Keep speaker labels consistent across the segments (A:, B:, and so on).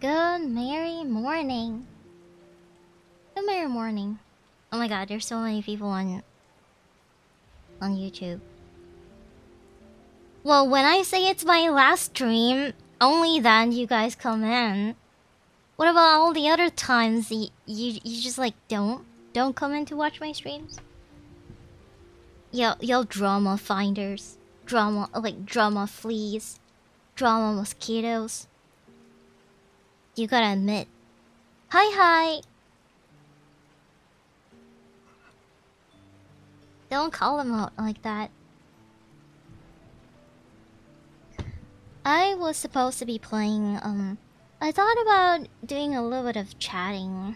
A: Good merry morning. Good merry morning. Oh my god, there's so many people on YouTube. Well, when I say it's my last stream, only then you guys come in. What about all the other times you just like don't come in to watch my streams? Y'all drama finders, drama fleas, drama mosquitoes. You gotta admit. Hi. Don't call them out like that. I was supposed to be playing, I thought about doing a little bit of chatting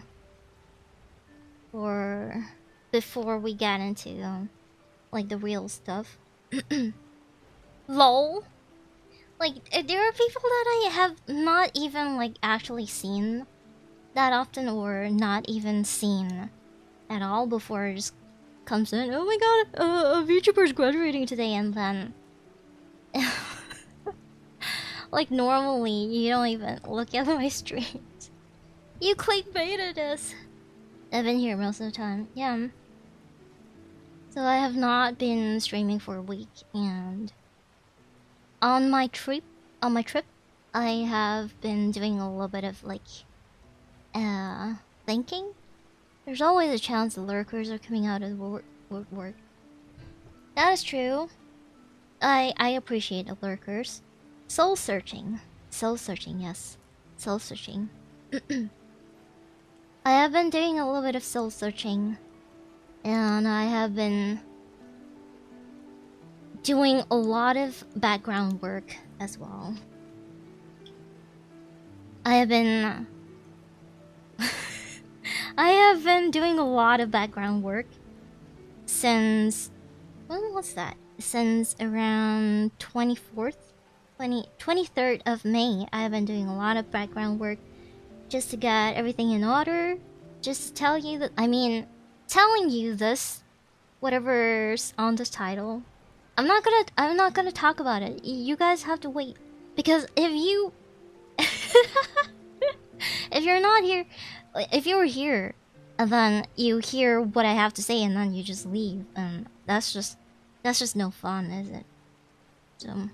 A: before we get into, like, the real stuff. LOL? Like, there are people that I have not even, like, actually seen that often, or not even seen at all before it just comes in. Oh my god, a VTuber's graduating today, and then... like, normally, you don't even look at my streams. You clickbaited us. I've been here most of the time, yeah. So I have not been streaming for a week, and... on my trip, I have been doing a little bit of, like... thinking? There's always a chance the lurkers are coming out of work. That is true. I appreciate the lurkers. Soul searching, yes. Soul searching. I have been doing a little bit of soul searching, and I have been doing a lot of background work as well. I have been doing a lot of background work since... when was that? Since around 23rd of May. I have been doing a lot of background work just to get everything in order. Just to tell you that, telling you this, whatever's on this title. I'm not gonna talk about it. You guys have to wait, because if you if you're not here, if you were here and then you hear what I have to say and then you just leave, and that's just no fun, is it? So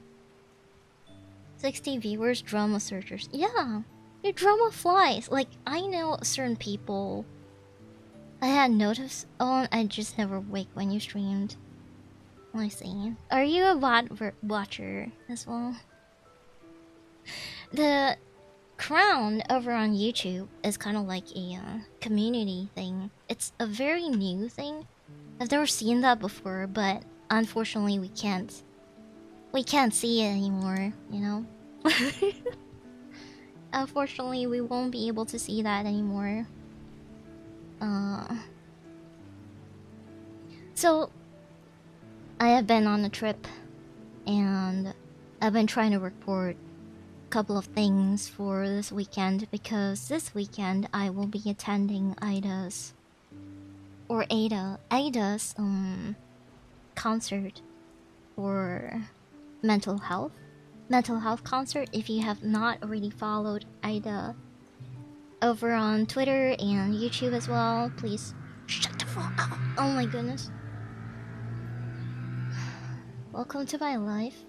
A: 60 viewers, drama searchers. Yeah, your drama flies. Like, I know certain people I had noticed on. I just never wake when you streamed. I see. Are you a watcher as well? The crown over on YouTube is kind of like a community thing. It's a very new thing. I've never seen that before, but unfortunately we can't see it anymore, you know? Unfortunately, we won't be able to see that anymore. So I have been on a trip, and I've been trying to record a couple of things for this weekend, because this weekend I will be attending Ada's concert for mental health concert. If you have not already followed Ida over on Twitter and YouTube as well, please shut the fuck up. Oh my goodness. Welcome to my life.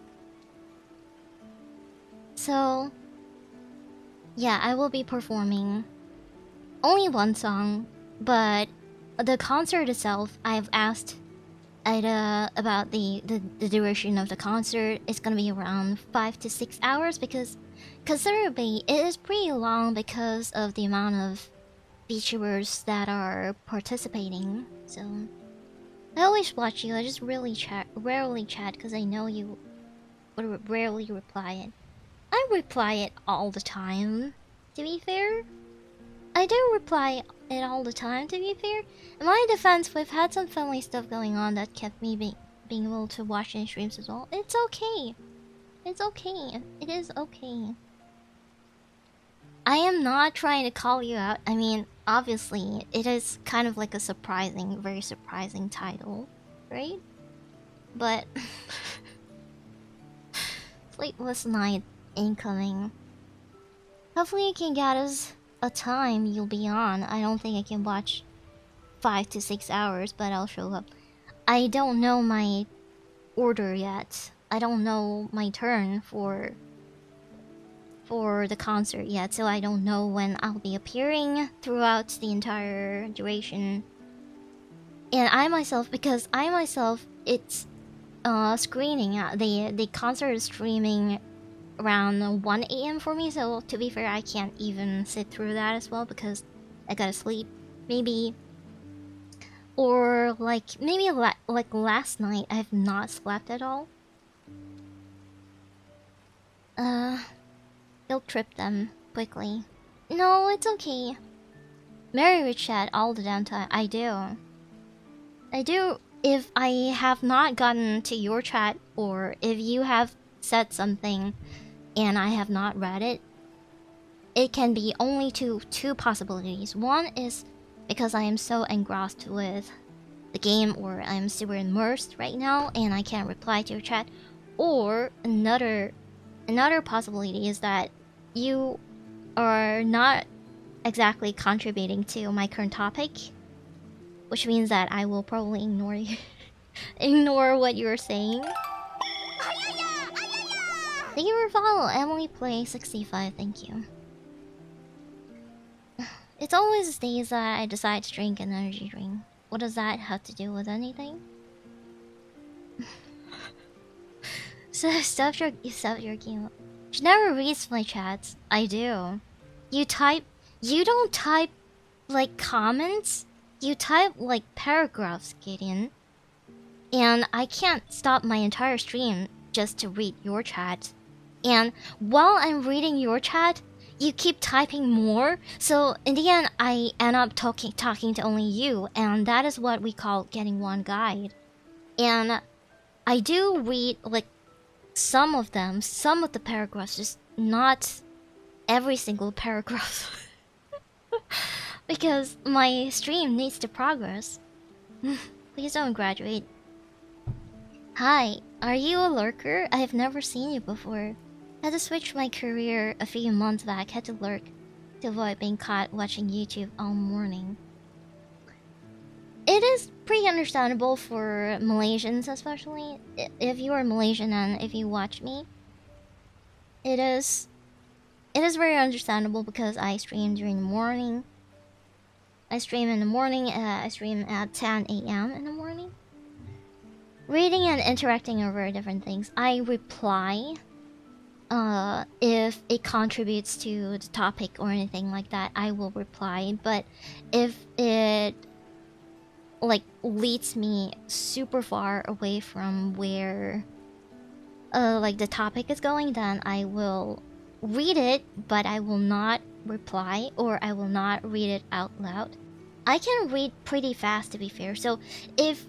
A: So yeah, I will be performing only one song, but the concert itself, I've asked Ida about the duration of the concert. It's gonna be around 5 to 6 hours, because considerably it is pretty long because of the amount of VTubers that are participating. So I always watch you. I just rarely chat because I know you would rarely reply it. I reply it all the time, to be fair. I do reply it all the time, to be fair. In my defense, we've had some family stuff going on that kept me being able to watch any streams as well. It's okay. It's okay. It is okay. I am not trying to call you out. I mean, obviously, it is kind of like a very surprising title, right? But sleepless night incoming. Hopefully you can get us a time you'll be on. I don't think I can watch 5 to 6 hours, but I'll show up. I don't know my order yet. I don't know my turn for the concert yet, so I don't know when I'll be appearing throughout the entire duration. And because I myself, it's screening. The concert is streaming around 1 a.m. for me, so to be fair, I can't even sit through that as well because I gotta sleep. Maybe, or maybe like last night, I have not slept at all. Guilt trip them quickly. No, it's okay. Merilewd chat all the damn time. I do. If I have not gotten to your chat, or if you have said something and I have not read it, it can be only two possibilities. One is because I am so engrossed with the game, or I'm super immersed right now and I can't reply to your chat. Or another possibility is that you are not exactly contributing to my current topic, which means that I will probably ignore you. Ignore what you're saying. Thank you for follow, Emily Play 65. Thank you. It's always the days that I decide to drink an energy drink. What does that have to do with anything? So stop your game. She never reads my chats. I do. You don't type like comments. You type like paragraphs, Gideon. And I can't stop my entire stream just to read your chat. And while I'm reading your chat, you keep typing more. So in the end, I end up talking to only you, and that is what we call getting one guide. And I do read like some of the paragraphs, just not every single paragraph. Because my stream needs to progress. Please don't graduate. Hi, are you a lurker? I have never seen you before. Had to switch my career a few months back, had to lurk to avoid being caught watching YouTube all morning. It is pretty understandable for Malaysians, especially. If you are Malaysian and if you watch me, it is very understandable because I stream during the morning. I stream in the morning, I stream at 10 a.m. in the morning. Reading and interacting are very different things. I reply if it contributes to the topic or anything like that, I will reply. But if it like leads me super far away from where like the topic is going, then I will read it, but I will not reply, or I will not read it out loud. I can read pretty fast, to be fair. So if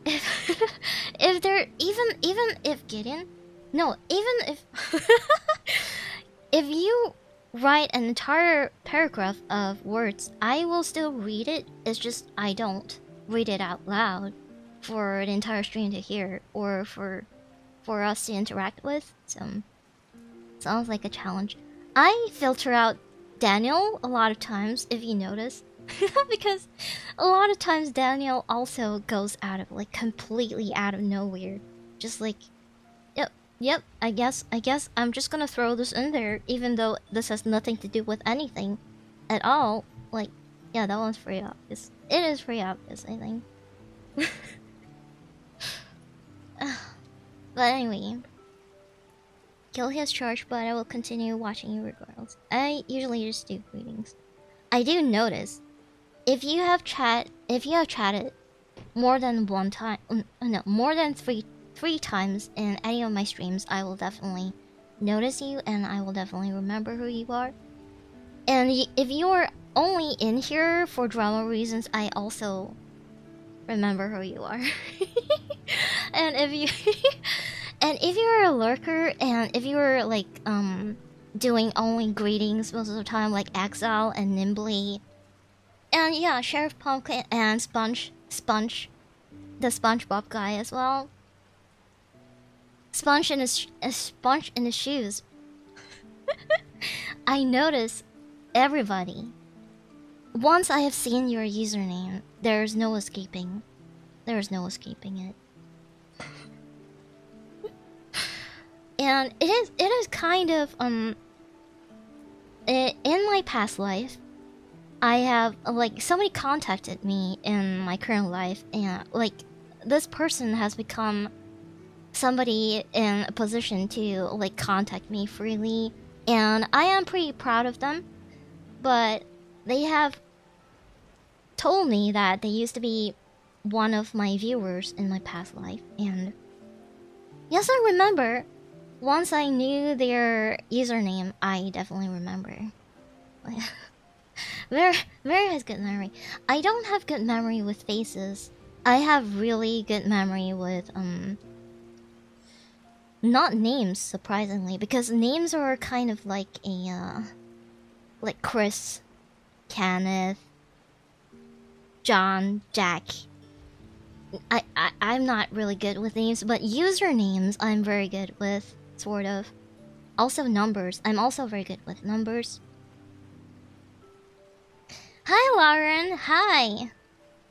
A: there even if Gideon, no, even if if you write an entire paragraph of words, I will still read it. It's just I don't read it out loud for the entire stream to hear, or for us to interact with. So sounds like a challenge. I filter out Daniel a lot of times, if you notice. Because a lot of times Daniel also goes out of like completely out of nowhere. Just like, yep, I guess I'm just gonna throw this in there, even though this has nothing to do with anything at all. Like, yeah, that one's pretty obvious. It is pretty obvious, I think. But anyway, Kill has charged, but I will continue watching you regardless. I usually just do greetings. I do notice if you have chatted more than one time, no, more than three times in any of my streams, I will definitely notice you, and I will definitely remember who you are. And if you are only in here for drama reasons, I also remember who you are. And if you're a lurker, and if you're like doing only greetings most of the time, like Exile and Nimbly, and yeah, Sheriff Pumpkin and Sponge, the SpongeBob guy as well. Sponge in his shoes. I notice everybody. Once I have seen your username, there's no escaping. There's no escaping it. And it is kind of in my past life, I have like somebody contacted me in my current life, and like this person has become somebody in a position to like contact me freely, and I am pretty proud of them. But they have told me that they used to be one of my viewers in my past life, and yes, I remember. Once I knew their username, I definitely remember. Very, very has good memory. I don't have good memory with faces. I have really good memory with not names, surprisingly, because names are kind of like a like Chris, Kenneth, John, Jack. I'm not really good with names, but usernames I'm very good with, sort of. Also numbers. I'm also very good with numbers. Hi, Lauren. Hi.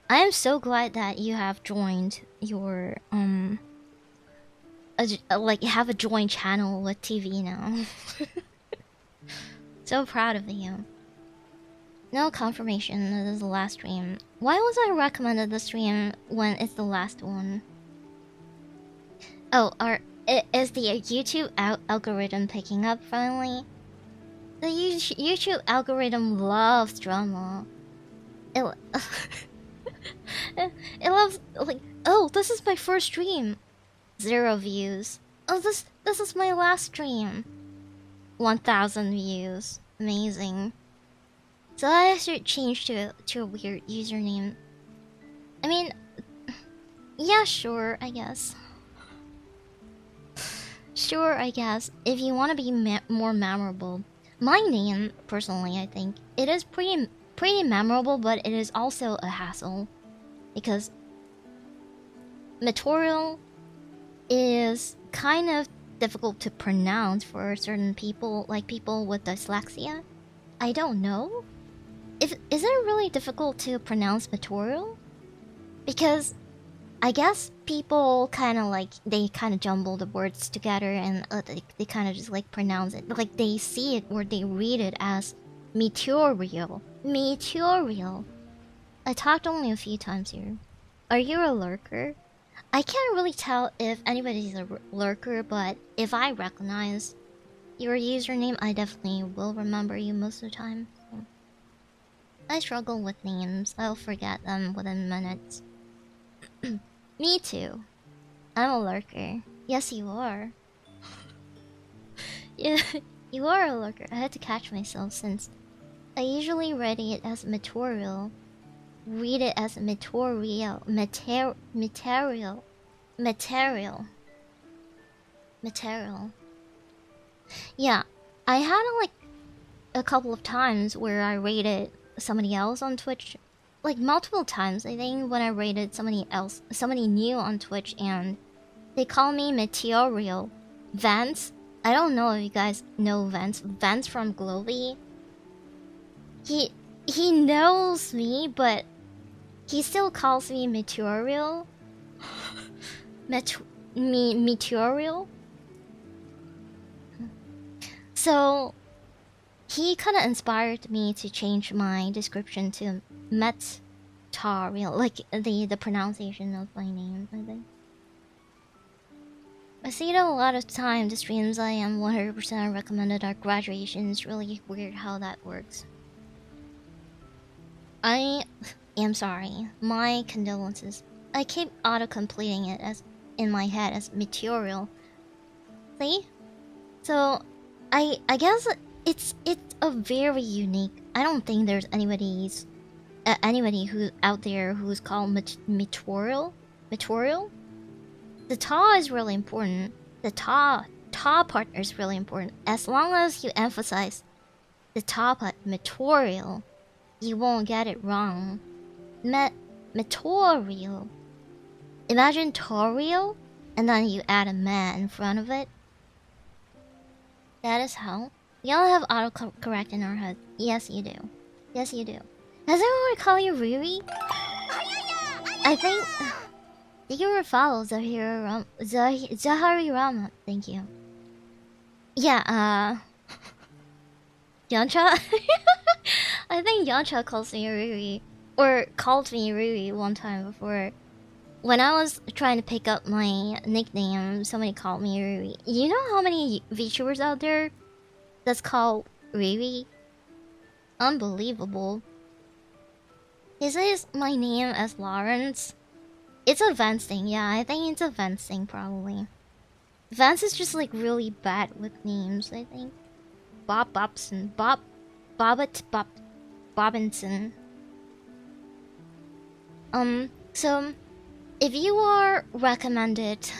A: I am so glad that you have joined your like have a joint channel with TV now. So proud of you. No confirmation that this is the last stream. Why was I recommended the stream when it's the last one? Oh, is the YouTube algorithm picking up finally? The YouTube algorithm loves drama. It it loves like, oh, this is my first stream. 0 views. Oh, this is my last stream. 1,000 views. Amazing. So I should change to a weird username. I mean, yeah, sure, I guess. Sure, I guess. If you want to be more memorable. My name, personally, I think, it is pretty memorable, but it is also a hassle. Because Metorial is kind of difficult to pronounce for certain people, like people with dyslexia. I don't know. Is it really difficult to pronounce Metorial? Because I guess people kind of like, they kind of jumble the words together and they kind of just like pronounce it. Like they see it or they read it as meteorial. Meteorial. I talked only a few times here. Are you a lurker? I can't really tell if anybody's a lurker, but if I recognize your username, I definitely will remember you most of the time. So. I struggle with names. I'll forget them within minutes. Me too. I'm a lurker. Yes, you are. Yeah, you are a lurker. I had to catch myself since I usually read it as Metorial. Read it as Metorial. Material. Yeah, I had like a couple of times where I rated somebody else on Twitch. Like multiple times, I think, when I rated somebody new on Twitch, and they call me Meteorial. Vance, I don't know if you guys know Vance. Vance from Globey. He knows me, but he still calls me Meteorial. Meteorial. So he kind of inspired me to change my description to Metorial, like the pronunciation of my name, I think. I see that a lot of time the streams I am 100% recommended are graduation. It's really weird how that works. I am sorry. My condolences. I keep auto-completing it as in my head as Meteorial. See? So I guess it's a very unique. I don't think there's anybody who out there who's called Metorial. The ta is really important. The ta part is really important. As long as you emphasize the ta part, Metorial, you won't get it wrong. Metorial. Imagine Torial, and then you add a man in front of it. That is how. We all have autocorrect in our head. Yes, you do. Yes, you do. Does everyone call you Riri? I think... Thank you for follow, Zahari Rama. Thank you. Yeah, Yancha? I think Yancha calls me Riri. Or called me Riri one time before. When I was trying to pick up my nickname, somebody called me Riri. You know how many VTubers out there that's called Riri? Unbelievable. He says my name as Lawrence. It's a Vance thing, yeah, I think it's a Vance thing probably. Vance is just like really bad with names, I think. Bob Bobson. Bobinson. So if you are recommended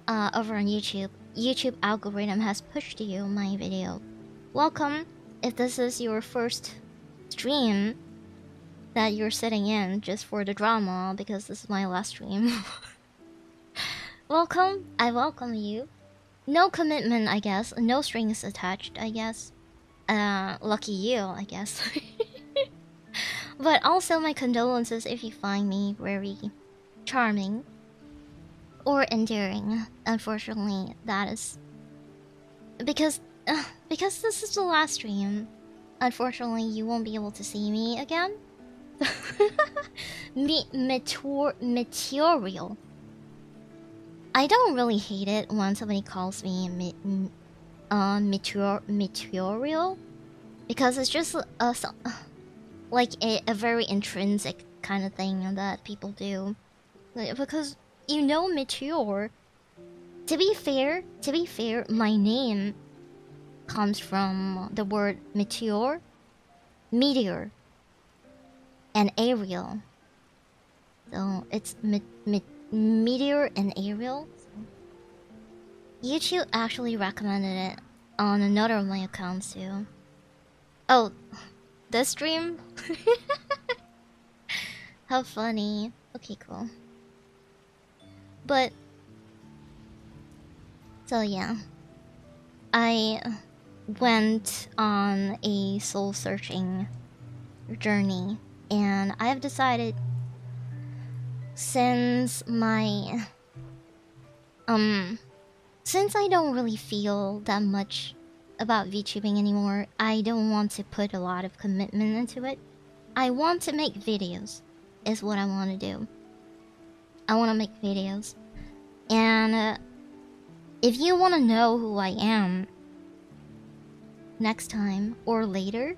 A: over on YouTube algorithm has pushed you my video. Welcome. If this is your first stream that you're sitting in just for the drama, because this is my last stream. Welcome. I welcome you. No commitment, I guess. No strings attached, I guess. Lucky you, I guess. But also my condolences if you find me very charming or endearing. Unfortunately, that is because this is the last stream. Unfortunately, you won't be able to see me again. Material. I don't really hate it when somebody calls me material, because it's just like a very intrinsic kind of thing that people do. Because you know, meteor. To be fair, my name comes from the word meteor, meteor, and aerial. So it's meteor and aerial. YouTube actually recommended it on another of my accounts too. Oh, this stream? How funny. Okay, cool. But so yeah, I went on a soul searching journey, and I have decided, since I don't really feel that much about VTubing anymore, I don't want to put a lot of commitment into it. I want to make videos, is what I want to do. I want to make videos. And if you want to know who I am next time or later,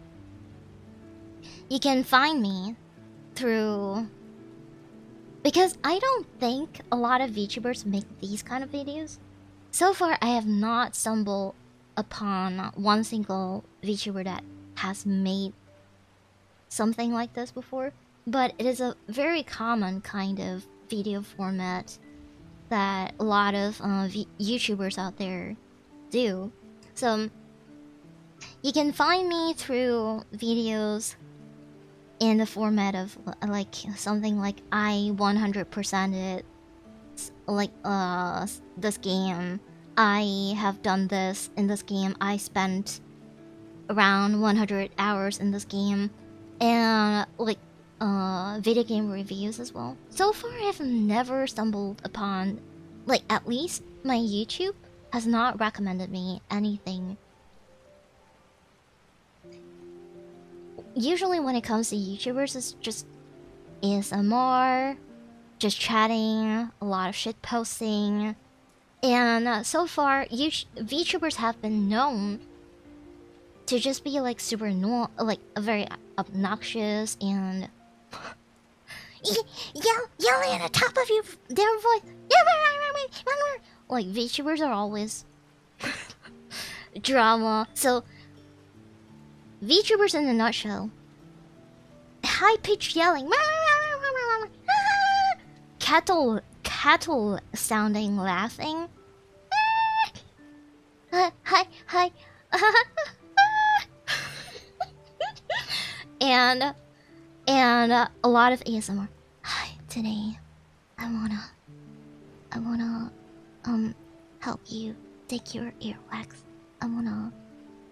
A: you can find me through... Because I don't think a lot of VTubers make these kind of videos. So far, I have not stumbled upon one single VTuber that has made something like this before. But it is a very common kind of video format that a lot of YouTubers out there do. So you can find me through videos in the format of like something like I 100%ed like this game. I have done this in this game. I spent around 100 hours in this game, and like video game reviews as well. So far, I've never stumbled upon, like, at least my YouTube has not recommended me anything. Usually when it comes to YouTubers, it's just ASMR, just chatting, a lot of shit posting. And so far, VTubers have been known to just be like super like very obnoxious and yelling at the top of their voice. Like VTubers are always drama. So VTubers in a nutshell: high-pitched yelling, cattle sounding laughing, hi, and a lot of ASMR. Hi, today I wanna help you take your earwax. I wanna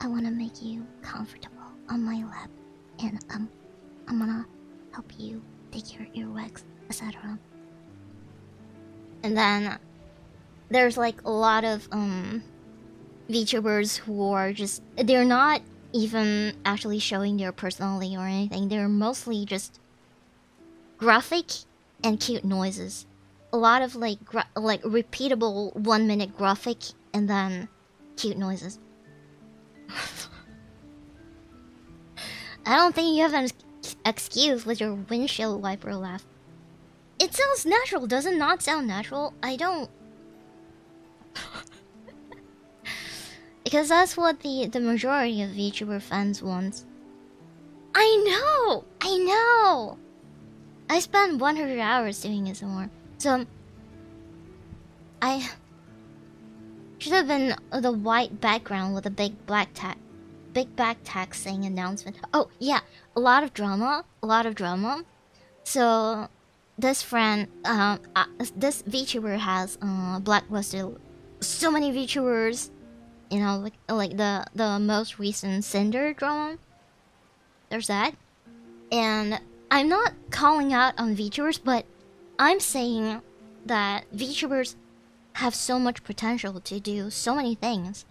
A: I wanna make you comfortable on my lap, and I'm gonna help you take your earwax, etc. And then there's like a lot of VTubers who are just, they're not even actually showing their personality or anything. They're mostly just graphic and cute noises. A lot of like repeatable 1 minute graphic and then cute noises. I don't think you have an excuse with your windshield wiper laugh. It sounds natural. Does it not sound natural? I don't. Because that's what the majority of VTuber fans want. I know! I spent 100 hours doing it somewhere. So, I should have been the white background with a big black text saying announcement. Oh, yeah, a lot of drama. So, this friend, this VTuber has blacklisted so many VTubers. You know, like the most recent Cinder drama. There's that. And I'm not calling out on VTubers, but I'm saying that VTubers have so much potential to do so many things,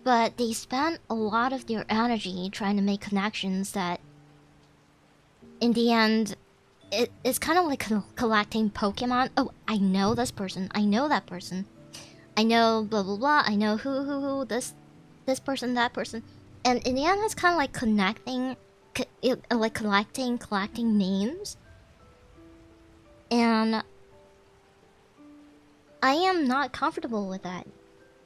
A: but they spend a lot of their energy trying to make connections that, in the end, it's kind of like collecting Pokemon. Oh, I know this person. I know that person. I know blah blah blah. I know who this person, that person, and in the end, it's kind of like collecting names. And I am not comfortable with that.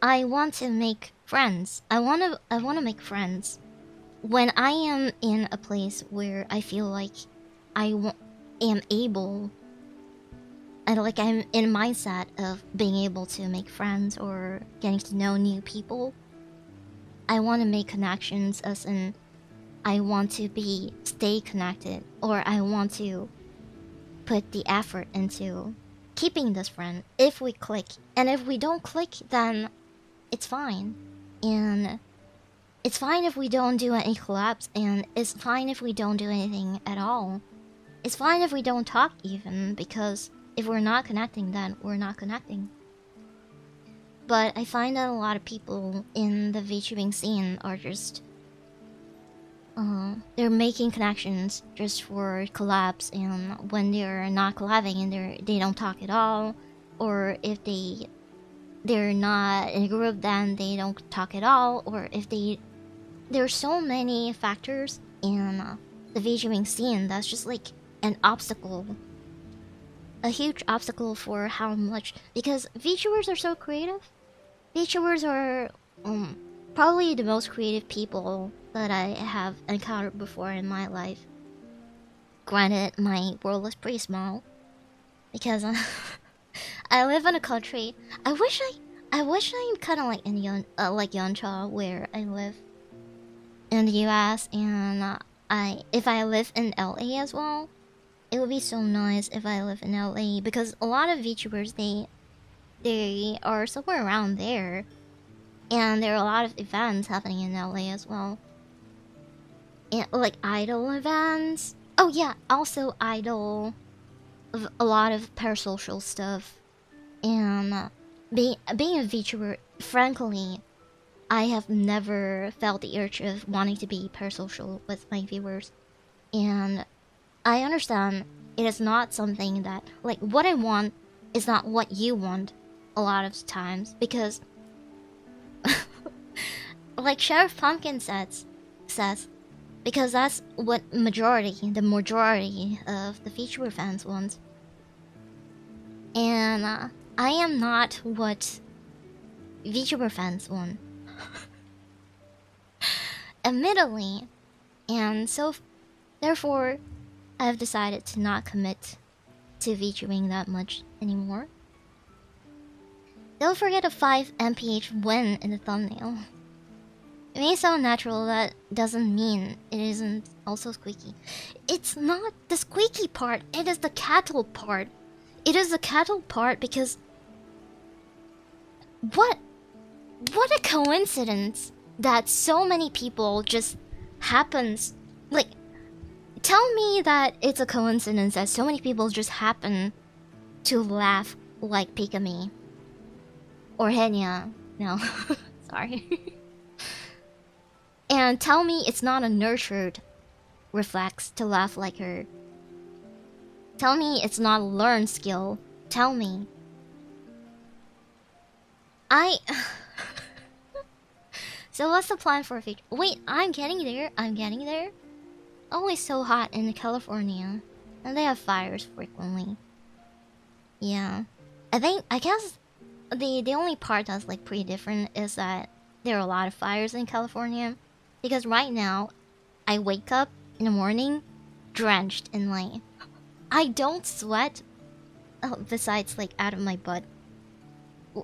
A: I want to make friends. I want to make friends. When I am in a place where I feel like am able, and like I'm in a mindset of being able to make friends or getting to know new people, I want to make connections, as in I want to stay connected, or I want to put the effort into keeping this friend if we click. And if we don't click, then it's fine. And it's fine if we don't do any collabs, and it's fine if we don't do anything at all. It's fine if we don't talk even, because if we're not connecting, then we're not connecting. But I find that a lot of people in the VTubing scene are just they're making connections just for collabs, and when they're not collabing and they don't talk at all, or if they're not in a group, then they don't talk at all, or if there's so many factors in the VTubing scene that's just like an obstacle, a huge obstacle for how much, because VTubers are so creative. VTubers are probably the most creative people that I have encountered before in my life. Granted, my world is pretty small, because I live in a country. I wish I'm kind of like in Yeoncha, where I live in the US, and if I live in LA as well, it would be so nice if I live in LA, because a lot of VTubers they are somewhere around there, and there are a lot of events happening in LA as well. And like idol events. Oh yeah, also idol, a lot of parasocial stuff. And being a VTuber, frankly, I have never felt the urge of wanting to be parasocial with my viewers. And I understand it is not something that, like, what I want is not what you want a lot of times, because like Sheriff Pumpkin says, because that's what the majority of the VTuber fans want. And I am not what VTuber fans want. Admittedly. And so, therefore, I've decided to not commit to VTubing that much anymore. Don't forget a 5 mph win in the thumbnail. It may sound natural, that doesn't mean it isn't also squeaky. It's not the squeaky part, it is the cattle part. It is the cattle part because... What a coincidence that so many people just happens, like, tell me that it's a coincidence that so many people just happen to laugh like Pikami or Henya. No, sorry. And tell me it's not a nurtured reflex to laugh like her. Tell me it's not a learned skill. Tell me. So what's the plan for a future? Wait, I'm getting there. I'm getting there. Always so hot in California, and they have fires frequently. Yeah, I guess the only part that's like pretty different is that there are a lot of fires in California, because right now I wake up in the morning drenched in like, I don't sweat besides like out of my butt.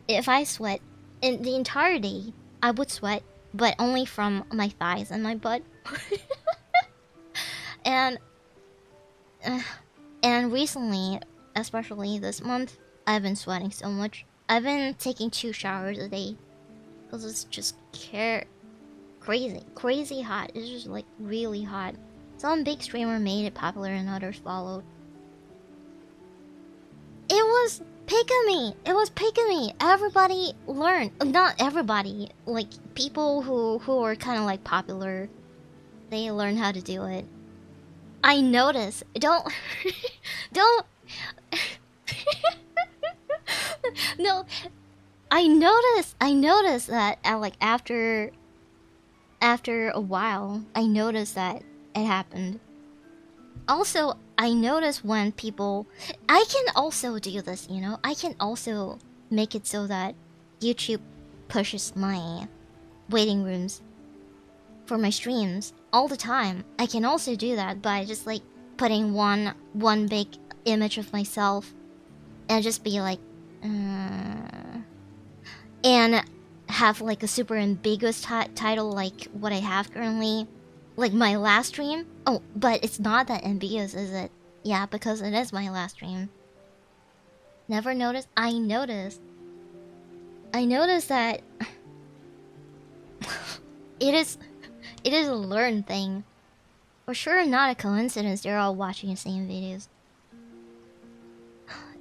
A: If I sweat in the entire day, I would sweat, but only from my thighs and my butt. and recently, especially this month, I've been sweating so much. I've been taking 2 showers a day because it's just crazy hot. It's just like really hot. Some big streamer made it popular and others followed. It was Pikami! It was Pikami! Everybody learned. Not everybody. Like, people who are kind of like popular, they learn how to do it. I notice. Don't... No. I noticed that like after a while, I noticed that it happened. Also, I notice when people... I can also do this, you know? I can also make it so that YouTube pushes my waiting rooms for my streams all the time. I can also do that by just like putting one big image of myself and just be like... and have like a super ambiguous title like what I have currently. Like my last stream? Oh, but it's not that ambiguous, is it? Yeah, because it is my last stream. Never noticed? I noticed that it is a learned thing. For sure not a coincidence they're all watching the same videos.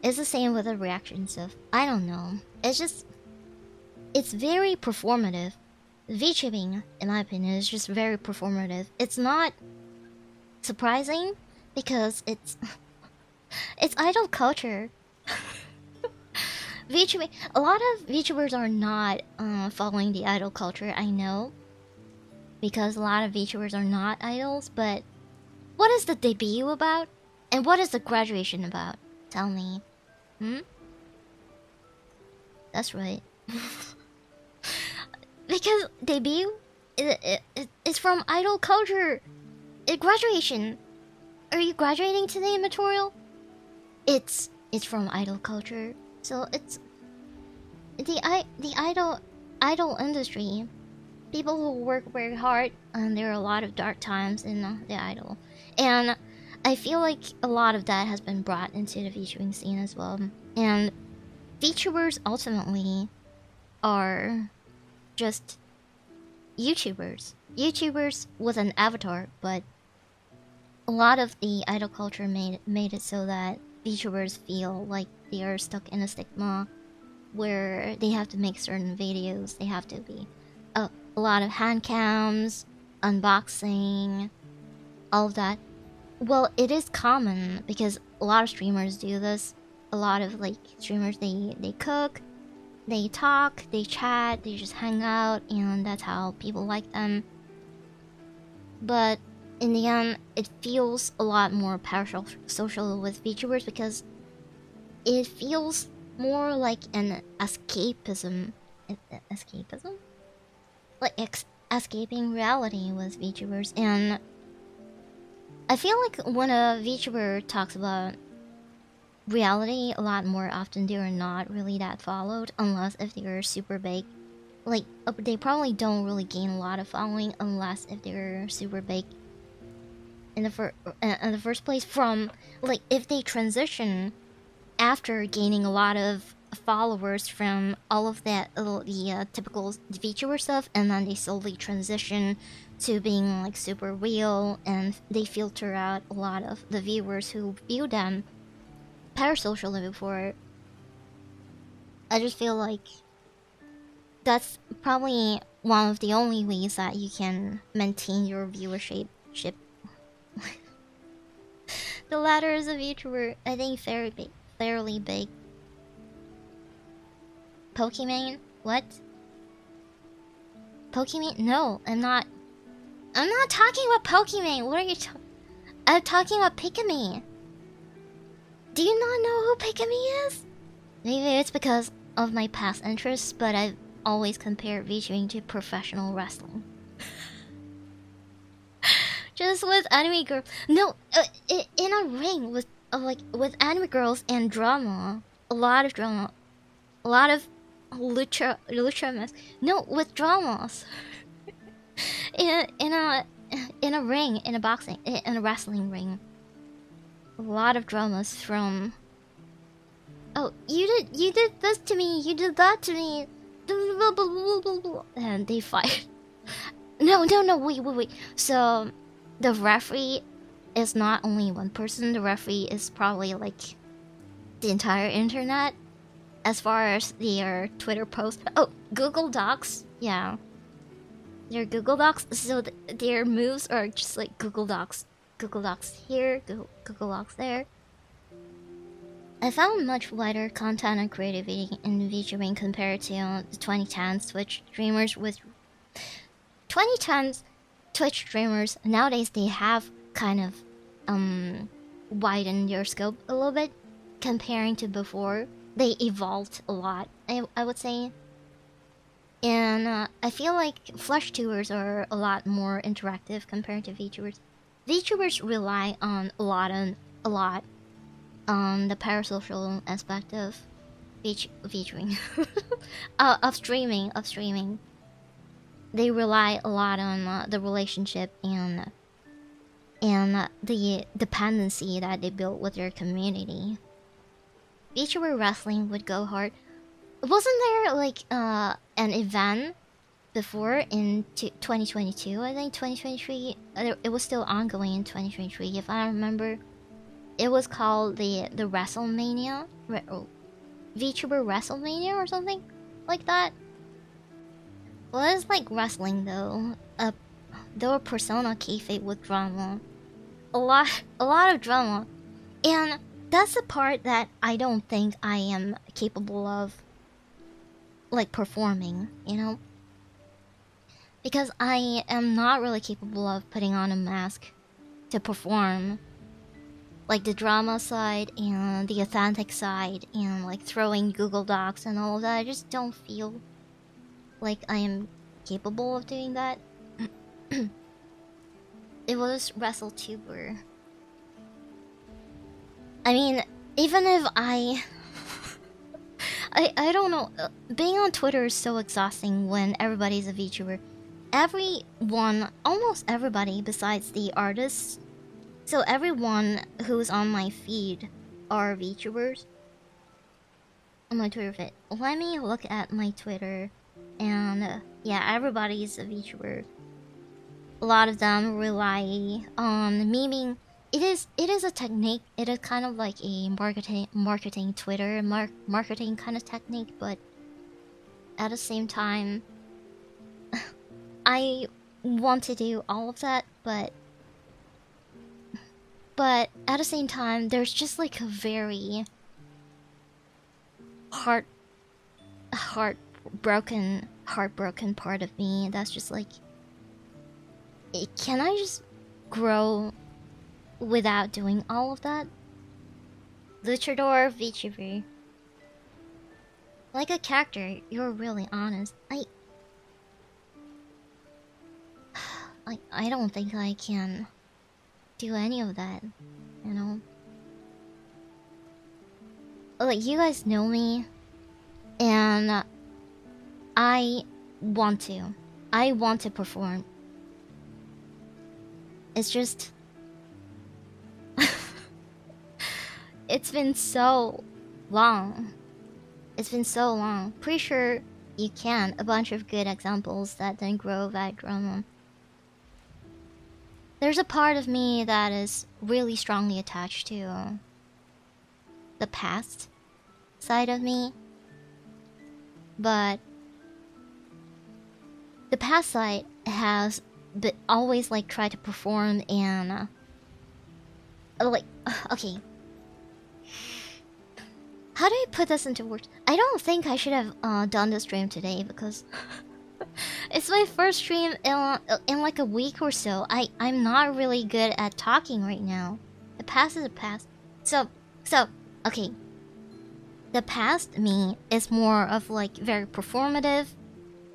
A: It's the same with the reaction stuff. I don't know. It's very performative. VTubing, in my opinion, is just very performative. It's not surprising because it's idol culture. VTubing, a lot of VTubers are not following the idol culture, I know, because a lot of VTubers are not idols. But what is the debut about, and what is the graduation about? Tell me. That's right. Because debut is from idol culture. Graduation. Are you graduating today in tutorial? It's from idol culture. So it's the idol industry. People who work very hard, and there are a lot of dark times in the idol. And I feel like a lot of that has been brought into the VTubing scene as well. And VTubers ultimately are just YouTubers with an avatar, but a lot of the idol culture made it so that VTubers feel like they are stuck in a stigma where they have to make certain videos. They have to be a lot of hand cams, unboxing, all of that. Well, it is common because a lot of streamers do this. A lot of like streamers, they cook, they talk, they chat, they just hang out, and that's how people like them. But in the end, it feels a lot more parasocial with VTubers because it feels more like an escapism. Escapism? Like escaping reality with VTubers. And I feel like when a VTuber talks about reality a lot more often, they are not really that followed unless if they're super big. Like, they probably don't really gain a lot of following unless if they're super big in the first place. From like, if they transition after gaining a lot of followers from all of that typical VTuber stuff, and then they slowly transition to being like super real, and they filter out a lot of the viewers who view them parasocially before. I just feel like that's probably one of the only ways that you can maintain your viewership. The latter is a VTuber, I think, fairly big. Pokemon? What? Pokemon? No, I'm not talking about Pokemon. What are you talking? I'm talking about Pikami. Do you not know who Pikami is? Maybe it's because of my past interests, but I've always compared VTubing to professional wrestling. Just with anime girl. No, in a ring with with anime girls and drama. A lot of drama. A lot of lucha mess. No, with dramas. in a ring, in a wrestling ring. A lot of dramas from. Oh, you did this to me. You did that to me. And they fight. No, wait. So, the referee is not only one person. The referee is probably like the entire internet, as far as their Twitter posts. Oh, Google Docs. Yeah, their Google Docs. So their moves are just like Google Docs. Google Docs here, Google Docs there. I found much wider content and creativity in VTubing compared to the 2010s Twitch streamers. With 2010s Twitch streamers, nowadays they have kind of widened their scope a little bit comparing to before. They evolved a lot, I would say. And I feel like Flush Tubers are a lot more interactive compared to VTubers. VTubers rely on a lot on the parasocial aspect of VTubing. of streaming. They rely a lot on the relationship and the dependency that they build with their community. VTuber wrestling would go hard. Wasn't there like an event before in 2022? I think 2023. It was still ongoing in 2023, if I remember. It was called the WrestleMania, VTuber WrestleMania or something like that. Well, it's like wrestling though. There were persona kayfabe with drama, a lot of drama, and that's the part that I don't think I am capable of, like, performing, you know? Because I am not really capable of putting on a mask to perform. Like, the drama side and the authentic side and, like, throwing Google Docs and all of that. I just don't feel like I am capable of doing that. It was WrestleTuber. I mean, even if I don't know. Being on Twitter is so exhausting when everybody's a VTuber. Everyone, almost everybody besides the artists, so everyone who's on my feed are VTubers. On my Twitter feed. Let me look at my Twitter, and yeah, everybody's a VTuber. A lot of them rely on memeing. It is a technique. It is kind of like a marketing Twitter marketing kind of technique, but at the same time, I want to do all of that, but at the same time, there's just like a very heartbroken part of me that's just like, can I just grow without doing all of that? Luchador VTuber. Like a character, you're really honest. I don't think I can do any of that, you know? Like, you guys know me, and I want to perform. It's just it's been so long It's been so long. Pretty sure you can. A bunch of good examples that didn't grow that drama. There's a part of me that is really strongly attached to the past side of me. But the past side has always like tried to perform and like okay. How do I put this into words? I don't think I should have done the stream today because it's my first stream in like a week or so. I'm not really good at talking right now. The past is the past. So okay. The past me is more of like very performative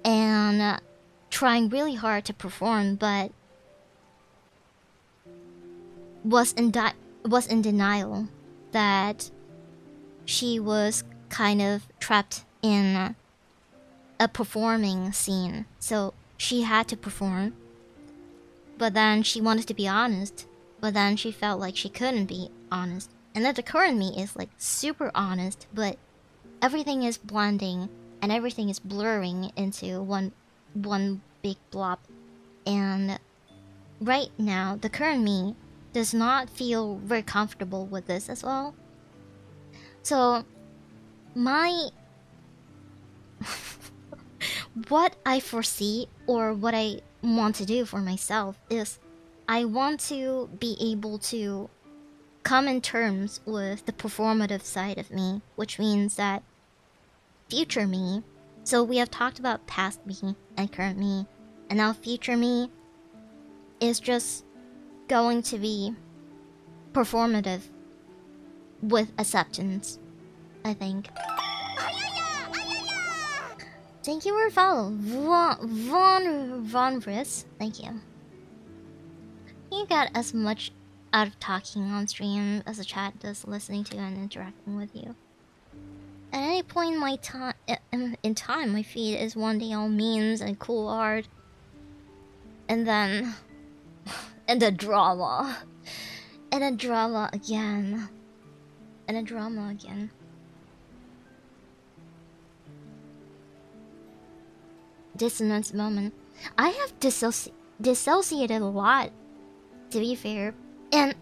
A: and trying really hard to perform, but was in denial that she was kind of trapped in a performing scene. So she had to perform, but then she wanted to be honest, but then she felt like she couldn't be honest. And then the current me is like super honest, but everything is blending and everything is blurring into one big blob. And right now, the current me does not feel very comfortable with this as well. So my what I foresee or what I want to do for myself is I want to be able to come in terms with the performative side of me, which means that future me. So we have talked about past me and current me, and now future me is just going to be performative with acceptance, I think. Thank you for follow, Von Riss. Thank you. You got as much out of talking on stream as the chat does listening to and interacting with you. At any point in time, my feed is one day all memes and cool art, and then and the drama, and a drama again, and a drama again. Dissonance moment. I have dissociated a lot, to be fair, and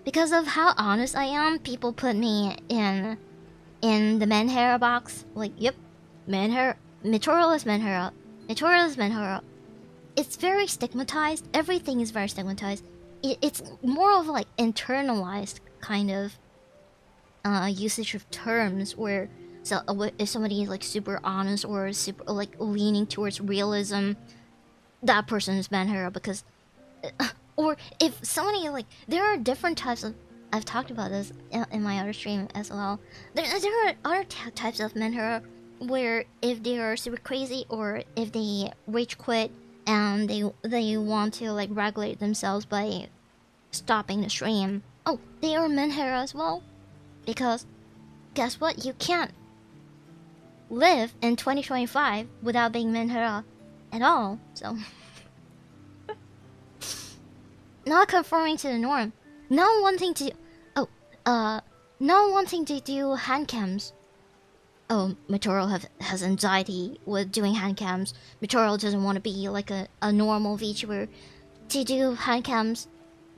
A: because of how honest I am, people put me in the Menhera box. Like, yep, Menhera, Metoral is Menhera, Metoral is Menhera. It's very stigmatized. Everything is very stigmatized. It's more of like internalized kind of usage of terms where. So if somebody is like super honest or super like leaning towards realism, that person is Menhera because, or if somebody like there are different types of. I've talked about this in my other stream as well. There are other types of Menhera where if they are super crazy or if they rage quit and they want to like regulate themselves by stopping the stream. Oh, they are Menhera as well, because guess what? You can't live in 2025 without being Menhera at all. So not conforming to the norm, not wanting to not wanting to do hand cams. Oh, Metoral has anxiety with doing hand cams. Metoral doesn't want to be like a normal VTuber to do hand cams,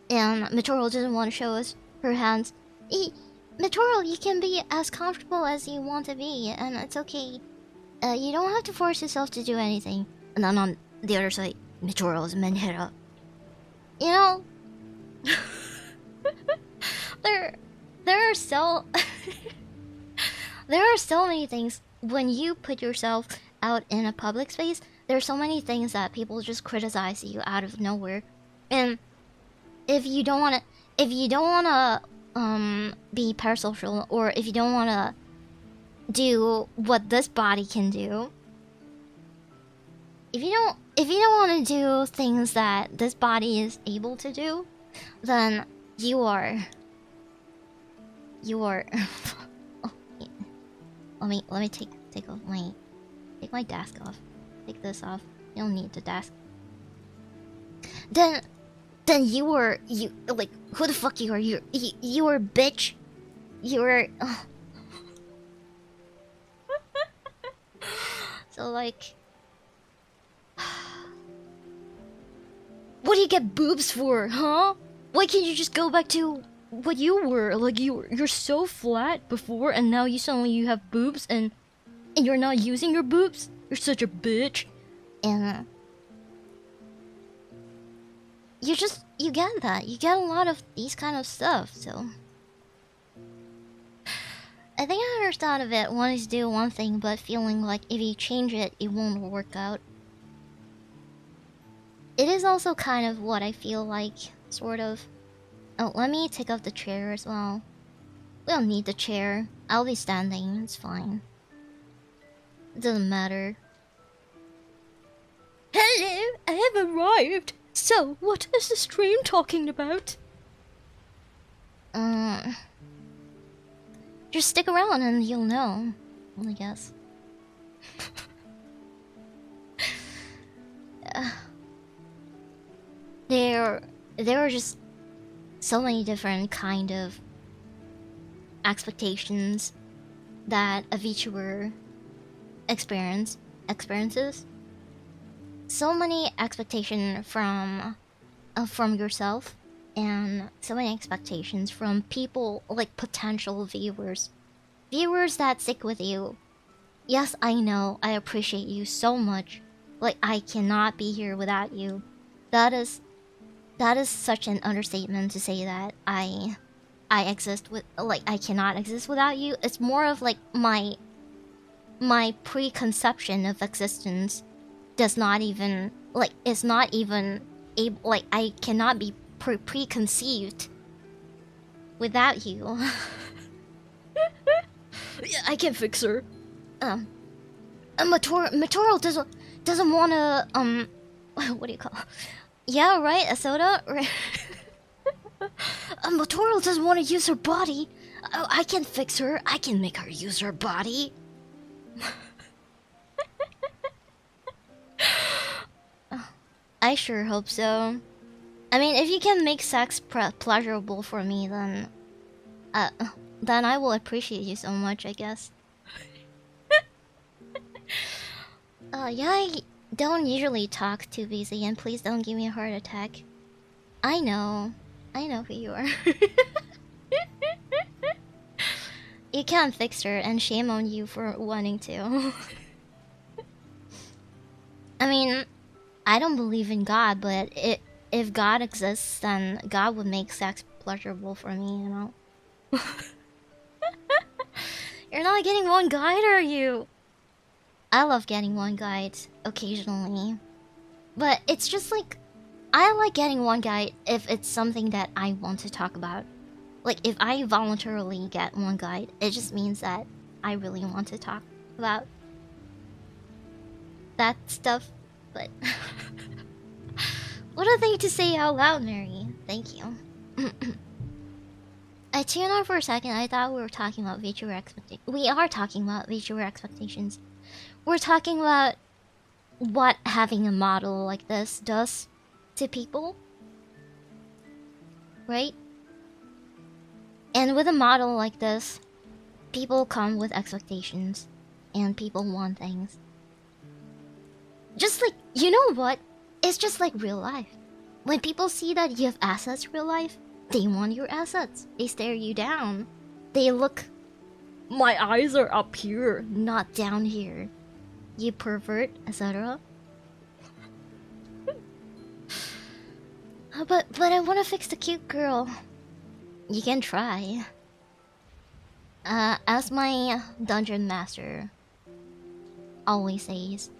A: and Metoral doesn't want to show us her hands. Metoral, you can be as comfortable as you want to be, and it's okay. You don't have to force yourself to do anything. And then on the other side, Metoral is Menhera. You know, there are so there are so many things when you put yourself out in a public space. There are so many things that people just criticize you out of nowhere, and if you don't wanna be parasocial, or if you don't wanna do what this body can do, if you don't want to do things that this body is able to do, then you are oh, yeah. Let me take off my desk off. Take this off. You don't need the desk. Then you like, who the fuck you are? You were a bitch. You were So like, what do you get boobs for, huh? Why can't you just go back to what you were? Like you're so flat before, and now you have boobs, and you're not using your boobs. You're such a bitch. And you get that. You get a lot of these kind of stuff. So I think I understand of it. Wanting to do one thing, but feeling like if you change it, it won't work out. It is also kind of what I feel like, sort of. Oh, let me take off the chair as well. We don't need the chair. I'll be standing, it's fine. It doesn't matter. Hello, I have arrived. So, what is the stream talking about? Just stick around and you'll know, I guess. There are just so many different kind of expectations that a VTuber experiences. So many expectations from yourself, and so many expectations from people, like potential viewers that stick with you. Yes, I know, I appreciate you so much. Like, I cannot be here without you. That is such an understatement to say that I exist with, like, I cannot exist without you. It's more of like my preconception of existence does not even, like, it's not even able, like, I cannot be preconceived without you. Yeah, I can fix her. Matoral doesn't wanna, what do you call it? Yeah, right, a soda? Right. Matoral doesn't want to use her body. I can fix her. I can make her use her body. I sure hope so. I mean, if you can make sex pleasurable for me, then I will appreciate you so much, I guess. Yeah, I don't usually talk too busy, and please don't give me a heart attack. I know who you are. You can't fix her, and shame on you for wanting to. I mean, I don't believe in God, but if God exists, then God would make sex pleasurable for me, you know? You're not getting one guide, are you? I love getting one guide occasionally. But it's just like, I like getting one guide if it's something that I want to talk about. Like, if I voluntarily get one guide, it just means that I really want to talk about that stuff. But what a thing to say out loud, Mary. Thank you. I tuned on for a second. I thought we were talking about VTuber expectations. We are talking about VTuber expectations. We're talking about what having a model like this does to people, right? And with a model like this, people come with expectations, and people want things. Just like, you know what? It's just like real life. When people see that you have assets real life, they want your assets. They stare you down. They look, my eyes are up here, not down here. You pervert, etc. But I want to fix the cute girl. You can try. As my dungeon master always says,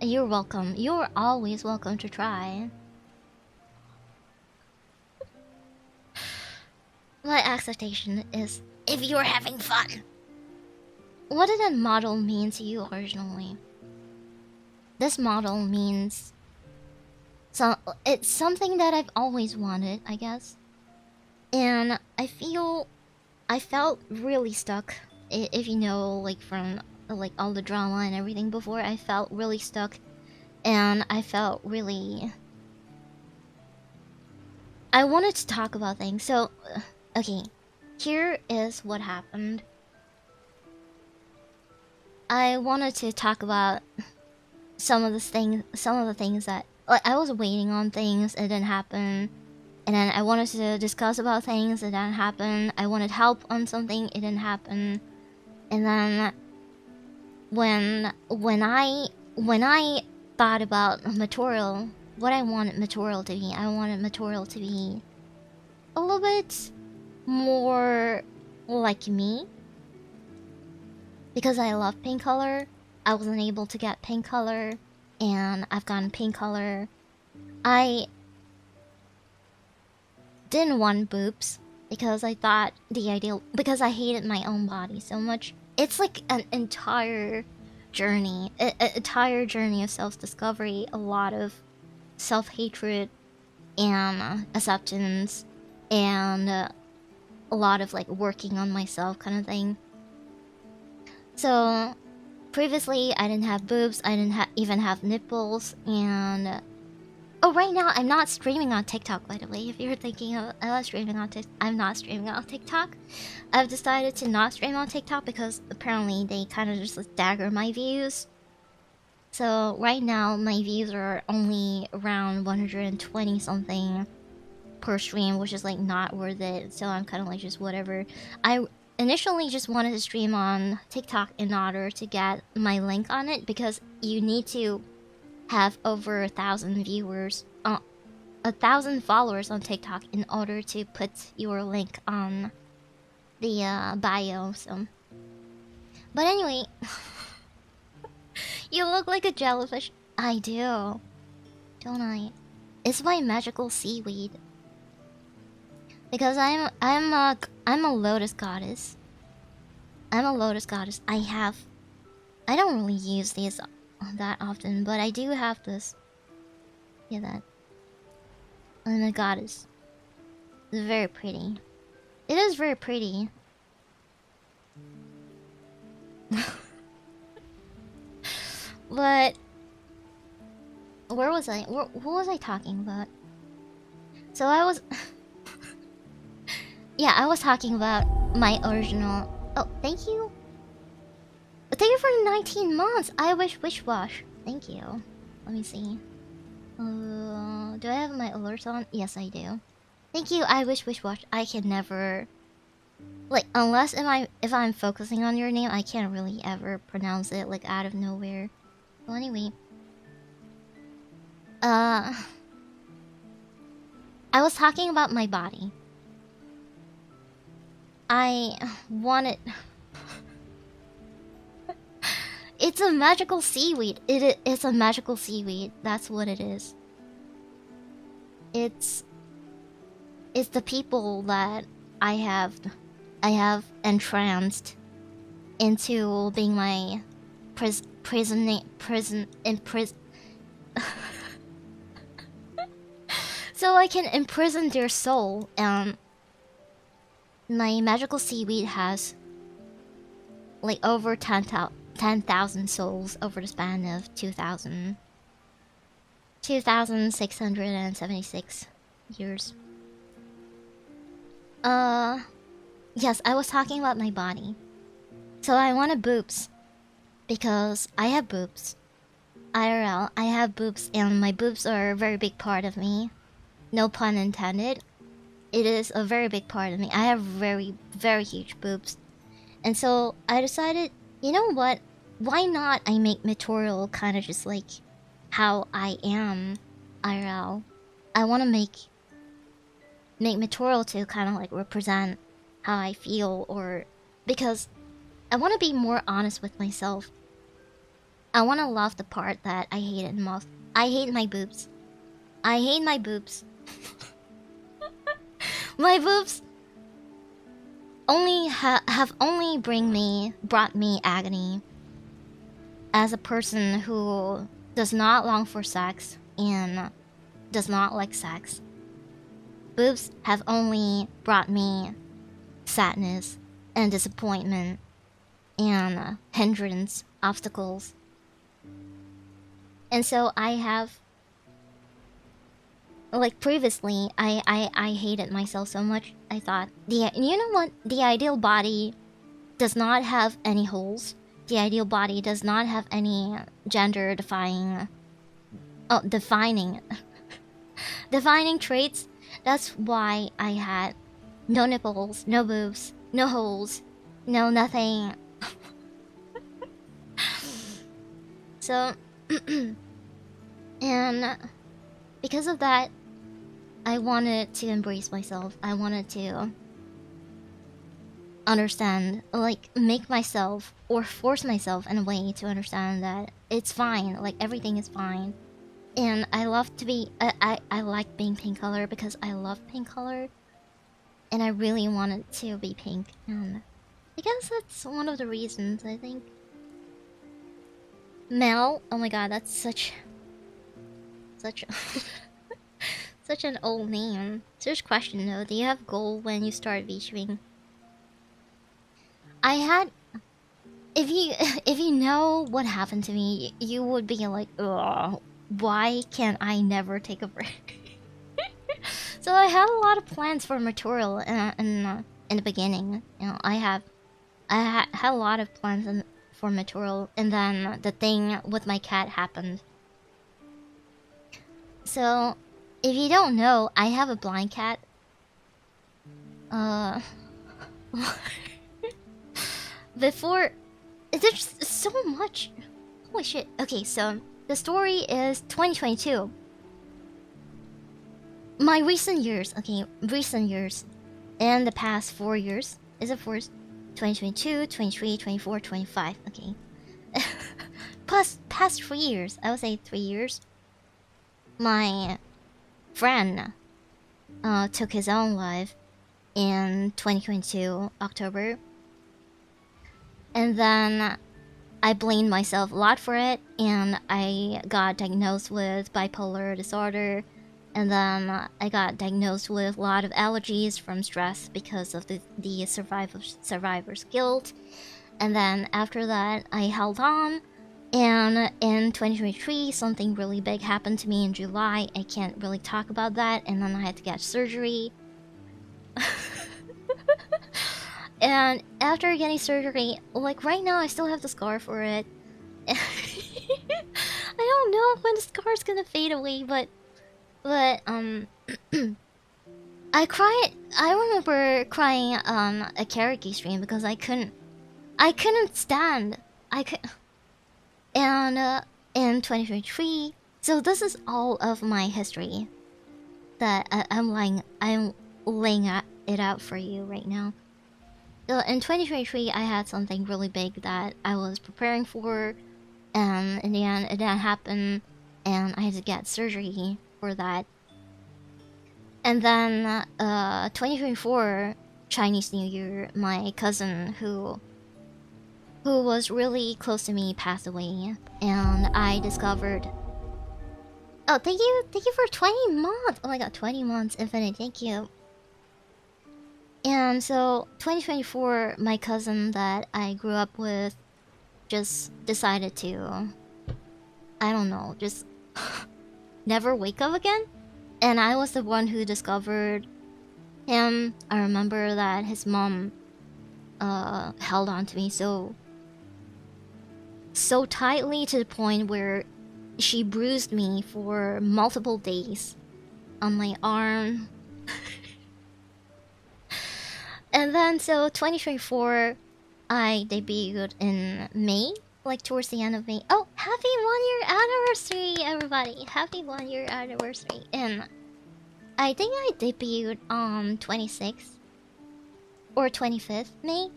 A: you're welcome. You're always welcome to try. My expectation is if you're having fun. What did that model mean to you originally? This model means it's something that I've always wanted, I guess. And I felt really stuck. If you know, like, from like all the drama and everything before, I felt really stuck. And I felt really, I wanted to talk about things. So, okay, here is what happened. I wanted to talk about some of the things that, like, I was waiting on things, it didn't happen. And then I wanted to discuss about things, it didn't happen. I wanted help on something, it didn't happen. And then when I thought about Material, what I wanted Material to be, I wanted Material to be a little bit more like me. Because I love pink color, I wasn't able to get pink color, and I've gotten pink color. I didn't want boobs because I thought the ideal, because I hated my own body so much. It's like an entire journey, an entire journey of self-discovery, a lot of self-hatred and acceptance, and a lot of like working on myself kind of thing. So previously I didn't have boobs, I didn't even have nipples, and oh, right now I'm not streaming on TikTok, by the way. If you're thinking of streaming on TikTok, I'm not streaming on TikTok. I've decided to not stream on TikTok because apparently they kind of just dagger my views. So right now my views are only around 120 something per stream, which is like not worth it. So I'm kind of like just whatever. I initially just wanted to stream on TikTok in order to get my link on it, because you need to have over 1,000 viewers, 1,000 followers on TikTok in order to put your link on the bio. So, but anyway, you look like a jellyfish. I do, don't I? It's my magical seaweed. Because I'm a lotus goddess. I'm a lotus goddess. I don't really use these that often, but I do have this. Yeah, that. I'm a goddess. It's very pretty. It is very pretty. But where was I? What was I talking about? So I was. Yeah, I was talking about my original. Oh, thank you. Thank you for 19 months. I wish wash. Thank you. Let me see. Do I have my alerts on? Yes, I do. Thank you. I wish wash. I can never, like, unless if I'm focusing on your name, I can't really ever pronounce it like out of nowhere. Well, anyway. I was talking about my body. I wanted. It's a magical seaweed. It's a magical seaweed. That's what it is. It's the people that I have entranced into being my prison. So I can imprison their soul. My magical seaweed has like over 10,000 souls over the span of 2,676 years. Yes, I was talking about my body. So I wanted boobs because I have boobs. IRL, I have boobs, and my boobs are a very big part of me. No pun intended. It is a very big part of me. I have very, very huge boobs. And so I decided, you know what? Why not I make Material kind of just like how I am IRL. I want to make Material to kind of like represent how I feel, or because I want to be more honest with myself. I want to love the part that I hated most. I hate my boobs. I hate my boobs. My boobs only have only brought me agony as a person who does not long for sex and does not like sex. Boobs have only brought me sadness and disappointment and hindrance, obstacles. And so I have, like previously, I hated myself so much. I thought, you know what? The ideal body does not have any holes. the ideal body does not have any gender defining defining traits. That's why I had no nipples, no boobs, no holes, no nothing. So and because of that, I wanted to embrace myself. I wanted to understand, like, make myself or force myself in a way to understand that it's fine, like everything is fine. And I love to be I like being pink color because I love pink color, and I really wanted to be pink, and I guess that's one of the reasons. I think Mel, oh my god, that's such such an old name. Serious question though, do you have goal when you start VTubing? I had, if you know what happened to me, you would be like, ugh, why can't I never take a break? So I had a lot of plans for material in the beginning. You know, I had a lot of plans for material, and then the thing with my cat happened. So if you don't know, I have a blind cat. Before, there's so much. Holy shit. Okay, so the story is 2022. My recent years, in the past 4 years. Is it 2022, 23, 24, 25? Okay. Plus, past 3 years. I would say 3 years. My friend took his own life in 2022, October. And then I blamed myself a lot for it, and I got diagnosed with bipolar disorder, and then I got diagnosed with a lot of allergies from stress because of the survivor's guilt. And then after that, I held on, and in 2023, something really big happened to me in July. I can't really talk about that, and then I had to get surgery. And after getting surgery, like right now, I still have the scar for it. I don't know when the scar's gonna fade away, but I cried. I remember crying on a karaoke stream because I couldn't stand. And in 2023, so this is all of my history that I'm laying it out for you right now. So in 2023, I had something really big that I was preparing for, and in the end, it didn't happen, and I had to get surgery for that. And then, 2024, Chinese New Year, my cousin who was really close to me passed away, and I discovered. Oh, thank you for 20 months. Oh my god, 20 months, Infinite, thank you. And so, 2024, my cousin that I grew up with just decided to, I don't know, just never wake up again. And I was the one who discovered him. I remember that his mom held on to me so tightly to the point where she bruised me for multiple days on my arm. And then, so 2024, I debuted in May, like towards the end of May. Oh, happy 1 year anniversary, everybody! Happy 1 year anniversary. And I think I debuted on 26th or 25th May.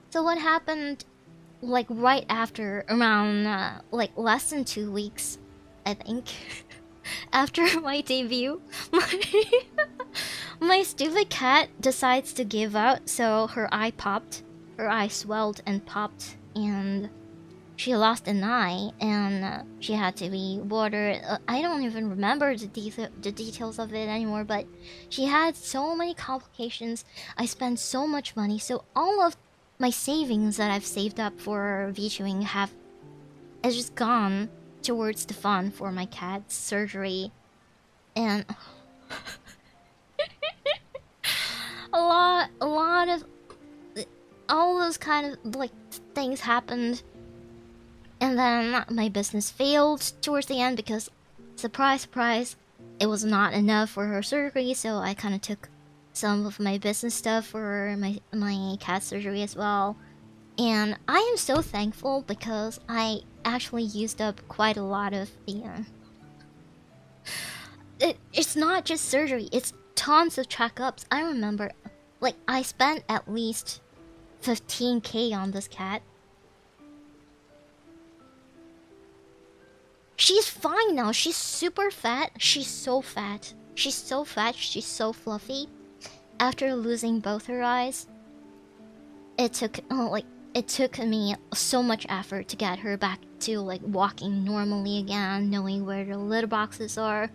A: So what happened, like right after, around like less than 2 weeks, I think, after my debut, my stupid cat decides to give out, so her eye popped. Her eye swelled and popped, and she lost an eye, and she had to be watered. I don't even remember the details of it anymore, but she had so many complications. I spent so much money, so all of my savings that I've saved up for VTubing is just gone towards the fund for my cat's surgery, and a lot of all those kind of like things happened. And then my business failed towards the end because, surprise, surprise, it was not enough for her surgery. So I kind of took some of my business stuff for my cat surgery as well. And I am so thankful because I actually used up quite a lot of the... It's not just surgery, it's tons of checkups. I remember, like, I spent at least 15k on this cat. She's fine now. She's super fat. She's so fat. She's so fat. She's so fluffy. After losing both her eyes, it took me so much effort to get her back to like walking normally again, knowing where the litter boxes are,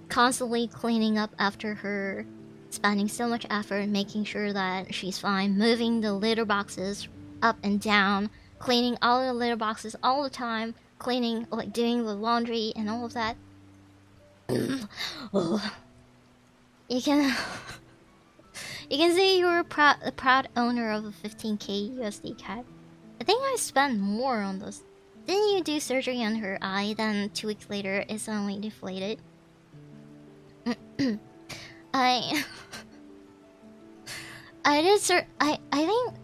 A: constantly cleaning up after her, spending so much effort making sure that she's fine, moving the litter boxes up and down, cleaning all the litter boxes all the time, cleaning, like doing the laundry and all of that. Oh. You can say you're a proud owner of a 15k USD cat. I think I spent more on those. Didn't you do surgery on her eye, then 2 weeks later it suddenly deflated? I think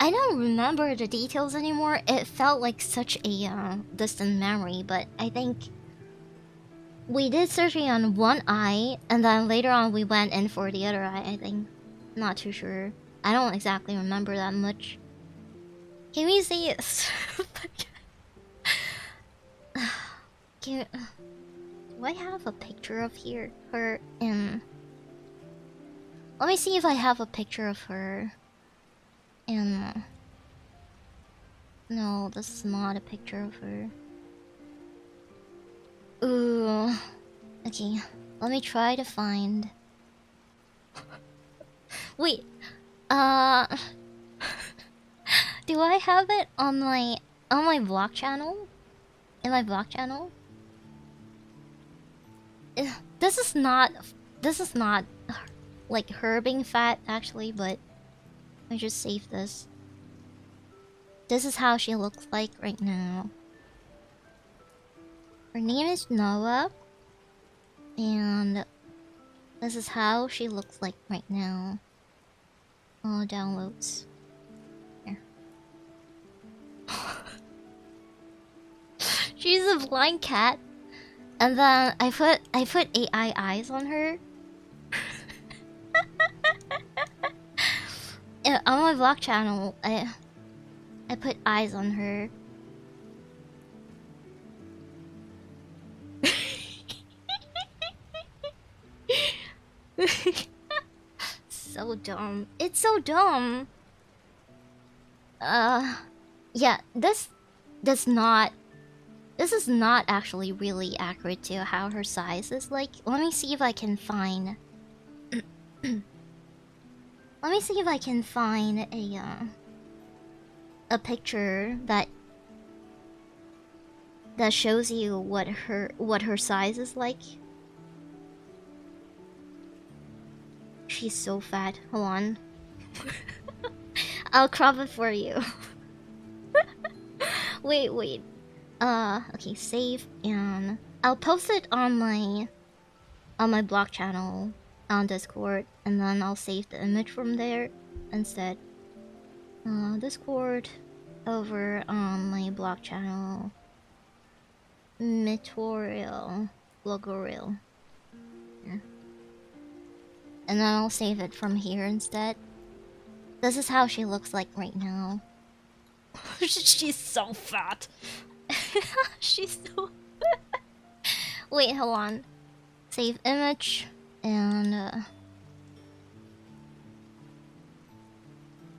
A: I don't remember the details anymore. It felt like such a distant memory, but I think we did surgery on one eye, and then later on we went in for the other eye, I think. Not too sure. I don't exactly remember that much. Can we see it? Do I have a picture of her in... Let me see if I have a picture of her in... No, this is not a picture of her. Ooh. Okay, let me try to find... Wait, do I have it on my vlog channel? In my vlog channel? This is not like her being fat actually, but I just save this. This is how she looks like right now. Her name is Noah, and this is how she looks like right now. Oh, downloads. Here. She's a blind cat, and then I put AI eyes on her. On my vlog channel, I put eyes on her. So dumb. It's so dumb. Yeah, this is not actually really accurate to how her size is like. Let me see if I can find let me see if I can find a picture that shows you what her size is like. She's so fat. Hold on. I'll crop it for you. Wait. Okay, save, and I'll post it on my blog channel on Discord, and then I'll save the image from there instead. Discord over on my blog channel. Metorial Blogoril. Yeah. And then I'll save it from here instead. This is how she looks like right now. She's so fat. She's so... Wait, hold on. Save image, and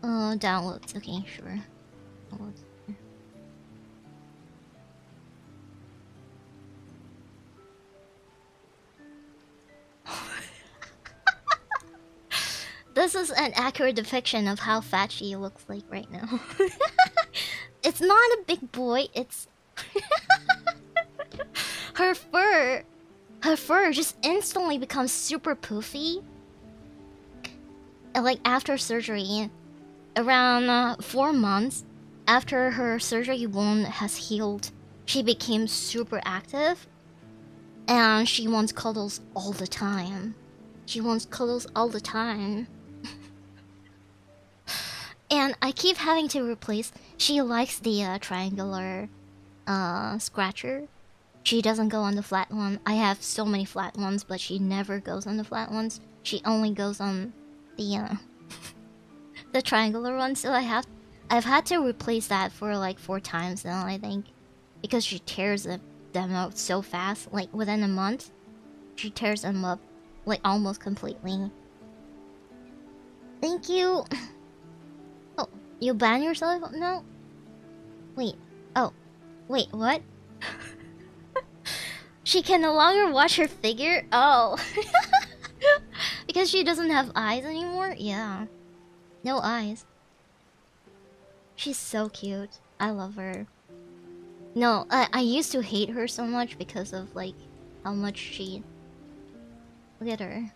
A: downloads. Okay, sure. Downloads. This is an accurate depiction of how fat she looks like right now. It's not a big boy, it's... Her fur just instantly becomes super poofy. Like after surgery, around 4 months after her surgery wound has healed, she became super active. And she wants cuddles all the time. She wants cuddles all the time. And I keep having to replace... She likes the triangular scratcher. She doesn't go on the flat one. I have so many flat ones, but she never goes on the flat ones. She only goes on the the triangular one. So I've had to replace that for like 4 times now, I think, because she tears them out so fast. Like within a month, she tears them up like almost completely. Thank you. Oh, you ban yourself? No. Wait. Oh, wait. What? She can no longer watch her figure? Oh. Because she doesn't have eyes anymore? Yeah. No eyes. She's so cute. I love her. No, I used to hate her so much because of, like, how much she... Look at her.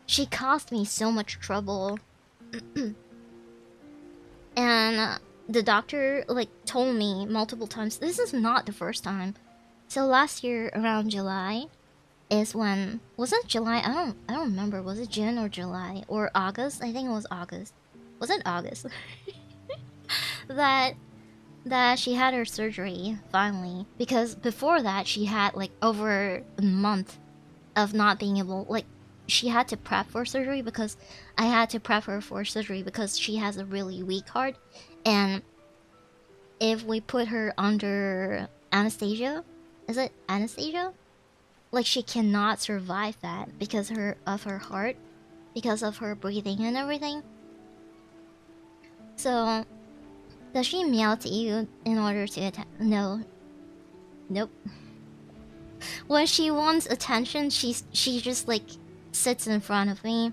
A: She caused me so much trouble. And the doctor, like, told me multiple times, this is not the first time. So last year, around July, is when... Was it July? I don't remember. Was it June or July? Or August? I think it was August. Was it August? that she had her surgery, finally. Because before that, she had, like, over a month of not being able... Like, she had to prep for surgery because I had to prep her for surgery because she has a really weak heart. And if we put her under anesthesia... Is it anesthesia? Like, she cannot survive that because of her heart. Because of her breathing and everything. So... Does she meow to you in order to attack? No. Nope. When she wants attention, she just, like, sits in front of me.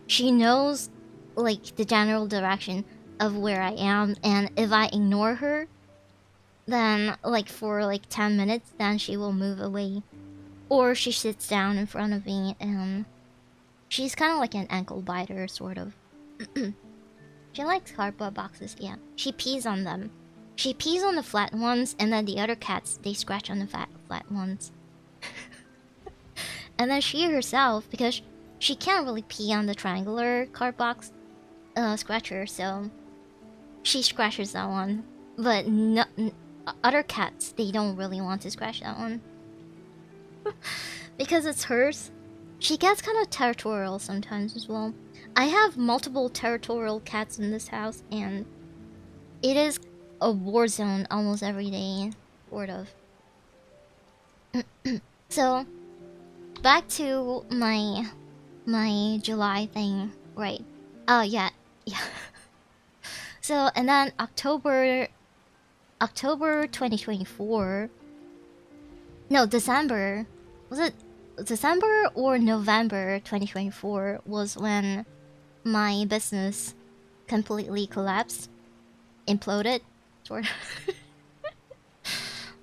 A: She knows, like, the general direction of where I am, and if I ignore her, then, like, for, like, 10 minutes, then she will move away. Or she sits down in front of me, and she's kind of like an ankle biter, sort of. She likes cardboard boxes, yeah. She pees on them. She pees on the flat ones, and then the other cats, they scratch on the flat ones. And then she herself, because she can't really pee on the triangular card box scratcher, so she scratches that one. But other cats, they don't really want to scratch that one. Because it's hers. She gets kind of territorial sometimes as well. I have multiple territorial cats in this house, and it is a war zone almost every day, sort of. So, back to my July thing, right? Oh yeah. So, and then October 2024. No, December. Was it December or November 2024 was when my business completely collapsed, imploded, sort of.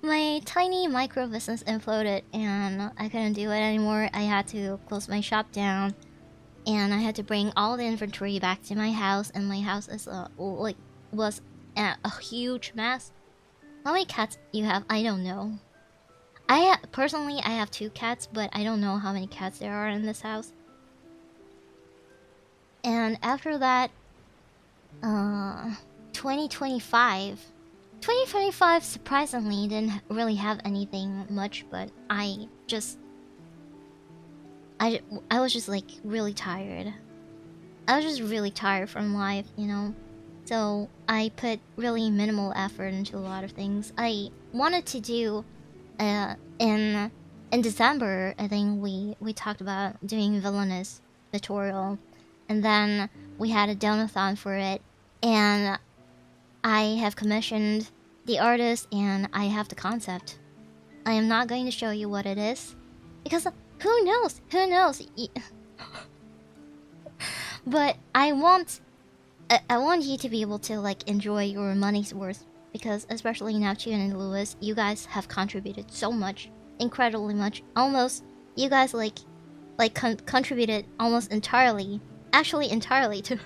A: My tiny micro business imploded, and I couldn't do it anymore. I had to close my shop down, and I had to bring all the inventory back to my house. And my house is was a huge mess. How many cats you have? I don't know. Personally, I have 2 cats, but I don't know how many cats there are in this house. And after that, 2025 surprisingly didn't really have anything much, but I was just like really tired. I was just really tired from life, you know. So I put really minimal effort into a lot of things. I wanted to do in December, I think we talked about doing villainous tutorial. And then we had a donathon for it, and I have commissioned the artist, and I have the concept. I am not going to show you what it is, because who knows? Who knows? But I want you to be able to, like, enjoy your money's worth, because especially Neptune and Lewis, you guys have contributed so much, incredibly much. Almost, you guys contributed almost entirely. Actually, entirely to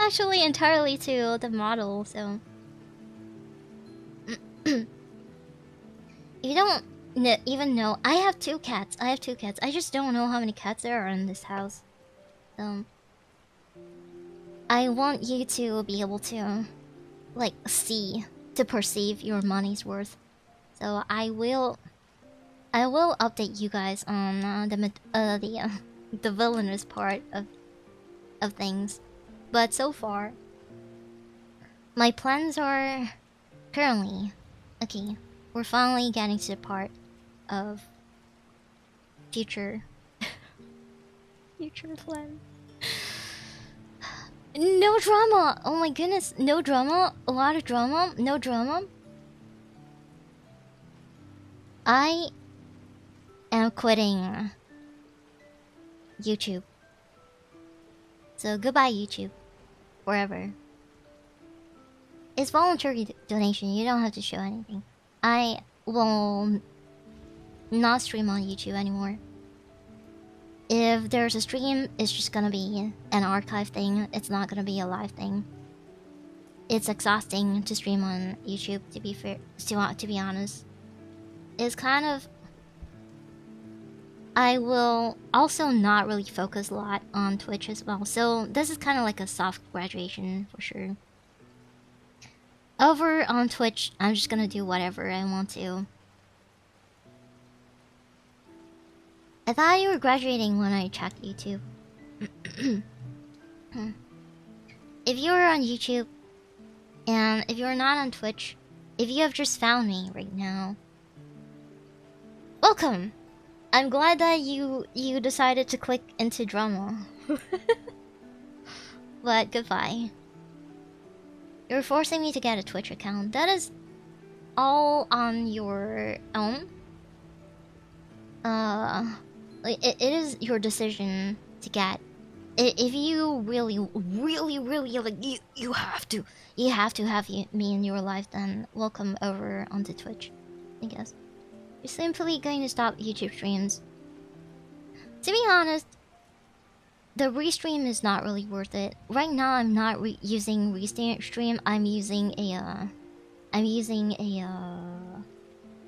A: actually entirely to the model, so you don't even know. I have two cats. I just don't know how many cats there are in this house. So I want you to be able to, like, to perceive your money's worth. So I will update you guys on the villainous part of things. But so far, my plans are currently okay. We're finally getting to the part of future plan. No drama. Oh my goodness, no drama. A lot of drama. No drama. I am quitting YouTube. So goodbye YouTube. Forever. It's voluntary donation. You don't have to show anything. I will not stream on YouTube anymore. If there's a stream, it's just gonna be an archive thing. It's not gonna be a live thing. It's exhausting to stream on YouTube, to be fair, to be honest. It's kind of... I will also not really focus a lot on Twitch as well, so this is kind of like a soft graduation for sure. Over on Twitch, I'm just gonna do whatever I want to. I thought you were graduating when I checked YouTube. If you're on YouTube, and if you're not on Twitch, if you have just found me right now, welcome! I'm glad that you decided to click into drama. But goodbye. You're forcing me to get a Twitch account. That is all on your own. It is your decision to get. If you really like, you have to have me in your life, then welcome over onto Twitch, I guess. You're simply going to stop YouTube streams. To be honest, the restream is not really worth it. Right now, I'm not using restream. I'm using a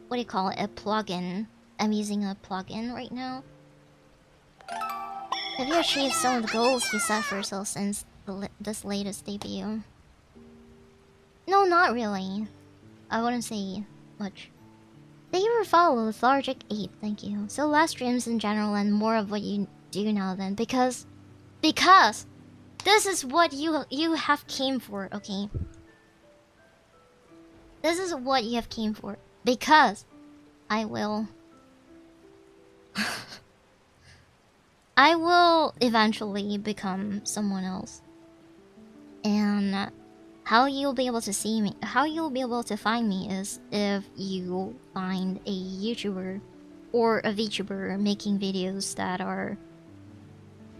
A: what do you call it? A plugin. I'm using a plugin right now. Have you achieved some of the goals you set for yourself since this latest debut? No, not really. I wouldn't say much. Thank you for following Lethargic 8, thank you. So less streams in general and more of what you do now then, because this is what you have came for, okay? This is what you have came for. Because I will I will eventually become someone else. And how you'll be able to see me, how you'll be able to find me is if you find a YouTuber or a VTuber making videos that are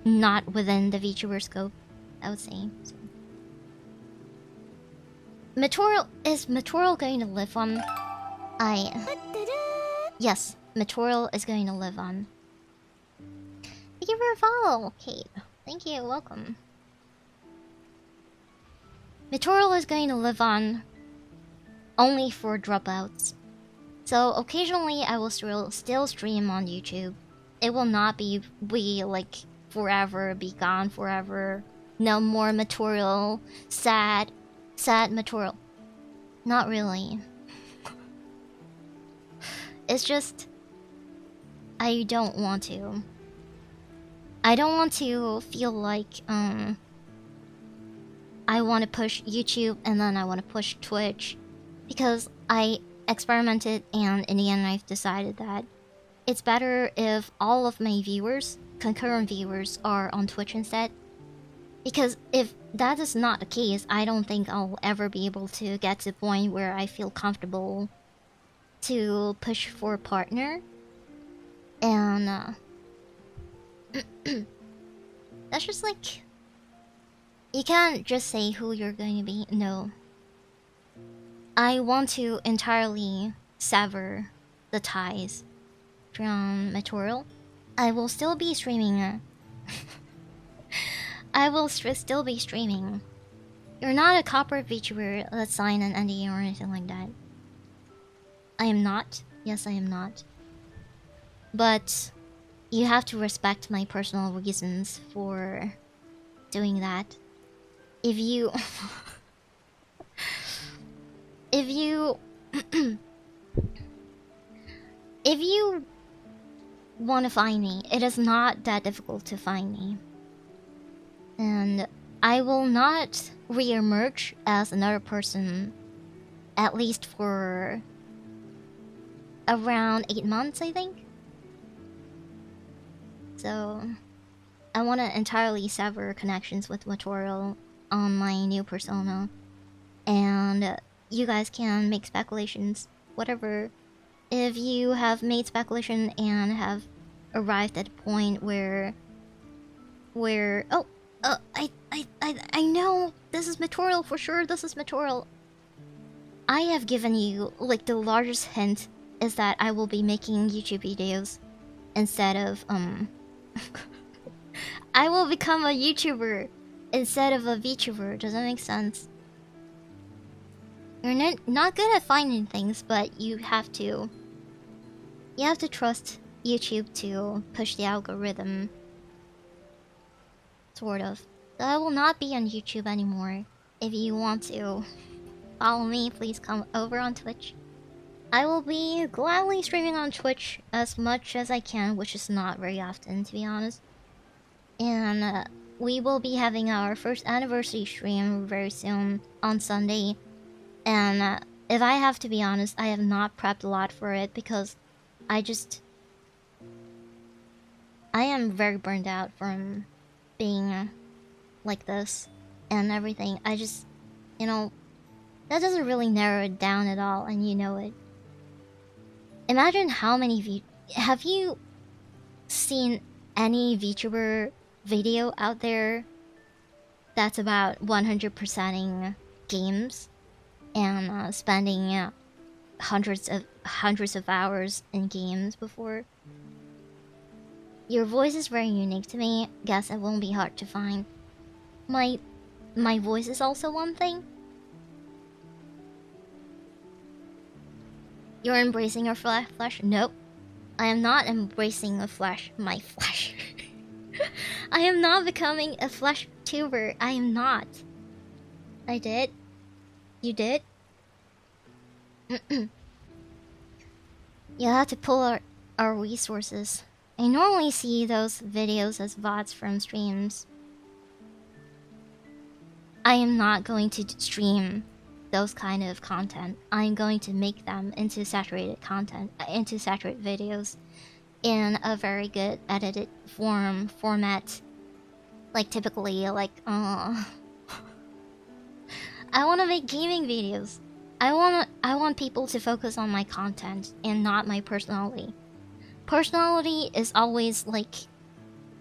A: not within the VTuber scope, I would say. So. Is Material going to live on? Yes, Material is going to live on. Thank you for a follow, Kate. Thank you, welcome. Material is going to live on only for dropouts. So occasionally I will still stream on YouTube. It will not be like forever, be gone forever. No more Material. Sad Material. Not really. It's just I don't want to. I don't want to feel like I want to push YouTube and then I want to push Twitch, because I experimented and in the end I've decided that it's better if all of my viewers, concurrent viewers, are on Twitch instead. Because if that is not the case, I don't think I'll ever be able to get to the point where I feel comfortable to push for a partner. And that's just like, you can't just say who you're going to be. No. I want to entirely sever the ties from Material. I will still be streaming. I will still be streaming You're not a corporate VTuber that signed an NDA or anything like that. I am not. Yes, I am not. But you have to respect my personal reasons for doing that. If you... if you... if you want to find me, it is not that difficult to find me. And I will not re-emerge as another person, at least for around 8 months, I think. So I want to entirely sever connections with Tutorial on my new persona. And you guys can make speculations, whatever. If you have made speculation and have arrived at a point where I know this is Tutorial for sure. This is Tutorial. I have given you like the largest hint is that I will be making YouTube videos instead of I will become a YouTuber instead of a VTuber. Does that make sense? You're not good at finding things, but you have to trust YouTube to push the algorithm. Sort of. So I will not be on YouTube anymore. If you want to follow me, please come over on Twitch. I will be gladly streaming on Twitch as much as I can, which is not very often, to be honest. And we will be having our first anniversary stream very soon on Sunday. And if I have to be honest, I have not prepped a lot for it because I am very burned out from being like this and everything. I just, you know, that doesn't really narrow it down at all, and you know it. Imagine how many have you seen any VTuber video out there that's about 100%ing games and spending hundreds of hours in games before? Your voice is very unique to me. Guess it won't be hard to find. My voice is also one thing. You're embracing your flesh? Nope. I am not embracing my flesh. I am not becoming a flesh tuber. I am not. I did. You did? You have to pull our resources. I normally see those videos as VODs from streams. I am not going to stream those kind of content. I'm going to make them into saturated content, into saturated videos in a very good edited format. Like typically, like, I want to make gaming videos. I want people to focus on my content and not my personality. Personality is always like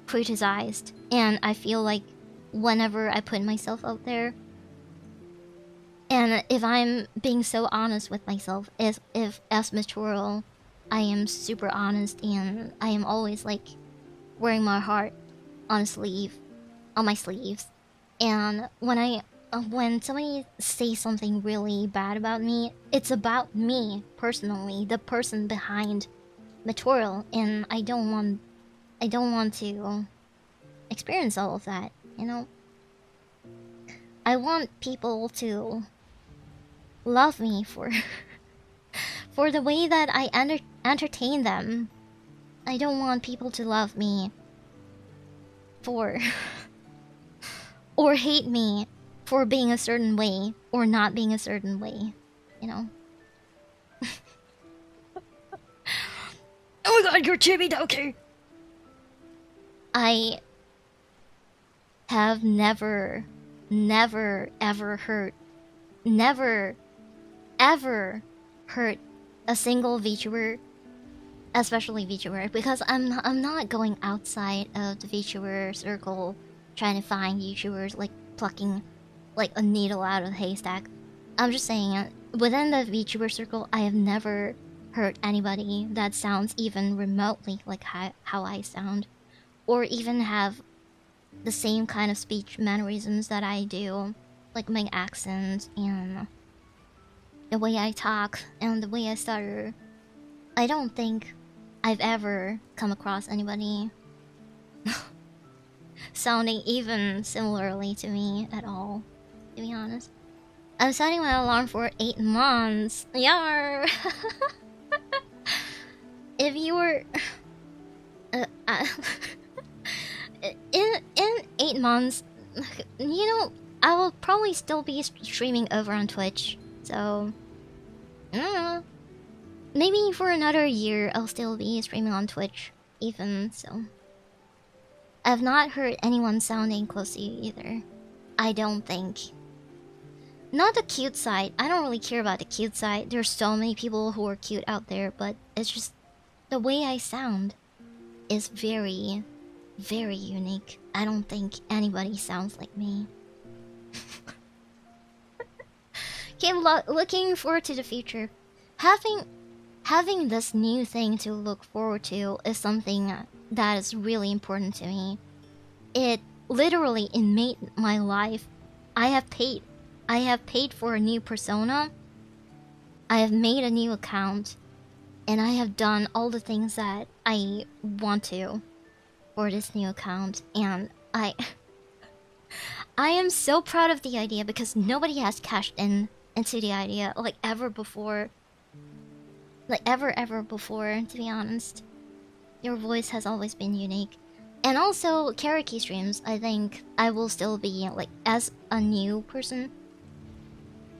A: criticized, and I feel like whenever I put myself out there, and if I'm being so honest with myself, if as Tutorial, I am super honest, and I am always like wearing my heart on my sleeves, and when somebody says something really bad about me, it's about me personally, the person behind Tutorial, and I don't want to experience all of that, you know? I want people to love me for for the way that I entertain them. I don't want people to love me for or hate me for being a certain way or not being a certain way, you know? Oh my god, you're Chibi Doki! I have never ever hurt a single VTuber, especially VTuber, because I'm not going outside of the VTuber circle trying to find YouTubers, like plucking like a needle out of a haystack. I'm just saying, within the VTuber circle, I have never hurt anybody that sounds even remotely like how I sound, or even have the same kind of speech mannerisms that I do. like my accent and the way I talk and the way I stutter. I don't think I've ever come across anybody sounding even similarly to me at all, to be honest. I'm setting my alarm for 8 months. Yar! If you were... in 8 months, you know, I will probably still be streaming over on Twitch. So, I don't know. Maybe for another year, I'll still be streaming on Twitch, even so. I've not heard anyone sounding close to you either. I don't think. Not the cute side. I don't really care about the cute side. There's so many people who are cute out there, but it's just the way I sound is very, very unique. I don't think anybody sounds like me. Okay, looking forward to the future. Having this new thing to look forward to is something that is really important to me. It literally made my life. I have paid for a new persona. I have made a new account, and I have done all the things that I want to for this new account, and I am so proud of the idea because nobody has cashed into the idea like ever before. Like ever before, to be honest. Your voice has always been unique. And also, karaoke streams, I think I will still be, like, as a new person.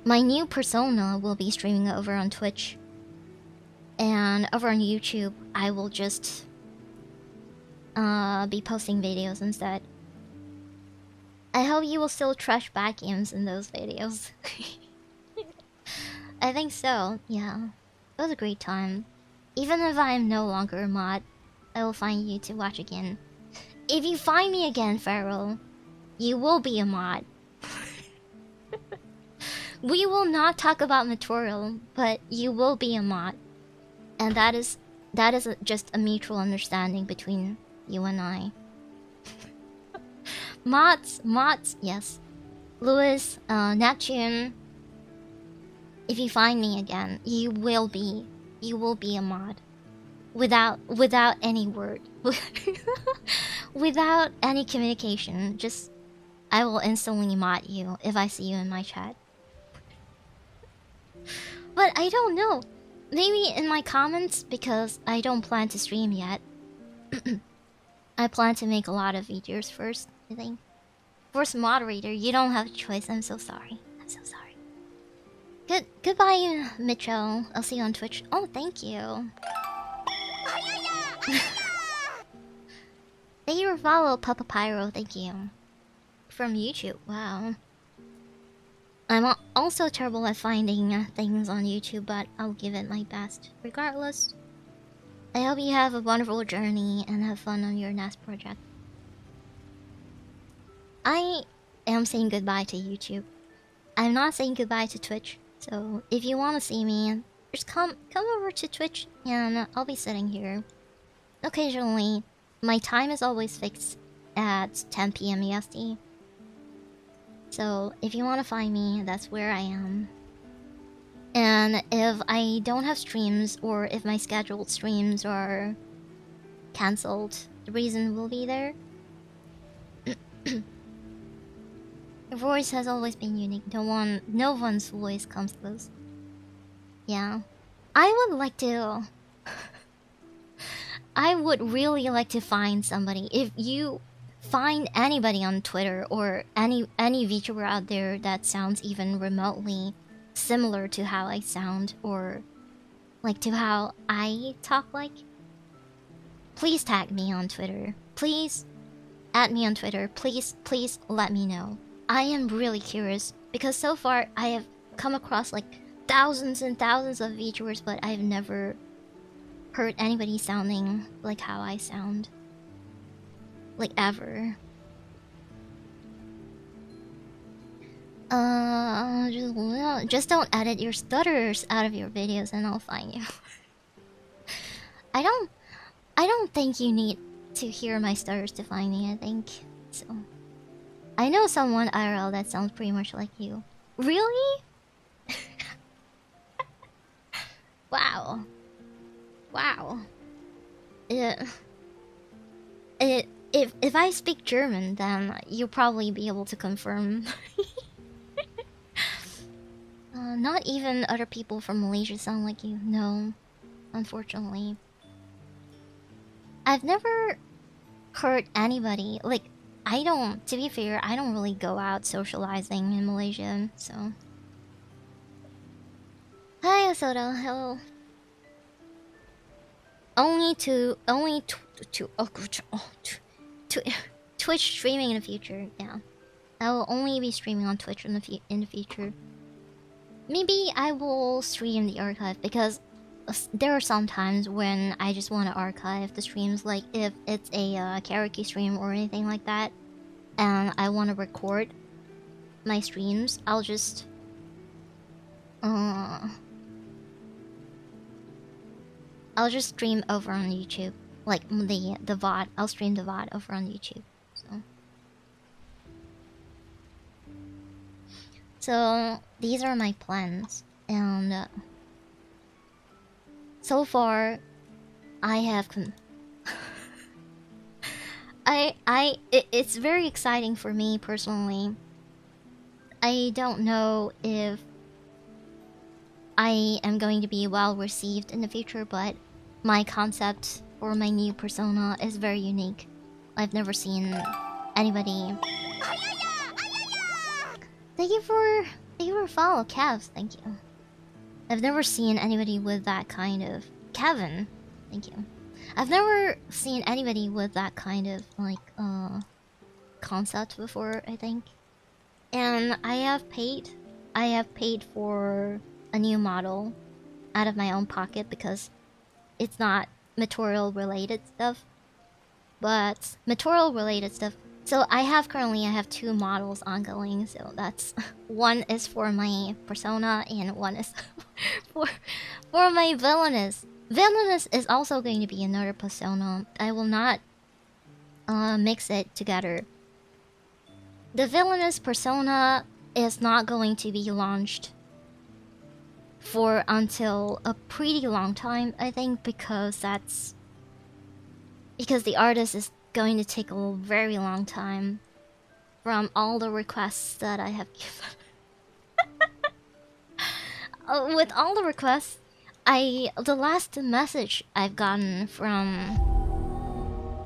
A: My new persona will be streaming over on Twitch. And over on YouTube, I will just be posting videos instead. I hope you will still trash back games in those videos. I think so, yeah. It was a great time. Even if I am no longer a mod, I will find you to watch again. If you find me again, Pharaoh, you will be a mod. We will not talk about Metogallery, but you will be a mod. And that is just a mutual understanding between you and I. Mods, yes. Lewis, Neptune. If you find me again, you will be a mod. Without any word. Without any communication. Just, I will instantly mod you if I see you in my chat. But I don't know. Maybe in my comments, because I don't plan to stream yet. I plan to make a lot of videos first, I think. First moderator, you don't have a choice. I'm so sorry. I'm so sorry. Goodbye, Mitchell. I'll see you on Twitch. Oh, thank you. Thank you for follow, Papa Pyro. Thank you. From YouTube. Wow. I'm also terrible at finding things on YouTube, but I'll give it my best. Regardless, I hope you have a wonderful journey and have fun on your next project. I am saying goodbye to YouTube. I'm not saying goodbye to Twitch. So if you want to see me, just come over to Twitch and I'll be sitting here. Occasionally, my time is always fixed at 10 PM EST. So if you want to find me, that's where I am. And if I don't have streams or if my scheduled streams are cancelled, the reason will be there. Your voice has always been unique. No one's voice comes close. Yeah. I would like to... I would really like to find somebody. If you find anybody on Twitter or any VTuber out there that sounds even remotely similar to how I sound or like to how I talk like, please tag me on Twitter. Please add me on Twitter. Please let me know. I am really curious because so far I have come across like thousands and thousands of VTubers, but I've never heard anybody sounding like how I sound. Like ever. Just don't edit your stutters out of your videos and I'll find you. I don't think you need to hear my stutters to find me, I think. So I know someone IRL that sounds pretty much like you. Really? Wow. Wow. If I speak German, then you'll probably be able to confirm. Not even other people from Malaysia sound like you. No, unfortunately. I've never heard anybody, like, I don't, to be fair, I don't really go out socializing in Malaysia, so. Hi, Osoda, hello. Twitch streaming in the future, yeah. I will only be streaming on Twitch in the future. Maybe I will stream the archive, because there are some times when I just want to archive the streams, like if it's a karaoke stream or anything like that, and I want to record my streams, I'll just stream over on YouTube, like the VOD. I'll stream the VOD over on YouTube. So these are my plans, and so far, I have it's very exciting for me personally. I don't know if I am going to be well received in the future, but my concept for my new persona is very unique. I've never seen anybody. Thank you for follow, Cavs. Thank you. I've never seen anybody with that kind of... Kevin, thank you. I've never seen anybody with that kind of, like, concept before, I think. And I have paid for a new model out of my own pocket because it's not material-related stuff. But material-related stuff... So I have 2 models ongoing, so that's... One is for my persona, and one is for my villainous. Villainous is also going to be another persona. I will not mix it together. The villainous persona is not going to be launched for until a pretty long time, I think, because the artist is going to take a very long time from all the requests that I have given. With all the requests, the last message I've gotten from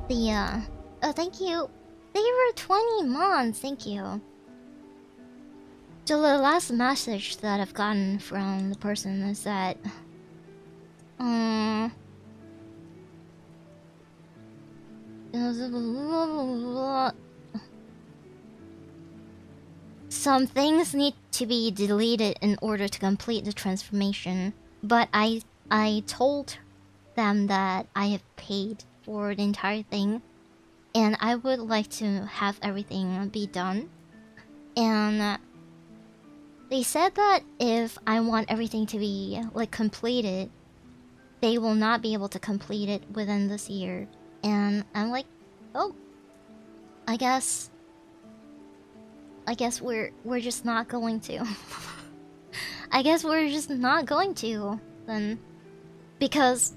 A: the oh, thank you. They were 20 months, thank you. So the last message that I've gotten from the person is that some things need to be deleted in order to complete the transformation, but I told them that I have paid for the entire thing, and I would like to have everything be done. And they said that if I want everything to be, like, completed, they will not be able to complete it within this year. And I'm like, oh, I guess we're just not going to. I guess we're just not going to then, because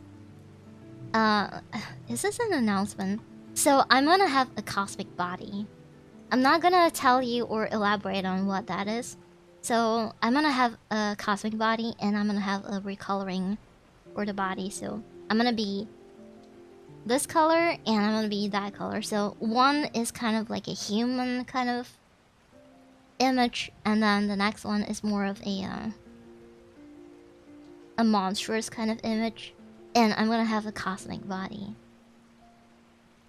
A: is this an announcement? So I'm gonna have a cosmic body. I'm not gonna tell you or elaborate on what that is. So I'm gonna have a cosmic body, and I'm gonna have a recoloring for the body. So I'm gonna be this color, and I'm gonna be that color. So one is kind of like a human kind of image, and then the next one is more of a monstrous kind of image, and I'm gonna have a cosmic body.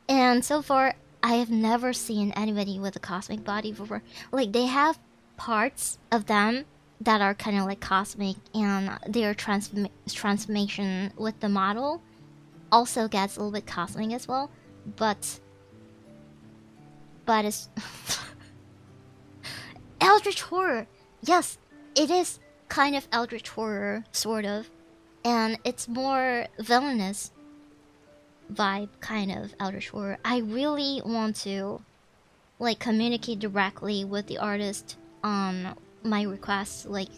A: And so far, I have never seen anybody with a cosmic body before. Like, they have parts of them that are kind of like cosmic, and their transformation with the model also gets a little bit cosmic as well. But it's Eldritch horror. Yes, it is kind of Eldritch horror, sort of, and it's more villainous vibe, kind of Eldritch horror. I really want to like communicate directly with the artist on my requests, like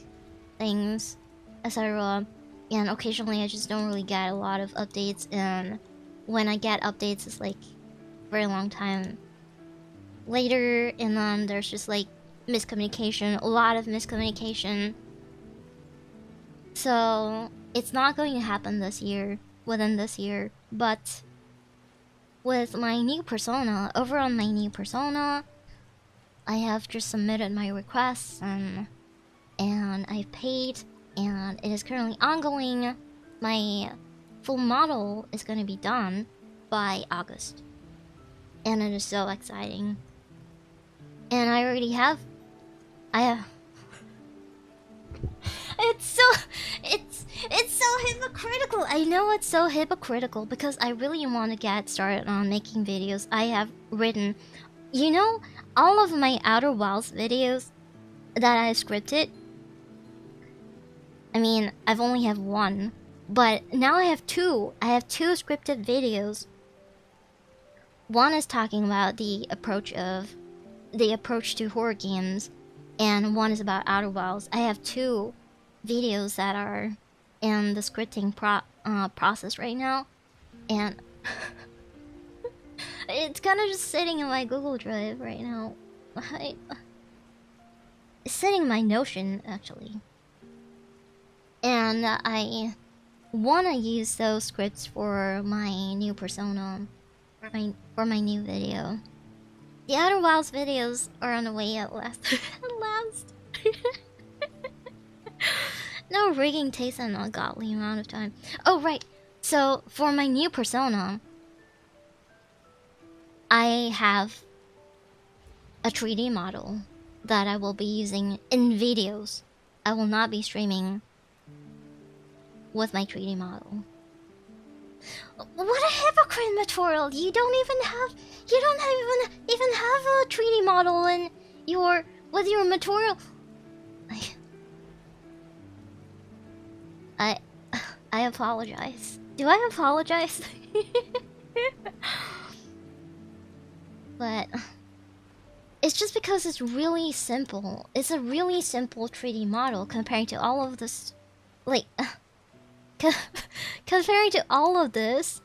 A: things, etc. And occasionally I just don't really get a lot of updates, and when I get updates it's like very long time later, and then there's just like miscommunication, a lot of miscommunication. So it's not going to happen this year, within this year, but with my new persona, over on my new persona, I have just submitted my requests and I've paid, and it is currently ongoing. My full model is going to be done by August, and it is so exciting. And I already have, it's so hypocritical. I know it's so hypocritical because I really want to get started on making videos. I have written, you know, all of my Outer Wilds videos that I scripted. I mean, I've only have one, but now I have two. I have two scripted videos. One is talking about the approach to horror games, and one is about Outer Wilds. I have two videos that are in the scripting process right now, and it's kind of just sitting in my Google Drive right now. It's sitting in my Notion actually, and I wanna use those scripts for my new persona, for my new video. The Outer Wilds videos are on the way at last. At last. No rigging takes an ungodly amount of time. Oh, right. So, for my new persona, I have a 3D model that I will be using in videos. I will not be streaming with my 3D model. What a hypocrite, Material! You don't even have a 3D model in your with your Material. I apologize. Do I apologize? But it's just because it's really simple. It's a really simple 3D model compared to all of this, like. Comparing to all of this,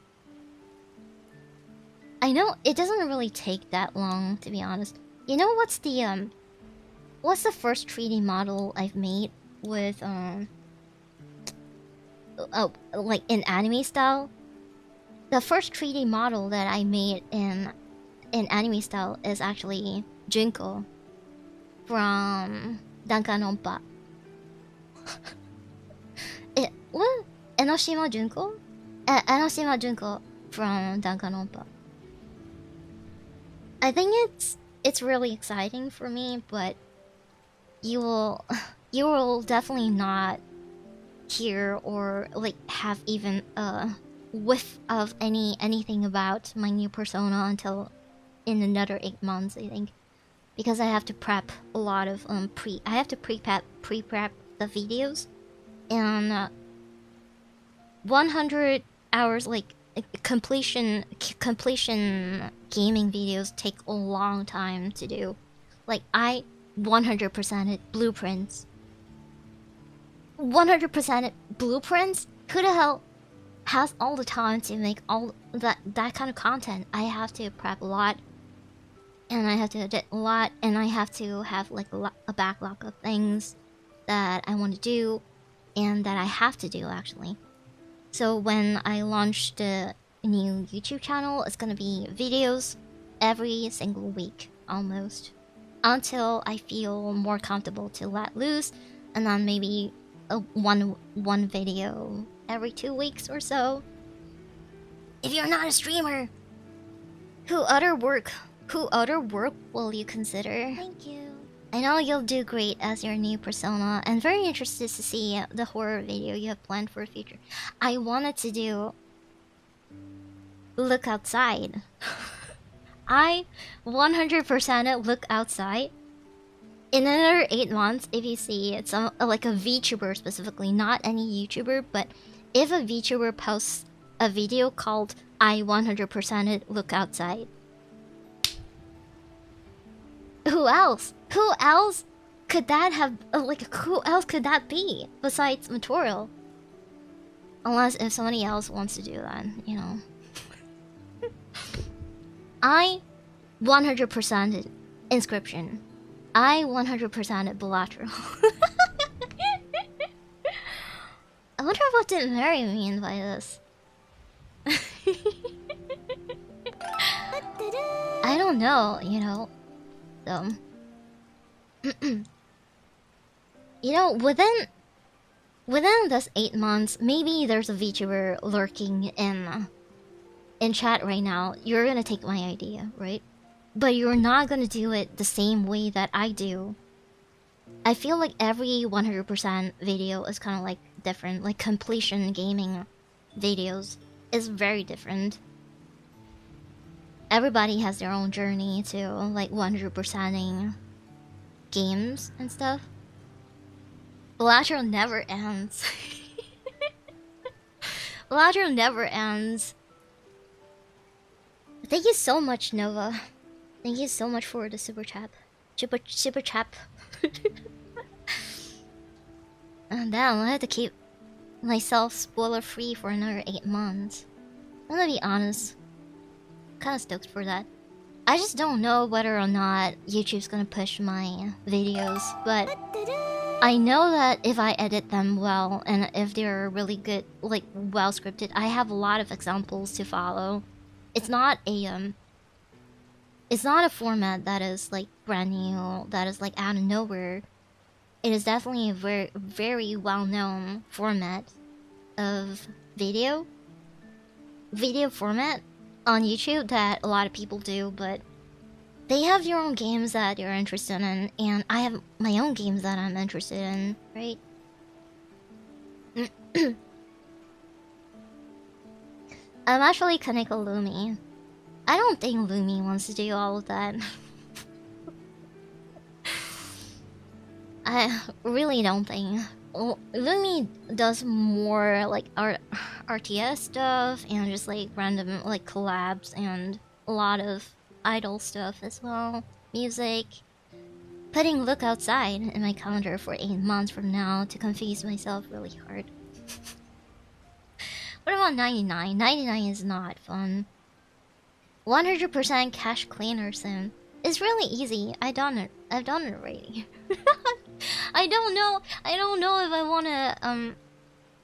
A: I know it doesn't really take that long, to be honest. You know what's the first 3D model I've made with like in anime style? The first 3D model that I made in anime style is actually Junko from Danganronpa. What? Enoshima Junko? Enoshima Junko from Danganronpa. I think it's really exciting for me, but you will definitely not hear or like have even a whiff of anything about my new persona until in another 8 months, I think, because I have to prep a lot of I have to pre-prep the videos, and 100 hours like completion gaming videos take a long time to do. Like I 100%ed blueprints. 100%ed blueprints? Who the hell has all the time to make all that kind of content? I have to prep a lot, and I have to edit a lot, and I have to have like a backlog of things that I want to do and that I have to do actually. So when I launch the new YouTube channel, it's gonna be videos every single week, almost, until I feel more comfortable to let loose, and then maybe one video every 2 weeks or so. If you're not a streamer, who other work will you consider? Thank you. I know you'll do great as your new persona, and very interested to see the horror video you have planned for the future. I wanted to do Look Outside. I 100% Look Outside. In another 8 months, if you see it's like a VTuber specifically, not any YouTuber, but if a VTuber posts a video called I 100% Look Outside, Who else? Who else could that have, like, who else could that be besides Material? Unless if somebody else wants to do that, you know. I 100%ed Inscription. I 100%ed Bilateral. I wonder what did Mary mean by this. I don't know, you know. So, you know, within this 8 months, maybe there's a VTuber lurking in chat right now. You're gonna take my idea, right? But you're not gonna do it the same way that I do. I feel like every 100% video is kind of like different. Like completion gaming videos is very different. Everybody has their own journey to like 100%ing games and stuff. Bilateral never ends. Bilateral never ends. Thank you so much, Nova. Thank you so much for the super chat. Super chap. And damn, I had to keep myself spoiler free for another 8 months. I'm gonna be honest. Kinda stoked for that. I just don't know whether or not YouTube's gonna push my videos, but I know that if I edit them well and if they're really good, like well scripted, I have a lot of examples to follow. It's not a format that is like brand new, that is like out of nowhere. It is definitely a very, very well-known format of video format on YouTube that a lot of people do, but they have their own games that they're interested in, and I have my own games that I'm interested in, right? I'm actually Kaneko Lumi. I don't think Lumi wants to do all of that. I really don't think. Lumi does more like RTS stuff and just like random like collabs and a lot of idol stuff as well. Music. Putting Look Outside in my calendar for 8 months from now to confuse myself really hard. What about 99? 99 is not fun. 100% cache cleaner sim. It's really easy. I've done it already. I don't know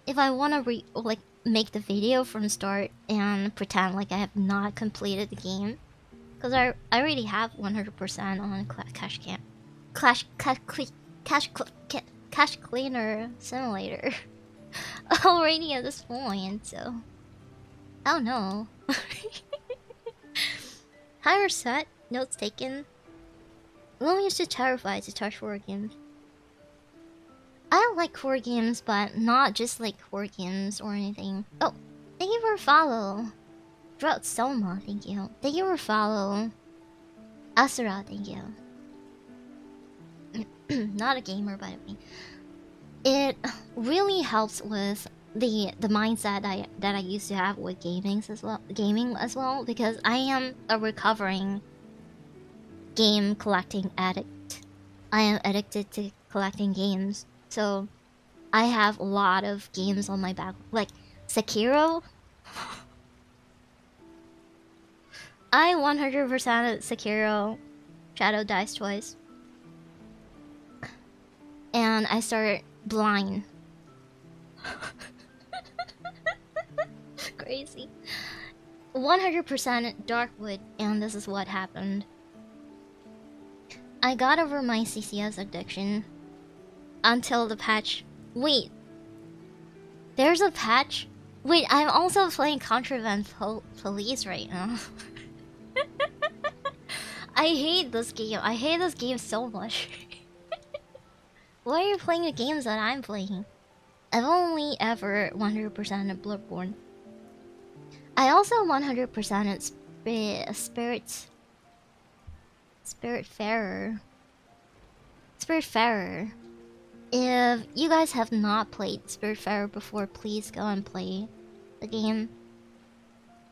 A: if I wanna like make the video from start and pretend like I have not completed the game, because I already have 100% on cache cleaner simulator already at this point. So I don't know. Hi Reset, notes taken. Lumi is too terrified to touch horror games. I like horror games, but not just like horror games or anything. Oh, thank you for follow. Drought Soma, thank you. Thank you for follow. Asura, thank you. Not a gamer, by the way. It really helps with the mindset that I used to have with gaming as well, because I am a recovering game collecting addict. I am addicted to collecting games, so I have a lot of games on my back, like Sekiro. I 100% Sekiro Shadow Dies Twice, and I started blind. Crazy. 100% Darkwood, and this is what happened. I got over my CCS addiction until the patch. Wait, there's a patch? Wait, I'm also playing Contraband Police right now. I hate this game. I hate this game so much. Why are you playing the games that I'm playing? I've only ever 100% of Bloodborne. I also 100% Spiritfarer. Spiritfarer. If you guys have not played Spiritfarer before, please go and play the game.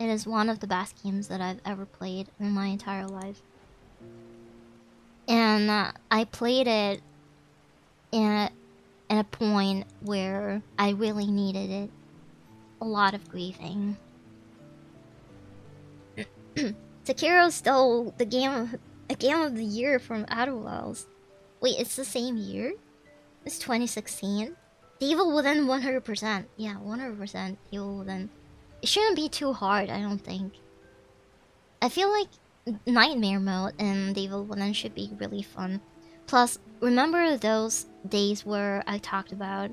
A: It is one of the best games that I've ever played in my entire life. And I played it in a point where I really needed it. A lot of grieving. Sekiro stole a game of the year from Outer Worlds. Wait, it's the same year? It's 2016. The Evil Within 100%. Yeah, 100% Evil Within. It shouldn't be too hard, I don't think. I feel like Nightmare mode in the Evil Within should be really fun. Plus, remember those days where I talked about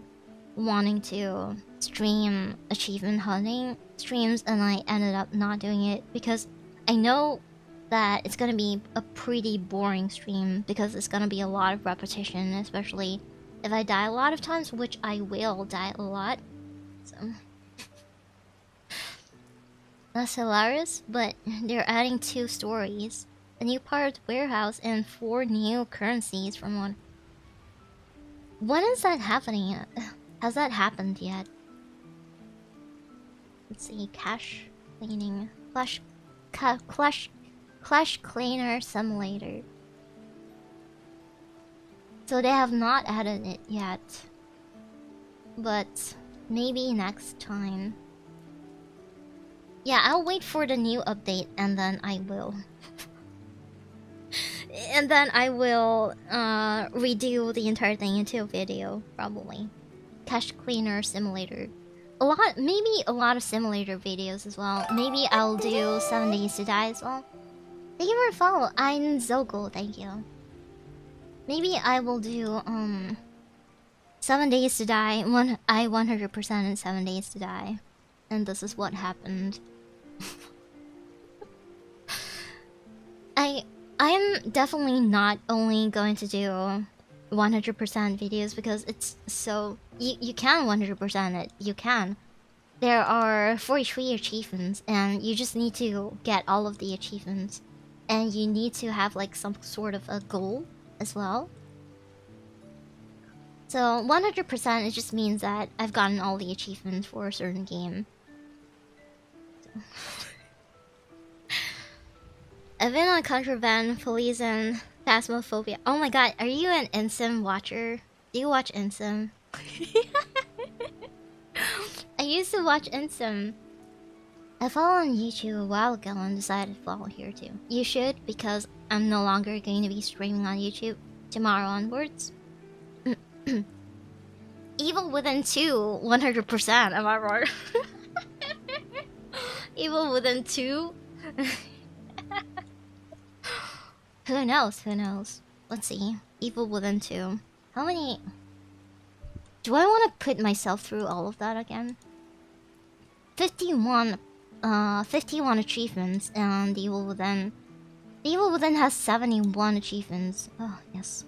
A: wanting to stream achievement hunting streams and I ended up not doing it because I know that it's gonna be a pretty boring stream because it's gonna be a lot of repetition, especially if I die a lot of times, which I will die a lot. So that's hilarious, but they're adding 2 stories, a new part of the warehouse, and 4 new currencies from one. When is that happening? Has that happened yet? Let's see, cash cleaning, clash cleaner simulator. So they have not added it yet, but maybe next time. Yeah, I'll wait for the new update and then I will. And then I will redo the entire thing into a video, probably. Cash cleaner simulator. Maybe a lot of simulator videos as well. Maybe I'll do 7 Days to Die as well. Thank you for the follow. I'm Zogel, thank you. Maybe I will do 7 Days to Die. I 100% in 7 Days to Die. And this is what happened. I'm definitely not only going to do 100% videos because it's so... You can 100% it. You can. There are 43 achievements and you just need to get all of the achievements. And you need to have like some sort of a goal as well. So 100% it just means that I've gotten all the achievements for a certain game. So. I've been on Contraband, Police, and Phasmophobia. Oh my god, are you an NSFW watcher? Do you watch NSFW? I used to watch NSFW. I followed on YouTube a while ago and decided to follow here too. You should, because I'm no longer going to be streaming on YouTube tomorrow onwards. Evil Within 2, 100%, am I right? Evil Within 2? Who knows, who knows? Let's see. Evil Within 2. How many... Do I want to put myself through all of that again? 51 achievements, and the Evil Within... The Evil Within has 71 achievements. Oh, yes.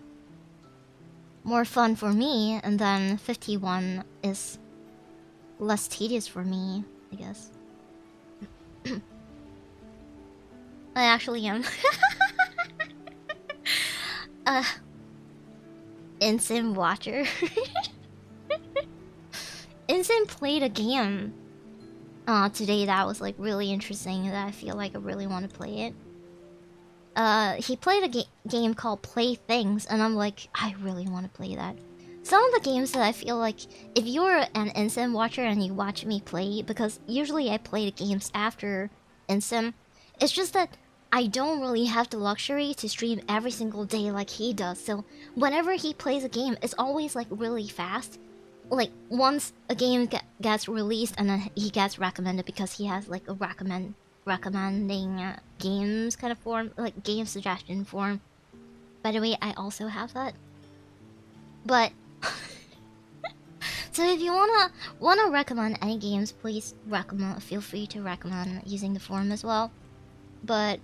A: More fun for me, and then 51 is less tedious for me, I guess. I actually am. NSFW watcher. NSFW played a game today that was like really interesting that I feel like I really want to play it. He played a game called Play Things, and I'm like, I really want to play that. Some of the games that I feel like, if you're an NSFW watcher and you watch me play, because usually I play the games after NSFW, it's just that I don't really have the luxury to stream every single day like he does, so whenever he plays a game, it's always like really fast. Like, once a game gets released and then he gets recommended because he has like a recommending games kind of form, like game suggestion form. By the way, I also have that. But so if you wanna recommend any games, please feel free to recommend using the forum as well. But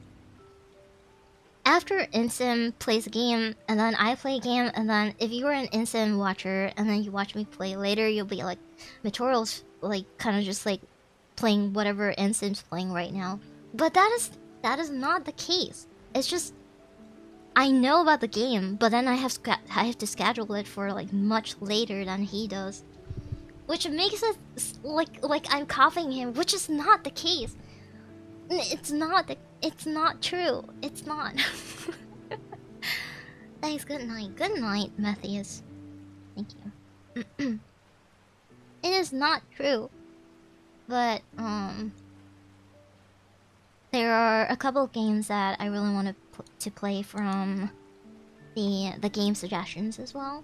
A: after NSFW plays a game, and then I play a game, and then if you're an NSFW watcher, and then you watch me play later, you'll be like, Matoral's like kind of just like playing whatever NSFW's playing right now. But that is not the case. It's just I know about the game, but then I have to schedule it for like much later than he does, which makes it like I'm copying him, which is not the case. It's not true. It's not. Thanks, good night. Good night, Matthias. Thank you. It is not true. But, there are a couple of games that I really want to play from the game suggestions as well.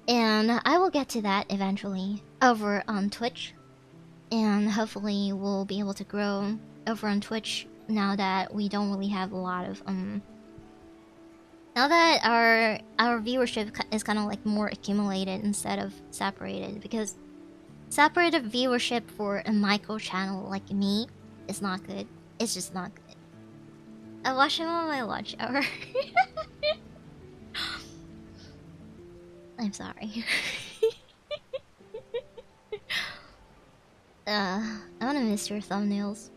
A: And I will get to that eventually over on Twitch. And hopefully we'll be able to grow over on Twitch now that we don't really have a lot of now that our viewership is kind of like more accumulated instead of separated, because separated viewership for a micro channel like me is not good. It's just not good. I watch him on my lunch hour. I'm sorry. I'm gonna miss your thumbnails.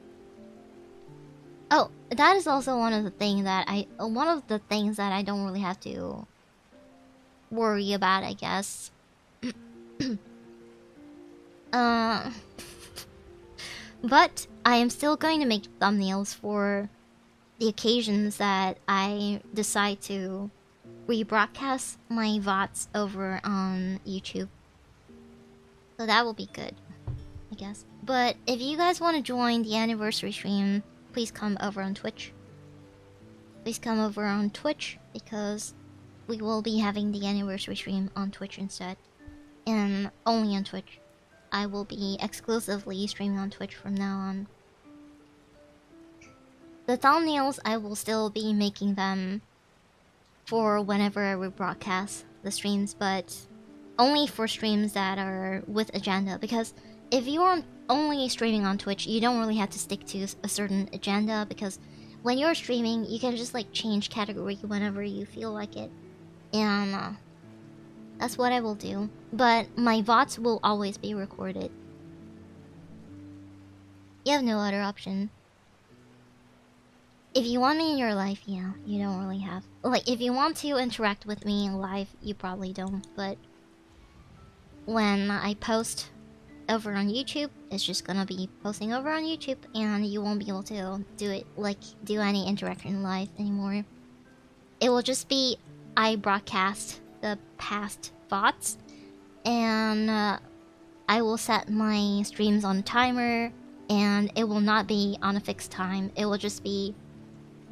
A: Oh, that is also one of the things that I don't really have to worry about, I guess. But I am still going to make thumbnails for the occasions that I decide to rebroadcast my VODs over on YouTube. So that will be good, I guess. But if you guys want to join the anniversary stream, please come over on Twitch. Please come over on Twitch, because we will be having the anniversary stream on Twitch instead. And only on Twitch. I will be exclusively streaming on Twitch from now on. The thumbnails, I will still be making them for whenever I rebroadcast the streams, but only for streams that are with agenda, because if you're only streaming on Twitch, you don't really have to stick to a certain agenda, because when you're streaming, you can just like change category whenever you feel like it. And that's what I will do. But my VODs will always be recorded. You have no other option. If you want me in your life, yeah, you don't really have. Like, if you want to interact with me in live, you probably don't. But when I post over on YouTube, it's just gonna be posting over on YouTube, and you won't be able to do any interaction live anymore. It will just be I broadcast the past VODs, and I will set my streams on a timer, and it will not be on a fixed time. It will just be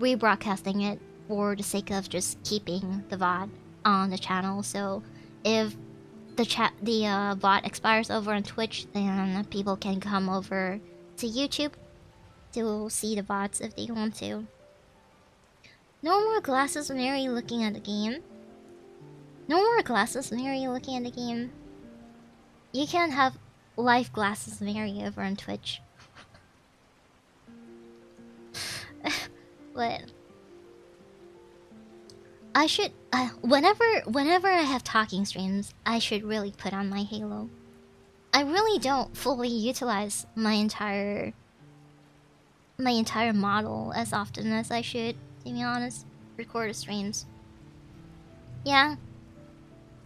A: rebroadcasting it for the sake of just keeping the VOD on the channel. So if the VOD expires over on Twitch, then people can come over to YouTube to see the VODs if they want to. No more glasses, Mary, looking at the game. No more glasses, Mary, looking at the game. You can't have live glasses, Mary, over on Twitch. But I should, whenever I have talking streams, I should really put on my Halo. I really don't fully utilize my entire model as often as I should, to be honest. Recorded streams. Yeah.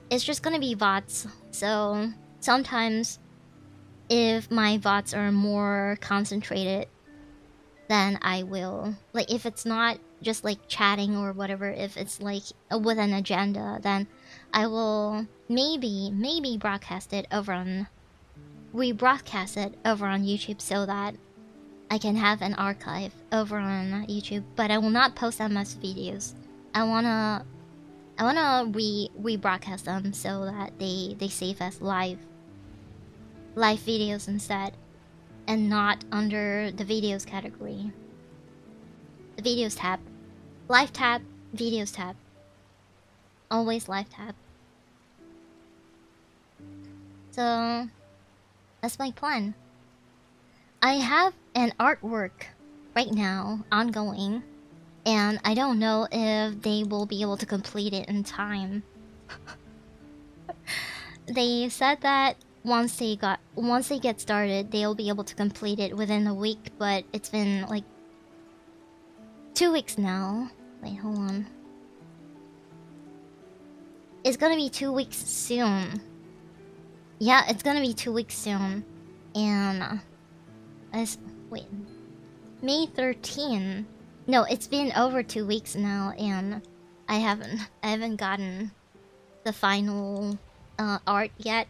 A: It's just gonna be VODs, so sometimes if my VODs are more concentrated, then I will, like, if it's not just like chatting or whatever, if it's like with an agenda, then I will maybe rebroadcast it over on YouTube, so that I can have an archive over on YouTube. But I will not post them as videos. I wanna rebroadcast them so that they save as live videos instead, and not under the videos category. The videos tab. Live tab, videos tab. Always live tab. So that's my plan. I have an artwork right now ongoing, and I don't know if they will be able to complete it in time. They said that once they get started, they'll be able to complete it within a week, but it's been like 2 weeks now. Wait, hold on. It's gonna be 2 weeks soon. Yeah, it's gonna be 2 weeks soon. And wait, May 13. No, it's been over 2 weeks now, and I haven't gotten the final art yet,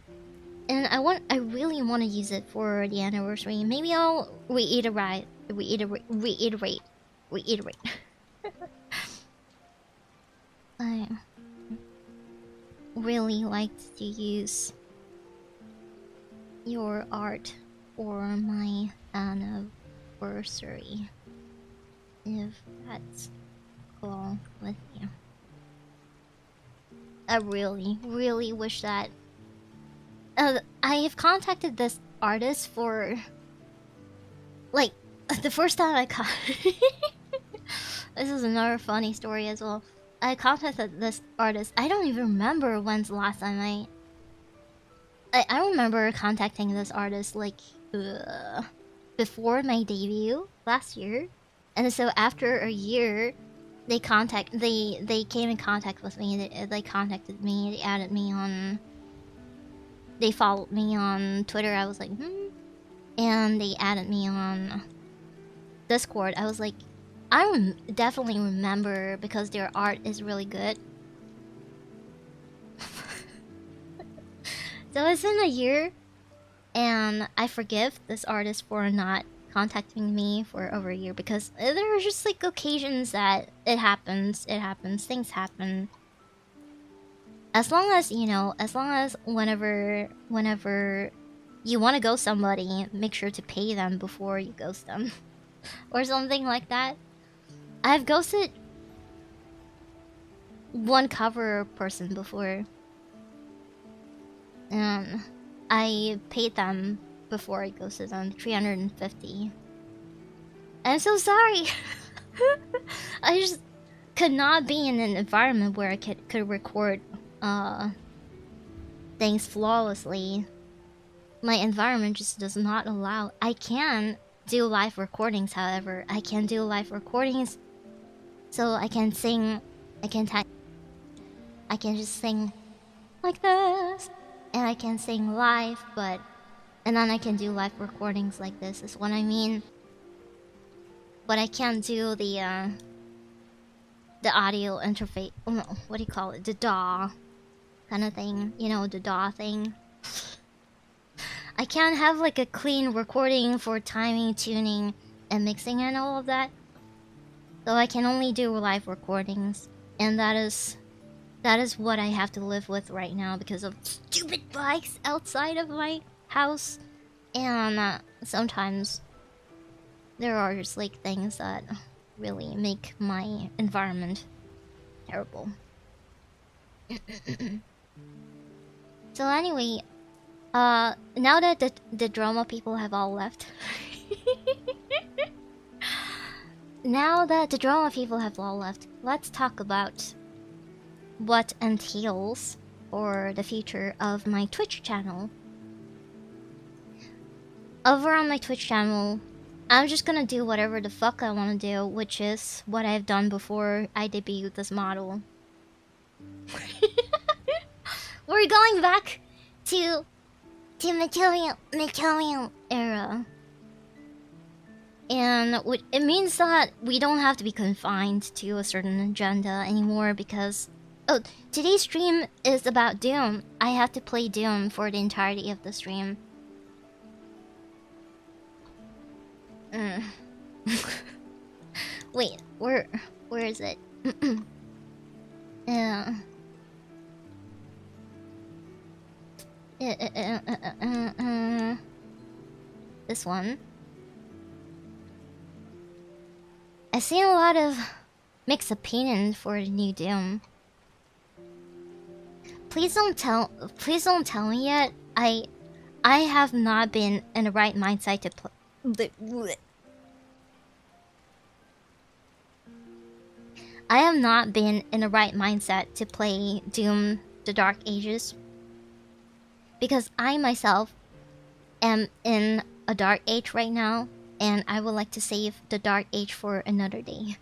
A: and I really want to use it for the anniversary. Maybe I'll reiterate. I really liked to use your art for my anniversary, if that's cool with you. I really wish that. I have contacted this artist for, like, the first time I this is another funny story as well. I contacted this artist. I don't even remember when's the last time I remember contacting this artist, like, before my debut last year. And so after a year, they came in contact with me. They contacted me. They added me on. They followed me on Twitter. I was like, and they added me on Discord. I was like, I definitely remember because their art is really good. So it's been a year, and I forgive this artist for not contacting me for over a year because there are just like occasions that it happens, things happen. As long as, you know, whenever you want to ghost somebody, make sure to pay them before you ghost them. Or something like that. I've ghosted one cover person before. And I paid them before I ghosted them, 350. I'm so sorry! I just could not be in an environment where I could record things flawlessly. My environment just does not allow. I can do live recordings, however. I can do live recordings, so I can sing. I can just sing like this, and I can sing live, and then I can do live recordings like this. Is what I mean. But I can't do the audio interface. Oh no, what do you call it? The DAW kind of thing. You know, the DAW thing. I can't have like a clean recording for timing, tuning, and mixing and all of that. So I can only do live recordings, and that is what I have to live with right now because of stupid bikes outside of my house. And sometimes there are just like things that really make my environment terrible. So anyway, now that the drama people have all left, let's talk about what entails for the future of my Twitch channel. Over on my Twitch channel, I'm just gonna do whatever the fuck I want to do, which is what I've done before I debuted this model. We're going back to material era. And it means that we don't have to be confined to a certain agenda anymore because... Oh, today's stream is about Doom. I have to play Doom for the entirety of the stream. Wait, where is it? This one. I've seen a lot of mixed opinions for the new Doom. Please don't tell me yet. I have not been in the right mindset to play. I have not been in the right mindset to play Doom: The Dark Ages because I myself am in a dark age right now, and I would like to save the dark age for another day.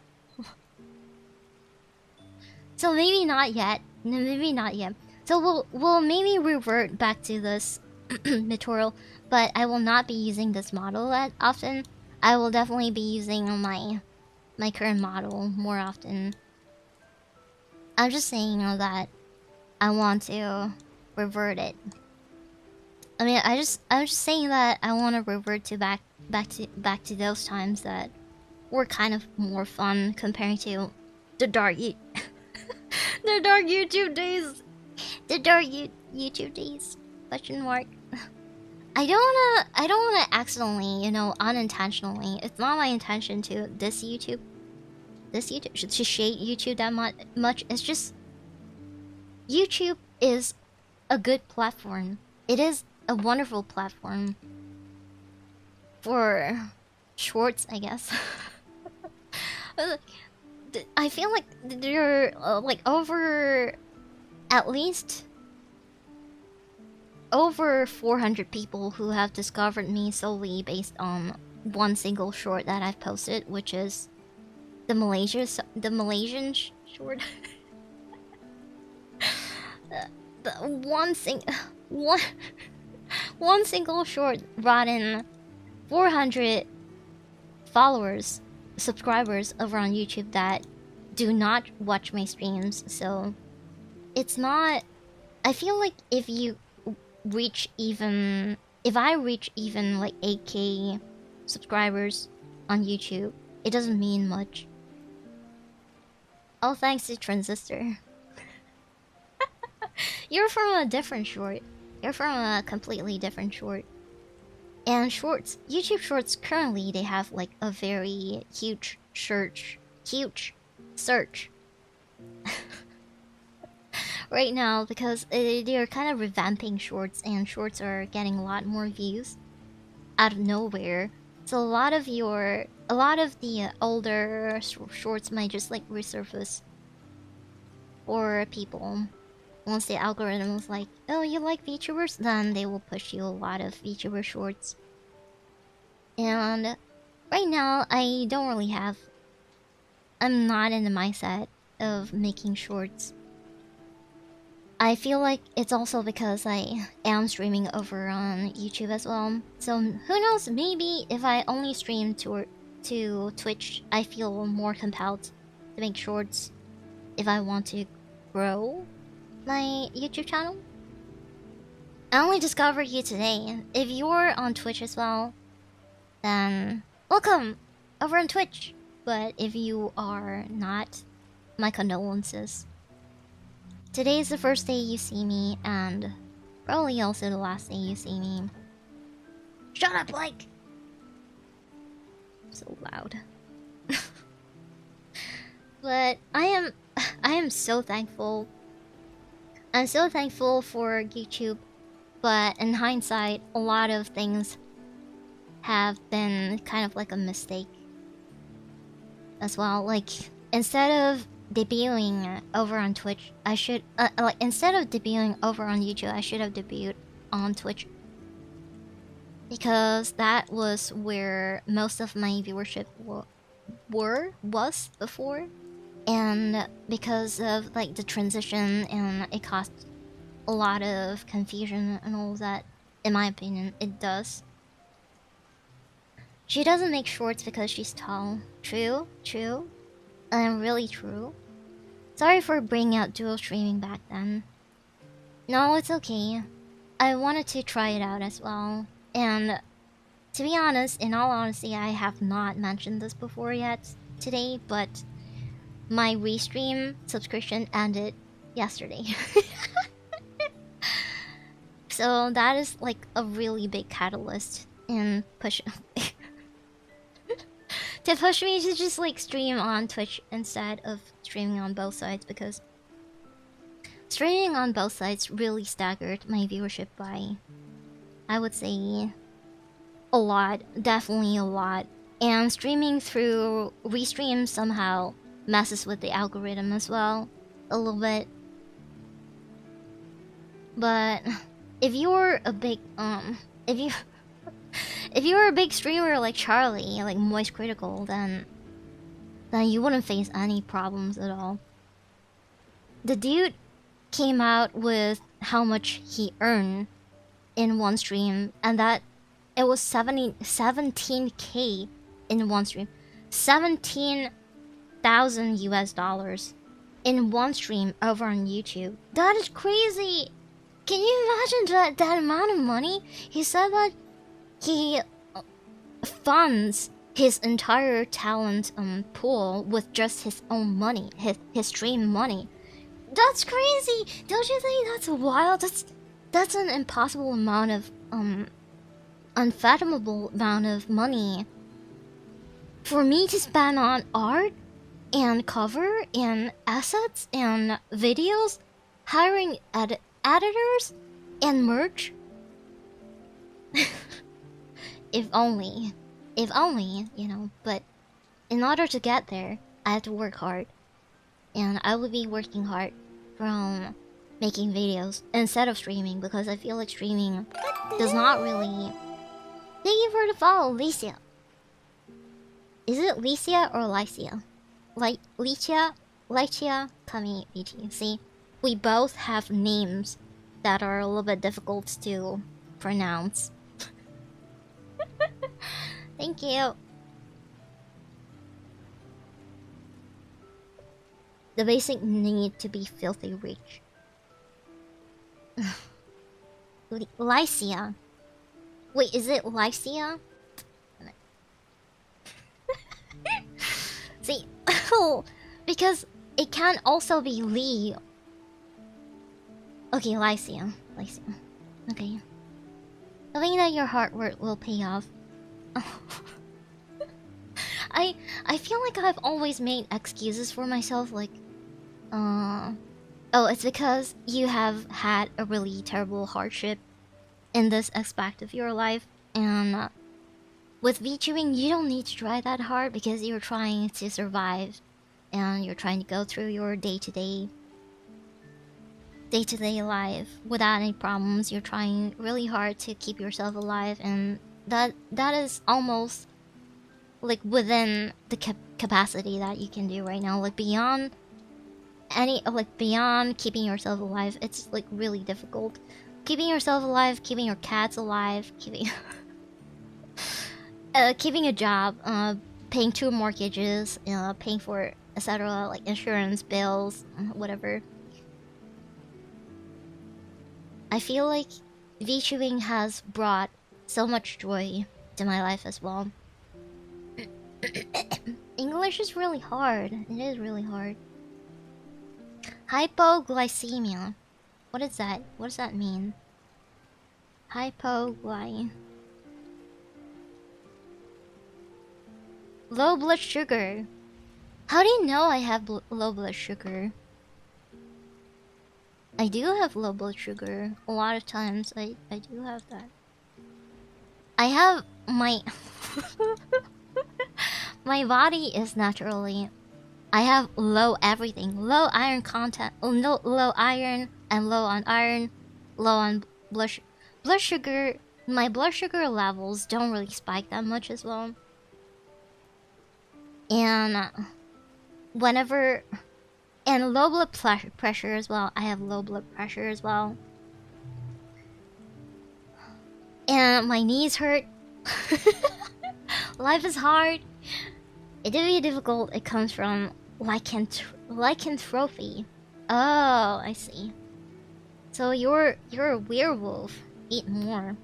A: So maybe not yet. No, maybe not yet. So we'll maybe revert back to this tutorial, but I will not be using this model that often. I will definitely be using my current model more often. I'm just saying that I want to revert it. I mean, I'm just saying that I want to revert to back to those times that were kind of more fun comparing to the the dark YouTube days. The dark YouTube days? Question mark. I don't wanna accidentally, you know, unintentionally. It's not my intention to diss YouTube. To shade YouTube that much. It's just YouTube is a good platform. It is a wonderful platform for shorts, I guess. I feel like there are like at least over 400 people who have discovered me solely based on one single short that I've posted, which is the Malaysian short. One single short brought in 400 followers, subscribers over on YouTube that do not watch my streams. So it's not. I feel like if I reach even like 8K subscribers on YouTube, it doesn't mean much. All thanks to Transistor. You're from a different short. You're from a completely different short. And shorts, YouTube shorts currently they have like a very huge search right now because they're kind of revamping shorts, and shorts are getting a lot more views out of nowhere. So a lot of the older shorts might just like resurface for people. Once the algorithm is like, oh, you like VTubers? Then they will push you a lot of VTuber shorts. And right now, I'm not in the mindset of making shorts. I feel like it's also because I am streaming over on YouTube as well. So who knows, maybe if I only stream to Twitch, I feel more compelled to make shorts if I want to grow my YouTube channel. I only discovered you today. If you're on Twitch as well, then welcome over on Twitch. But if you are not, my condolences. Today is the first day you see me, and probably also the last day you see me. Shut up, Blake! So loud. But I am so thankful. I'm so thankful for YouTube, but in hindsight, a lot of things have been kind of like a mistake as well. Like, instead of debuting over on Twitch, I should instead of debuting over on YouTube, I should have debuted on Twitch, because that was where most of my viewership was before. And because of like the transition, and it caused a lot of confusion and all that, in my opinion, it does. She doesn't make shorts because she's tall. True, and really true. Sorry for bringing out dual streaming back then. No, it's okay. I wanted to try it out as well. And to be honest, in all honesty, I have not mentioned this before yet today, but my Restream subscription ended yesterday. So that is like a really big catalyst in to push me to just like stream on Twitch instead of streaming on both sides, because streaming on both sides really staggered my viewership by, I would say, a lot. Definitely a lot. And streaming through Restream somehow messes with the algorithm as well a little bit. But if you're a big if you're a big streamer like Charlie, like Moist Critical, then you wouldn't face any problems at all. The dude came out with how much he earned in one stream, and that it was 17K in one stream. 17,000 US dollars in one stream over on YouTube. That is crazy. Can you imagine that amount of money? He said that he funds his entire talent pool with just his own money, his stream money. That's crazy. Don't you think that's wild? That's an impossible amount of unfathomable amount of money for me to spend on art and cover and assets and videos, hiring editors and merch. If only, you know. But in order to get there, I have to work hard, and I will be working hard from making videos instead of streaming, because I feel like streaming does not really. Thank you for the follow, Licia. Is it Licia or Lycia? Like Lycia, Kami, VT. See, we both have names that are a little bit difficult to pronounce. Thank you. The basic need to be filthy rich. Lycia. Wait, is it Lycia? See, because it can also be Lee. Okay, Lycia. Okay. I think that your hard work will pay off. I feel like I've always made excuses for myself, like, oh, it's because you have had a really terrible hardship in this aspect of your life, and with VTubing, you don't need to try that hard because you're trying to survive, and you're trying to go through your day-to-day life without any problems. You're trying really hard to keep yourself alive, and that is almost like within the capacity that you can do right now. Like beyond keeping yourself alive, it's like really difficult. Keeping yourself alive, keeping your cats alive, keeping keeping a job, paying 2 mortgages, paying for etc. like insurance bills, whatever. I feel like VTubing has brought so much joy to my life as well. English is really hard. It is really hard. Hypoglycemia. What is that? What does that mean? Low blood sugar. How do you know I have low blood sugar? I do have low blood sugar. A lot of times I do have that. I have my... my body is naturally... I have low everything. Low iron content. Low iron. I'm low on iron. Low on blood sugar. My blood sugar levels don't really spike that much as well. And whenever... And low blood pressure as well. I have low blood pressure as well. And my knees hurt. Life is hard. It will be difficult. It comes from lycanthropy. Oh, I see. So you're a werewolf. Eat more.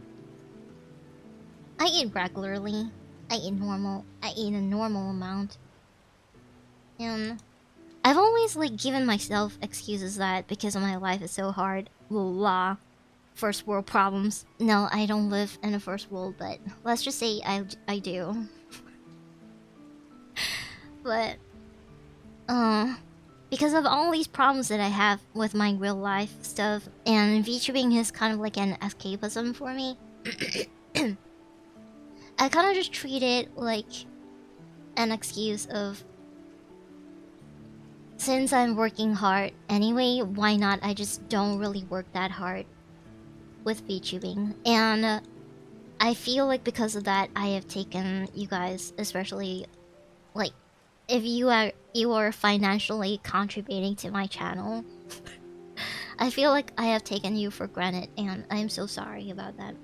A: I eat regularly. I eat a normal amount. And I've always like given myself excuses that because my life is so hard. La. First world problems. No, I don't live in a first world, but let's just say I do. But because of all these problems that I have with my real life stuff, and VTubing is kind of like an escapism for me. I kind of just treat it like an excuse of, since I'm working hard anyway, why not I just don't really work that hard with VTubing. And I feel like because of that, I have taken you guys, especially like if you are financially contributing to my channel, I feel like I have taken you for granted, and I'm so sorry about that.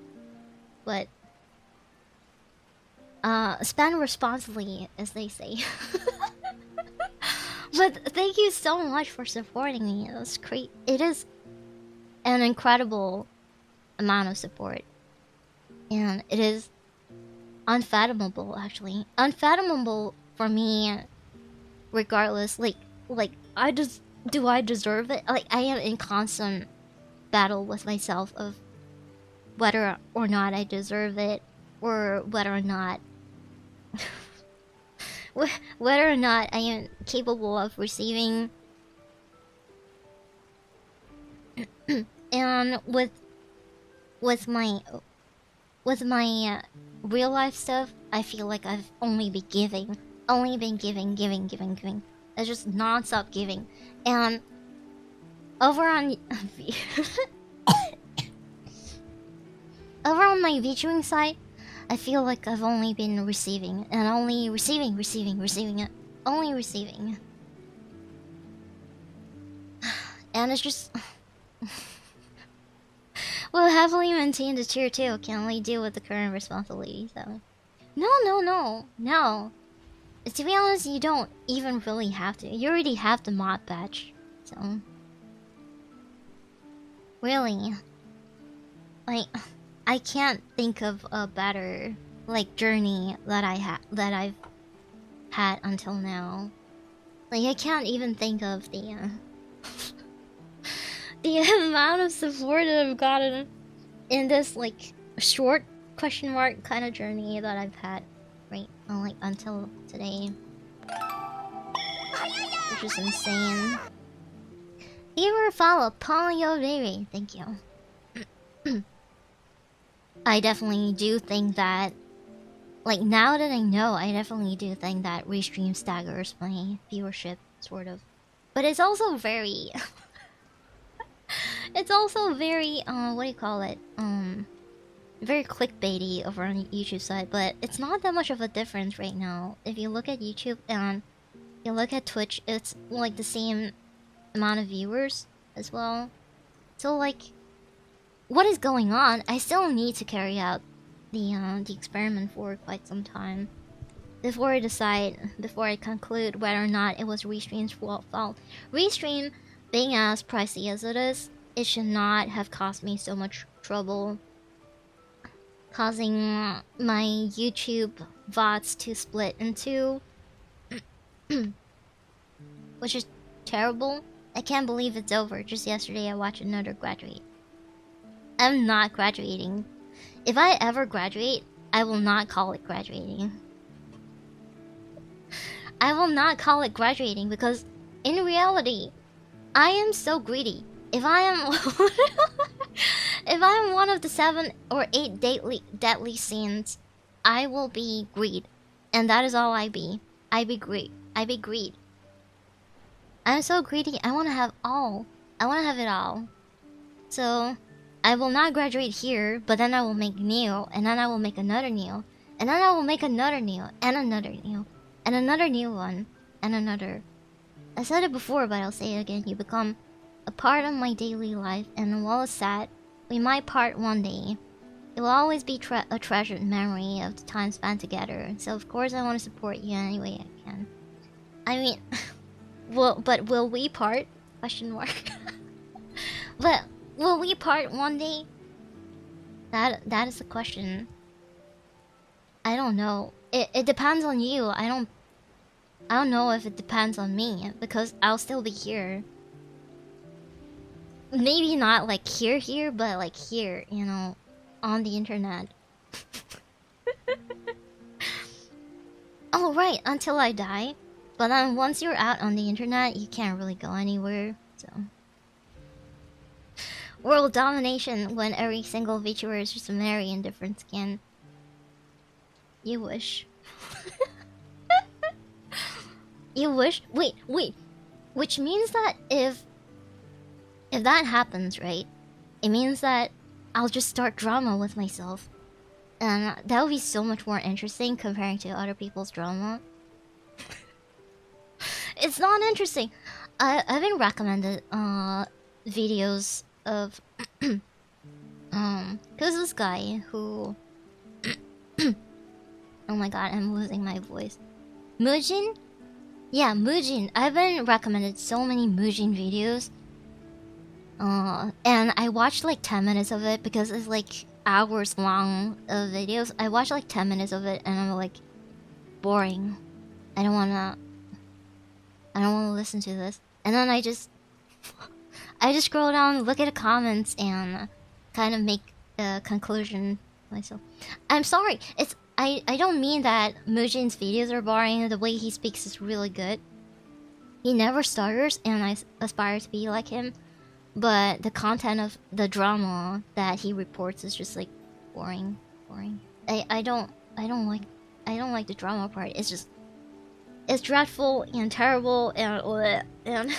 A: But spend responsibly, as they say. But thank you so much for supporting me. That's great. It is an incredible amount of support. And it is unfathomable, actually. Unfathomable for me, regardless. Like, I just... Do I deserve it? Like, I am in constant battle with myself of whether or not I deserve it, or whether or not... whether or not I am capable of receiving. And with my real life stuff, I feel like I've only been giving, giving. It's just non-stop giving. And over on over on my VTubing side, I feel like I've only been receiving, and only receiving it. Only receiving. And it's just... Well, heavily maintain the tier 2 can only deal with the current responsibilities, so... No. To be honest, you don't even really have to. You already have the mod badge, so... Really. Like... I can't think of a better, like, journey that I've had until now. Like, I can't even think of the the amount of support that I've gotten in this, like, short question mark kind of journey that I've had, right? Like, until today. Which is insane. You were follow Polyo Baby, thank you. I definitely do think that, like, now that I know, I definitely do think that restream staggers my viewership, sort of. But it's also very... it's also very, what do you call it? Very clickbaity over on the YouTube side, but it's not that much of a difference right now. If you look at YouTube and you look at Twitch, it's, like, the same amount of viewers as well. So, like... What is going on? I still need to carry out the experiment for quite some time before I conclude whether or not it was Restream's fault. Restream, being as pricey as it is, it should not have cost me so much trouble, causing my YouTube VODs to split in two, which is terrible. I can't believe it's over. Just yesterday I watched another graduate. I'm not graduating. If I ever graduate, I will not call it graduating. I will not call it graduating because, in reality, I am so greedy. If I am... if I am one of the 7 or 8 deadly sins, I will be greed. And that is all I be. I be greed. I'm so greedy, I want to have all. I want to have it all. So... I will not graduate here, but then I will make new, and then I will make another new, and then I will make another new, and another new, and another new one, and another. I said it before, but I'll say it again. You become a part of my daily life, and while it's sad, we might part one day. It will always be a treasured memory of the time spent together, so of course I want to support you any way I can. I mean, but will we part? Question mark. But... Will we part one day? That is the question. I don't know. It depends on you. I don't know if it depends on me, because I'll still be here. Maybe not like here, but like here, you know, on the internet. Oh right, until I die. But then once you're out on the internet, you can't really go anywhere, so... World domination when every single VTuber is just a merry and different skin. You wish. You wish? Wait. Which means that if that happens, right? It means that I'll just start drama with myself. And that would be so much more interesting comparing to other people's drama. It's not interesting. I've been recommended videos of who's this guy who oh my god, I'm losing my voice. Mujin? Yeah, Mujin. I've been recommended so many Mujin videos. And I watched like 10 minutes of it because it's like hours long of videos. I watched like 10 minutes of it and I'm like, boring. I don't wanna listen to this. And then I just scroll down, look at the comments, and kind of make a conclusion myself. I'm sorry. I don't mean that Mujin's videos are boring. The way he speaks is really good. He never stutters, and I aspire to be like him. But the content of the drama that he reports is just like boring. I don't like the drama part. It's dreadful and terrible and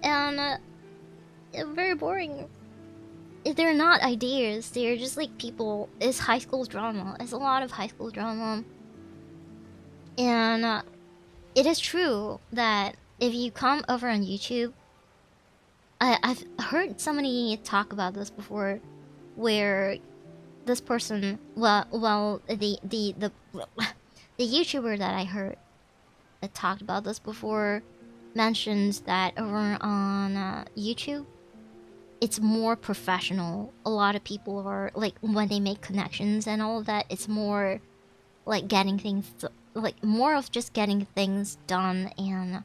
A: and very boring. They're not ideas. They're just like people. It's high school drama. It's a lot of high school drama. And it is true that if you come over on YouTube, I've heard somebody talk about this before, where this person, the YouTuber that I heard that talked about this before mentions that over on YouTube, it's more professional. A lot of people are like, when they make connections and all of that, it's more like getting things, like more of just getting things done and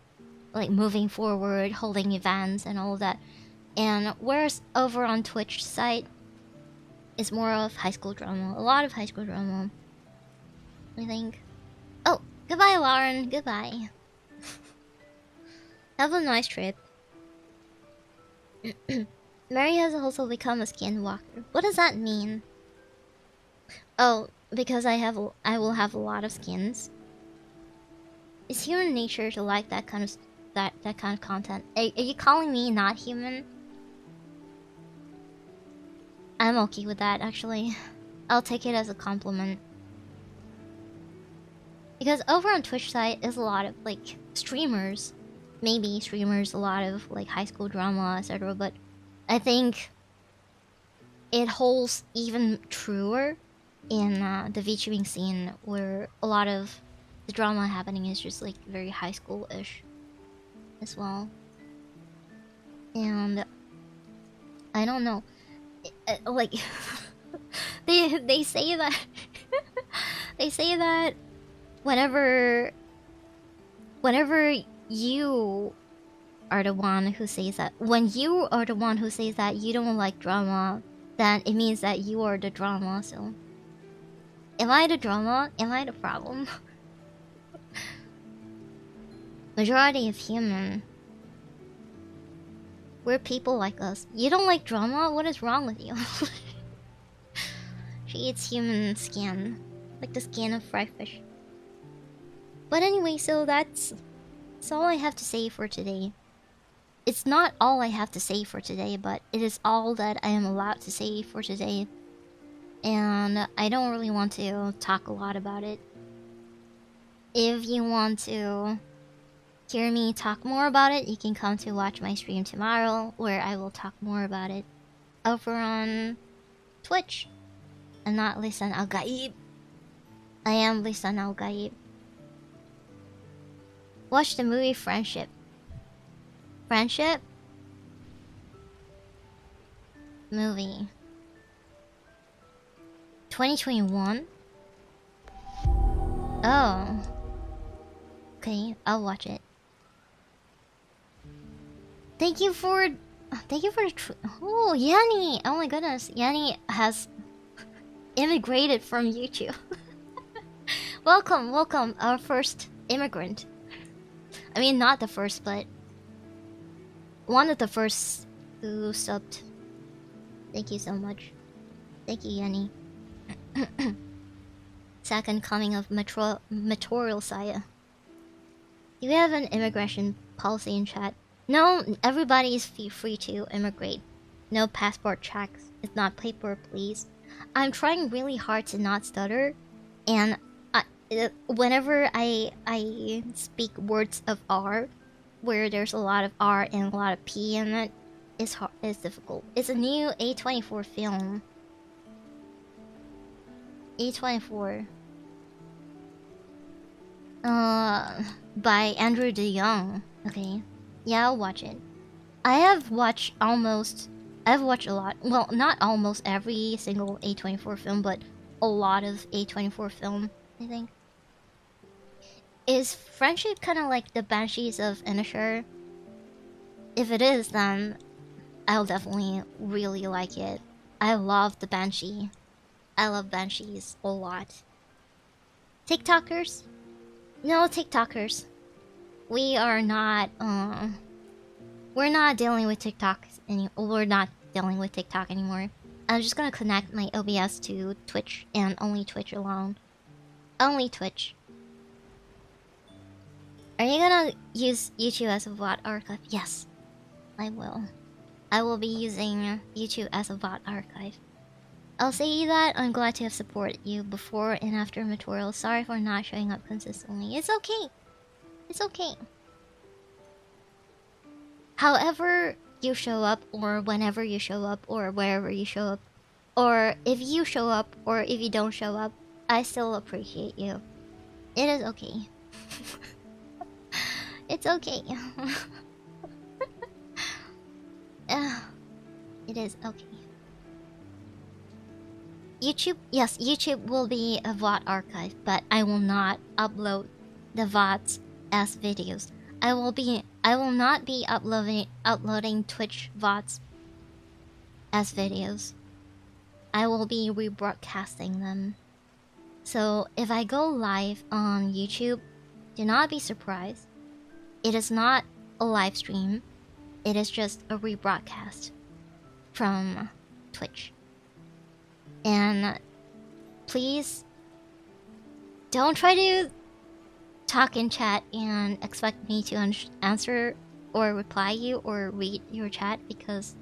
A: like moving forward, holding events and all of that. And whereas over on Twitch site, it's more of high school drama. A lot of high school drama, I think. Oh, goodbye, Lauren. Goodbye. Have a nice trip. Mary has also become a skinwalker. What does that mean? Oh, because I will have a lot of skins. It's human nature to like that kind of that kind of content. Are you calling me not human? I'm okay with that, actually. I'll take it as a compliment. Because over on Twitch site is a lot of like streamers, maybe streamers, a lot of like high school drama, etc. But I think it holds even truer in the VTubing scene, where a lot of the drama happening is just like very high school-ish as well. And I don't know, like they say that they say that whenever you are the one who says that, when you are the one who says that you don't like drama, then it means that you are the drama. So am I the drama? Am I the problem? Majority of human, we're people like us. You don't like drama? What is wrong with you? She eats human skin, like the skin of fried fish. But anyway, so that's all I have to say for today. It's not all I have to say for today, but it is all that I am allowed to say for today. And I don't really want to talk a lot about it. If you want to hear me talk more about it, you can come to watch my stream tomorrow, where I will talk more about it over on Twitch. I'm not Lisan Al Gaib. I am Lisan Al Gaib. Watch the movie Friendship. Friendship? Movie. 2021? Oh. Okay, I'll watch it. Thank you for the oh, Yanni! Oh my goodness, Yanni has immigrated from YouTube. Welcome, welcome, our first immigrant. I mean, not the first, but one of the first who subbed. Thank you so much. Thank you, Yanni. Second coming of Metorial Saya. Do we have an immigration policy in chat? No, everybody is free to immigrate. No passport checks. It's not paper, please. I'm trying really hard to not stutter, and whenever I speak words of R, where there's a lot of R and a lot of P in it, it's difficult. It's a new A24 film. A24. By Andrew DeYoung. Okay. Yeah, I'll watch it. I've watched a lot. Well, not almost every single A24 film, but a lot of A24 film, I think. Is Friendship kind of like the Banshees of Inisherin? If it is, then I'll definitely really like it. I love the Banshee. I love Banshees a lot. TikTokers? No, TikTokers. We are not, we're not dealing with TikTok we're not dealing with TikTok anymore. I'm just gonna connect my OBS to Twitch and only Twitch alone. Only Twitch. Are you gonna use YouTube as a VOD archive? Yes, I will. I will be using YouTube as a VOD archive. I'll say that I'm glad to have supported you before and after tutorials. Sorry for not showing up consistently. It's okay. It's okay. However you show up, or whenever you show up, or wherever you show up, or if you show up, or if you don't show up, I still appreciate you. It is okay. It's okay. It is okay. YouTube, yes, YouTube will be a VOD archive, but I will not upload the VODs as videos. I will not be uploading Twitch VODs as videos. I will be rebroadcasting them. So if I go live on YouTube, do not be surprised. It is not a live stream. It is just a rebroadcast from Twitch. And please don't try to talk in chat and expect me to answer or reply you or read your chat, because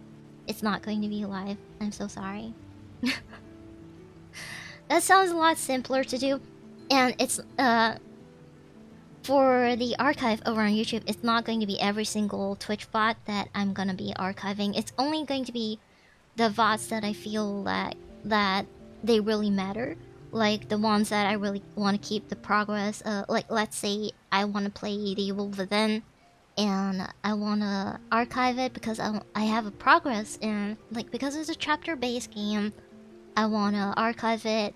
A: it's not going to be live. I'm so sorry. That sounds a lot simpler to do, and it's for the archive over on YouTube, it's not going to be every single Twitch VOD that I'm gonna be archiving. It's only going to be the VODs that I feel that they really matter, like the ones that I really want to keep the progress. Like let's say I want to play The Evil Within, and I want to archive it because I have a progress, and like because it's a chapter-based game, I want to archive it.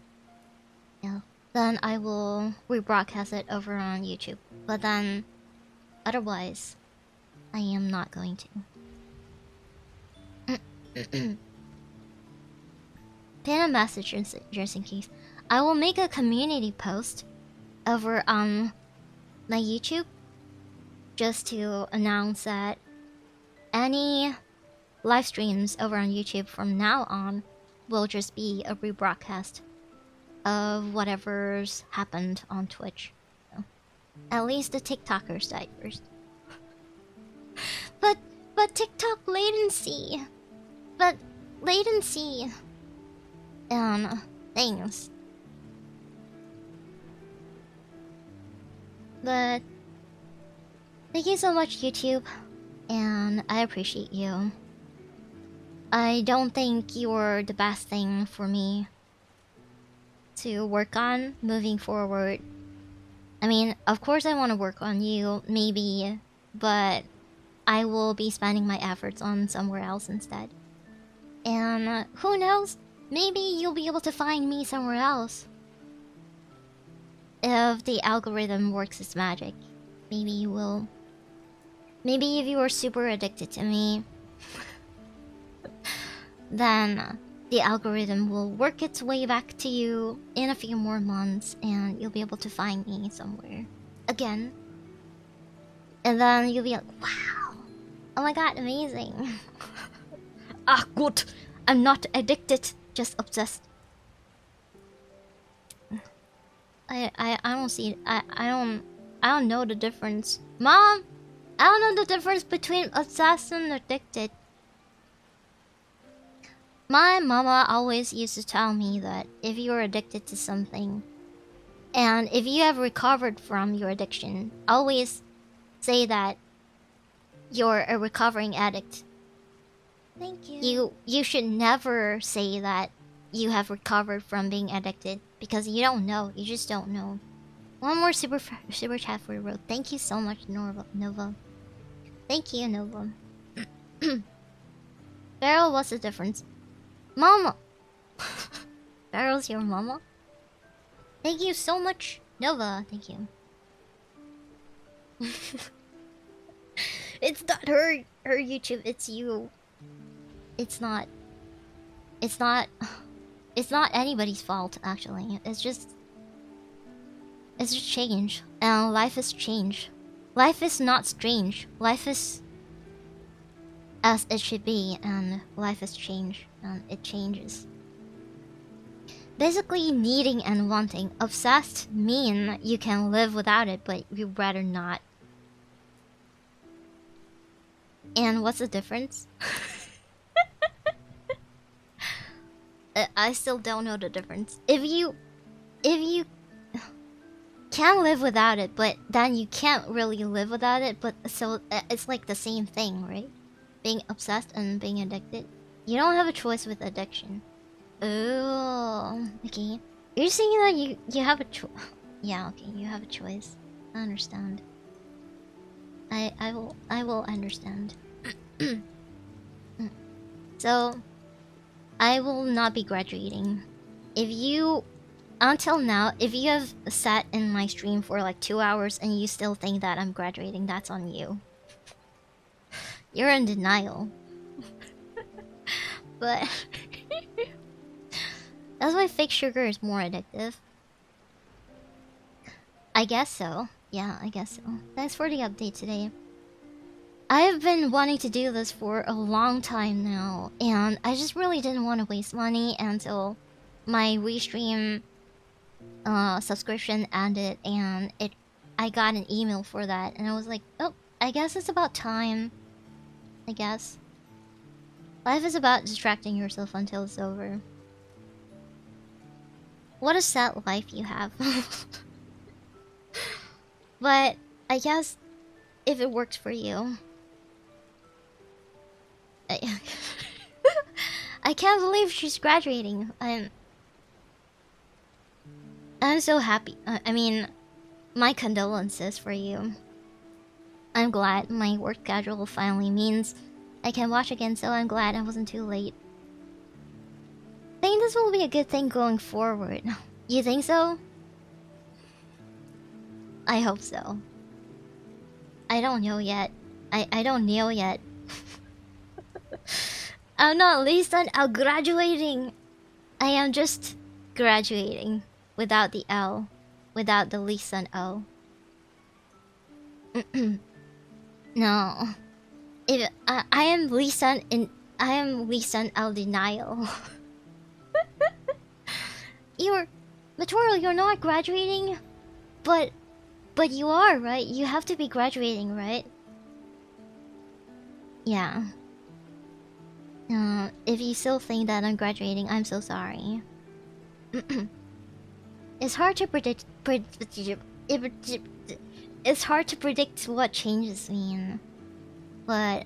A: Yeah. Then I will rebroadcast it over on YouTube. But then, otherwise, I am not going to. Pin a message just in case. I will make a community post over on my YouTube just to announce that any live streams over on YouTube from now on will just be a rebroadcast of whatever's happened on Twitch. So, at least the TikTokers died first. but TikTok latency. But latency and things. But thank you so much, YouTube, and I appreciate you. I don't think you're the best thing for me to work on moving forward. I mean, of course I want to work on you, maybe, but I will be spending my efforts on somewhere else instead. And who knows, maybe you'll be able to find me somewhere else. If the algorithm works its magic, maybe you will. Maybe if you are super addicted to me, then the algorithm will work its way back to you in a few more months, and you'll be able to find me somewhere again. And then you'll be like, wow, oh my god, amazing. Ah, good. I'm not addicted, just obsessed. I don't see. I don't know the difference, Mom. I don't know the difference between obsessed and addicted. My mama always used to tell me that if you're addicted to something, and if you have recovered from your addiction, always say that you're a recovering addict.
B: Thank you.
A: You should never say that you have recovered from being addicted, because you don't know. You just don't know. One more super chat for Road. Thank you so much, Nova. Thank you, Nova. Beryl, what's the difference? Mama! Beryl's your mama? Thank you so much, Nova. Thank you. It's not her YouTube, it's you. It's not anybody's fault, actually. It's just change. And life is change. Life is not strange. Life is as it should be, and life is change, and it changes. Basically, needing and wanting. Obsessed mean you can live without it, but you'd rather not. And what's the difference? I still don't know the difference. If you can live without it, but then you can't really live without it, but so it's like the same thing, right? Being obsessed and being addicted. You don't have a choice with addiction. Oh, okay. You're saying that you have a choice. Yeah, okay, you have a choice. I understand. I will understand. So, I will not be graduating. If you, until now, if you have sat in my stream for like 2 hours and you still think that I'm graduating, that's on you. You're in denial. But that's why fake sugar is more addictive. I guess so. Yeah, I guess so. Thanks for the update today. I've been wanting to do this for a long time now, and I just really didn't want to waste money until my Restream subscription ended, and I got an email for that, and I was like, oh, I guess it's about time. I guess. Life is about distracting yourself until it's over. What a sad life you have. But I guess if it works for you. I can't believe she's graduating. I'm so happy. I mean, my condolences for you. I'm glad my work schedule finally means I can watch again, so I'm glad I wasn't too late. I think this will be a good thing going forward. You think so? I hope so. I don't know yet. I don't know yet. I'm not least on graduating. I am just graduating without the L, without the least on O. No, if I am least on L denial. You're Matorial, you're not graduating, but you are, right? You have to be graduating, right? Yeah. If you still think that I'm graduating, I'm so sorry. It's hard to predict. It's hard to predict what changes mean, but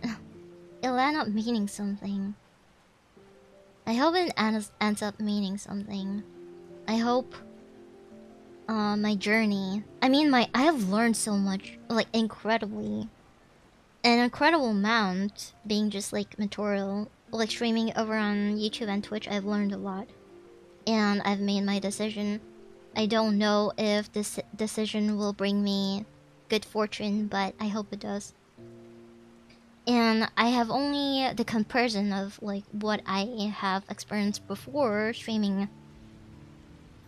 A: it'll end up meaning something. I hope it ends up meaning something. I hope my journey. I mean, I have learned so much, like incredibly, an incredible amount. Being just like Matorial, like streaming over on YouTube and Twitch, I've learned a lot, and I've made my decision. I don't know if this decision will bring me good fortune, but I hope it does. And I have only the comparison of like what I have experienced before streaming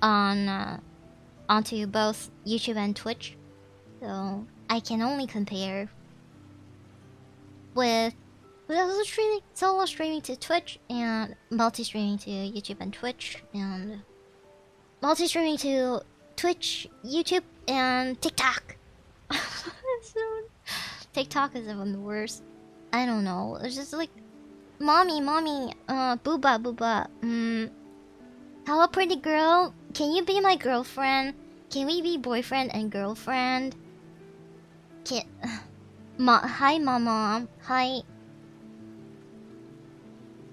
A: on onto both YouTube and Twitch, so I can only compare with also streaming, solo streaming to Twitch and multi-streaming to YouTube and Twitch and multi-streaming to Twitch, YouTube, and TikTok. TikTok is even the worst. I don't know. It's just like, mommy, booba. Hello, pretty girl. Can you be my girlfriend? Can we be boyfriend and girlfriend? Hi, mama. Hi.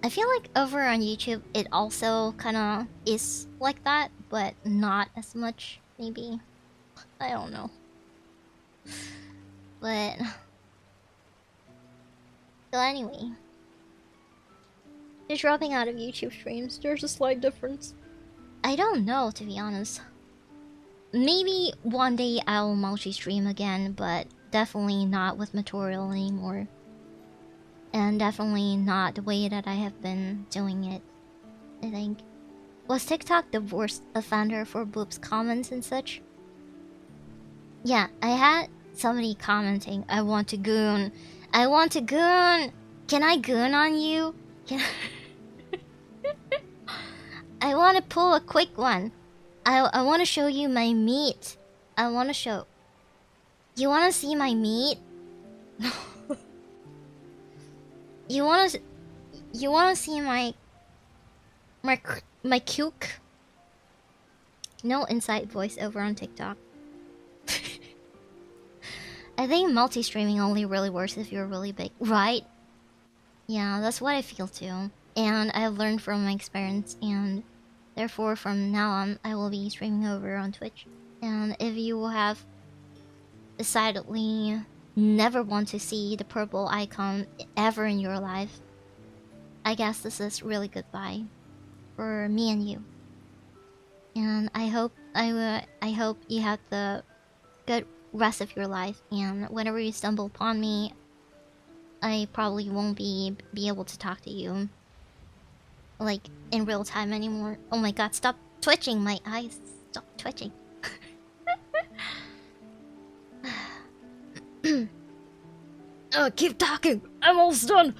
A: I feel like over on YouTube, it also kind of is like that, but not as much, maybe. I don't know. But so anyway, just dropping out of YouTube streams. There's a slight difference. I don't know, to be honest. Maybe one day I'll multi-stream again, but definitely not with Material anymore. And definitely not the way that I have been doing it, I think. Was TikTok the worst offender for boobs comments and such? Yeah, I had somebody commenting, I want to goon. I want to goon! Can I goon on you? Can I want to pull a quick one. I want to show you my meat. I want to show... You want to see my meat? You want to see my cuke? No inside voice over on TikTok. I think multi-streaming only really works if you're really big, right? Yeah, that's what I feel too. And I've learned from my experience, and therefore from now on I will be streaming over on Twitch. And if you have decidedly never want to see the purple icon ever in your life, I guess this is really goodbye for me and you. And I hope you have the good rest of your life, and whenever you stumble upon me, I probably won't be able to talk to you like in real time anymore. Oh my god, stop twitching, my eyes, stop twitching. Oh, keep talking, I'm almost done.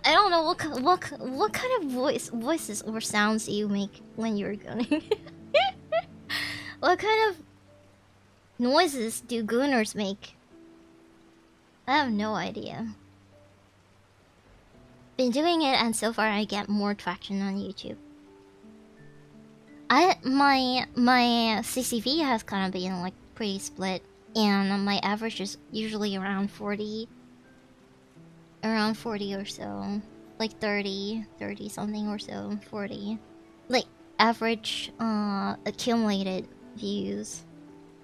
A: I don't know what kind of voices or sounds do you make when you're gunning? What kind of noises do gooners make? I have no idea. Been doing it, and so far I get more traction on YouTube. My CCV has kind of been like pretty split, and my average is usually around 40. Around 40 or so. Like 30 something or so, 40. Like average accumulated views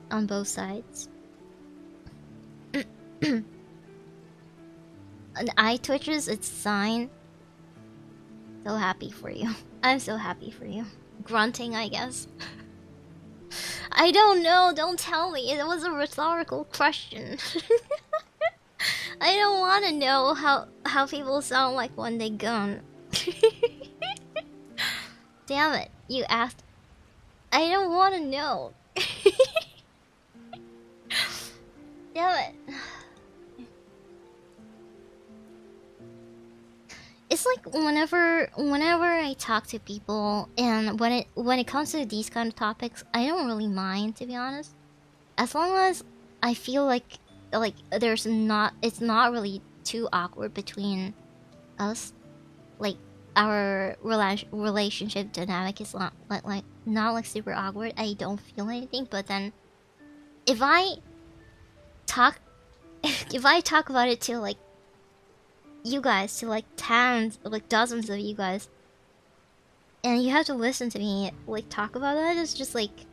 A: on both sides. And eye twitches, it's a sign. So happy for you. I'm so happy for you. Grunting, I guess. I don't know, don't tell me. It was a rhetorical question. I don't want to know how people sound like when they gun. Damn it, you asked. I don't want to know. Damn it. It's like whenever I talk to people, and when it comes to these kind of topics, I don't really mind, to be honest. As long as I feel like it's not really too awkward between us. Like our relationship dynamic is not like super awkward. I don't feel anything, but then if I talk about it to like you guys, to like tens, like dozens of you guys, and you have to listen to me like talk about that, it's just like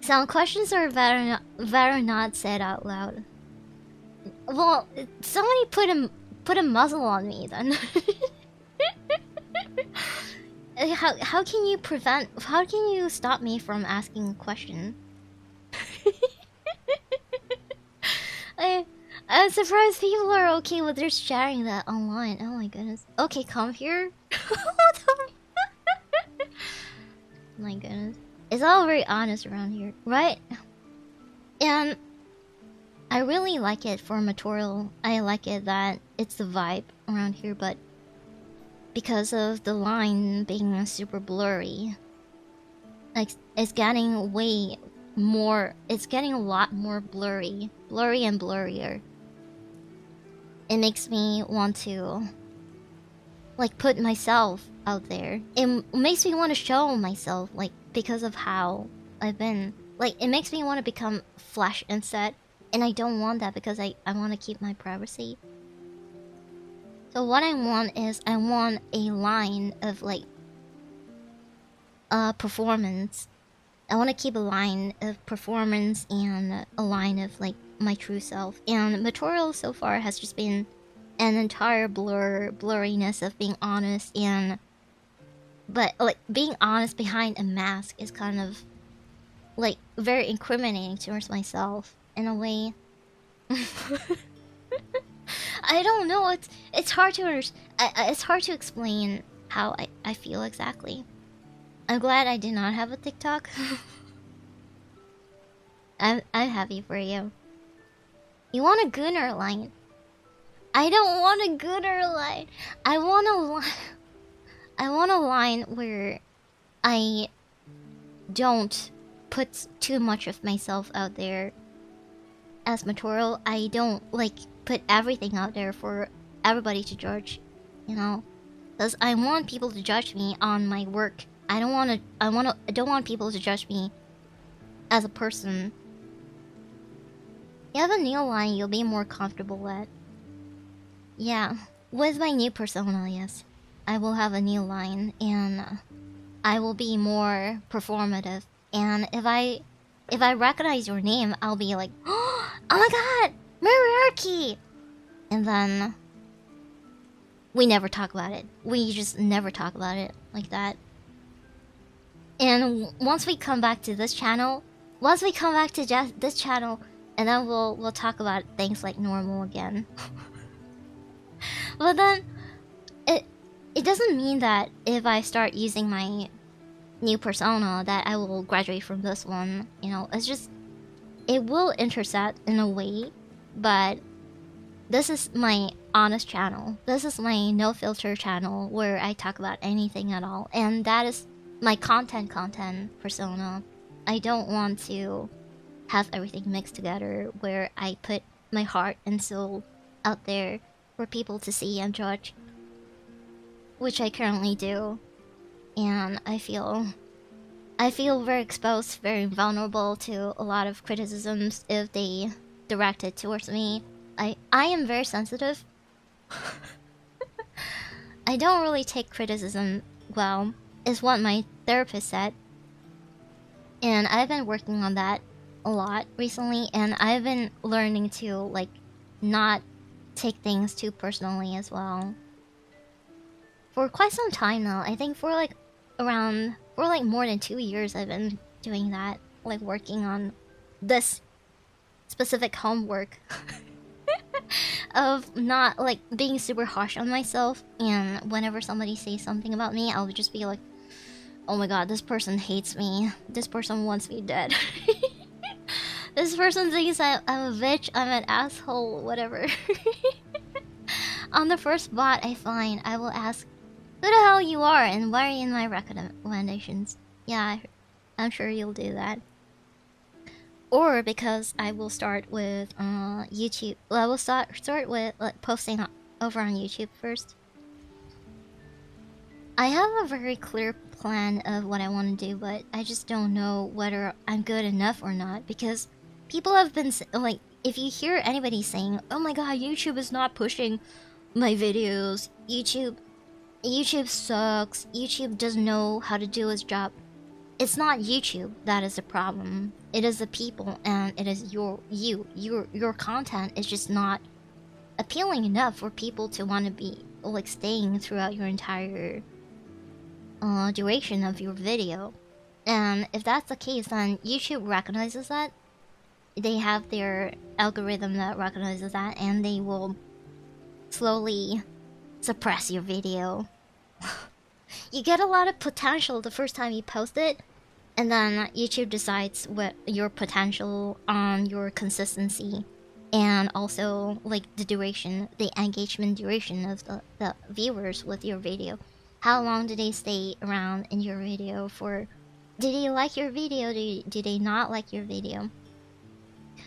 A: some questions are better not said out loud. Well, somebody put a muzzle on me then. How can you stop me from asking a question? I'm surprised people are okay with just sharing that online. Oh my goodness. Okay, come here. My goodness. It's all very honest around here, right? And I really like it for Material. I like it that it's the vibe around here, but because of the line being super blurry, like it's getting way more. It's getting a lot more blurry and blurrier. It makes me want to like put myself out there. It makes me want to show myself, like, because of how I've been. Like, it makes me want to become flesh instead, and I don't want that because I want to keep my privacy. So what I want is I want a line of like performance. I want to keep a line of performance and a line of like my true self. And Material so far has just been an entire blurriness of being honest, and but like being honest behind a mask is kind of like very incriminating towards myself in a way. I don't know. It's hard to it's hard to explain how I feel exactly. I'm glad I did not have a TikTok. I'm happy for you. You want a gooner line? I don't want a gooner line. I want a line where I don't put too much of myself out there as Material. I don't like put everything out there for everybody to judge, you know, because I want people to judge me on my work. I don't want people to judge me as a person. You have a new line you'll be more comfortable with. Yeah, with my new persona, yes. I will have a new line, and I will be more performative. And if I recognize your name, I'll be like, oh my god, Miriarchy! And then we never talk about it. We just never talk about it like that. And once we come back to this channel, and then we'll talk about things like normal again. But then it doesn't mean that if I start using my new persona that I will graduate from this one. You know, it's just it will intersect in a way, but this is my honest channel. This is my no filter channel where I talk about anything at all, and that is my content persona. I don't want to have everything mixed together where I put my heart and soul out there for people to see and judge, which I currently do. And I feel very exposed, very vulnerable to a lot of criticisms if they direct it towards me. I am very sensitive. I don't really take criticism well, is what my therapist said. And I've been working on that a lot recently, and I've been learning to like not take things too personally as well. For quite some time now, I think for like more than 2 years I've been doing that, like working on this specific homework of not like being super harsh on myself, and whenever somebody says something about me, I'll just be like, oh my god, this person hates me, this person wants me dead. This person thinks I'm a bitch, I'm an asshole, whatever. On the first bot I find, I will ask, who the hell you are and why are you in my recommendations? Yeah, I'm sure you'll do that. Or because I will start with YouTube. Well, I will start with like posting over on YouTube first. I have a very clear plan of what I want to do, but I just don't know whether I'm good enough or not, because people have been like, if you hear anybody saying, oh my god, YouTube is not pushing my videos, YouTube sucks, YouTube doesn't know how to do its job. It's not YouTube that is the problem. It is the people, and it is your content is just not appealing enough for people to want to be like staying throughout your entire duration of your video. And if that's the case, then YouTube recognizes that. They have their algorithm that recognizes that, and they will slowly suppress your video. You get a lot of potential the first time you post it, and then YouTube decides what your potential on your consistency, and also like the duration, the engagement duration of the viewers with your video. How long do they stay around in your video for? Did they like your video? Do they not like your video?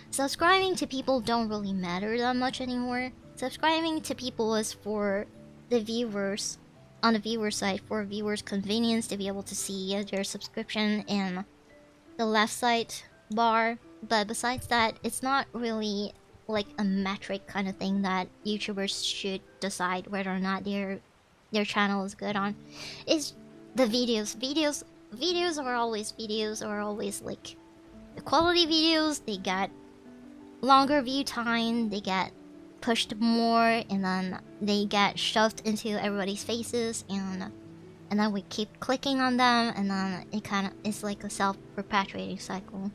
A: Subscribing to people don't really matter that much anymore. Subscribing to people is for the viewers, on the viewer side, for viewers' convenience to be able to see their subscription in the left side bar. But besides that, it's not really like a metric kind of thing that YouTubers should decide whether or not their channel is good on. Is the videos. Videos are always like the quality videos. They get longer view time. They get pushed more, and then they get shoved into everybody's faces, and then we keep clicking on them, and then it's like a self-perpetuating cycle.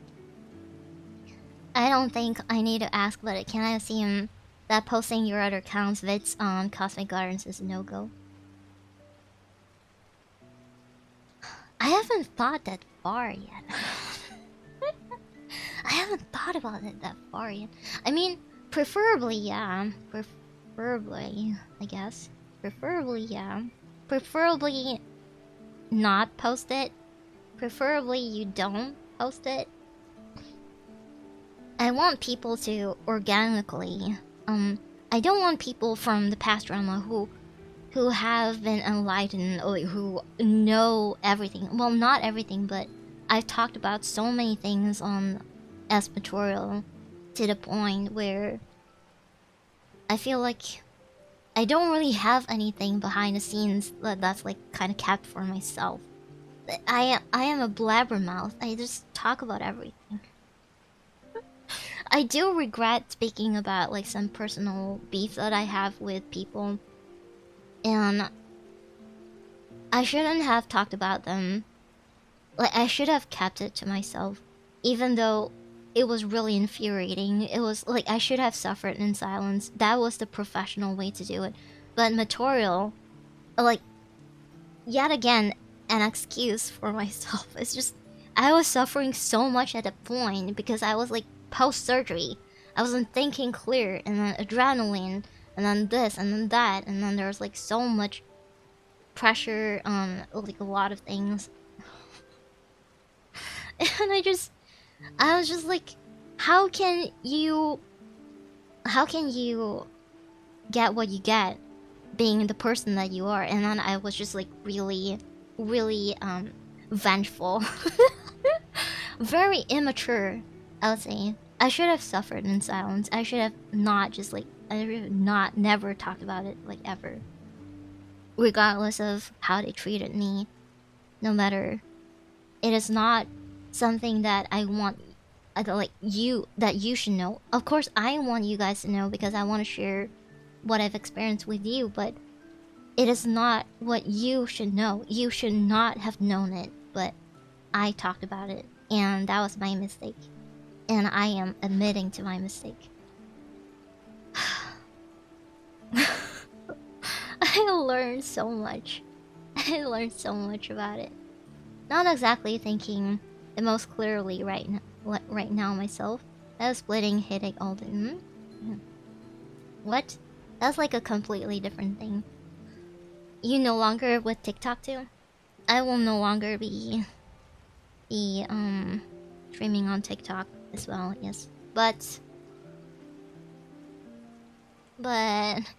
A: I don't think I need to ask, but can I assume that posting your other accounts vids on Cosmic Gardens is a no-go? I haven't thought that far yet. I haven't thought about it that far yet. I mean, preferably, yeah. Preferably, I guess. Preferably, yeah. Preferably not post it. Preferably you don't post it. I want people to organically, I don't want people from the past drama who have been enlightened or who know everything. Well, not everything, but I've talked about so many things on S tutorial to the point where I feel like I don't really have anything behind the scenes that's like kind of kept for myself. I am a blabbermouth. I just talk about everything. I do regret speaking about like some personal beef that I have with people, and I shouldn't have talked about them. Like, I should have kept it to myself, even though it was really infuriating. It was like I should have suffered in silence. That was the professional way to do it. But Material, like, yet again, an excuse for myself. It's just I was suffering so much at that point because I was like post-surgery. I wasn't thinking clear, and then adrenaline, and then this, and then that, and then there was like so much pressure on like a lot of things. And I was just like, how can you get what you get being the person that you are? And then I was just like really vengeful. Very immature, I would say. I should have suffered in silence. I should have not just like never talked about it, like, ever. Regardless of how they treated me. No matter. It is not something that I want that you should know. Of course I want you guys to know because I want to share what I've experienced with you, but it is not what you should know. You should not have known it, but I talked about it, and that was my mistake. And I am admitting to my mistake. I learned so much. I learned so much about it. Not exactly thinking the most clearly right now myself. I was splitting headache all day. Yeah. What? That's like a completely different thing. You no longer with TikTok too? I will no longer be streaming on TikTok as well, yes. But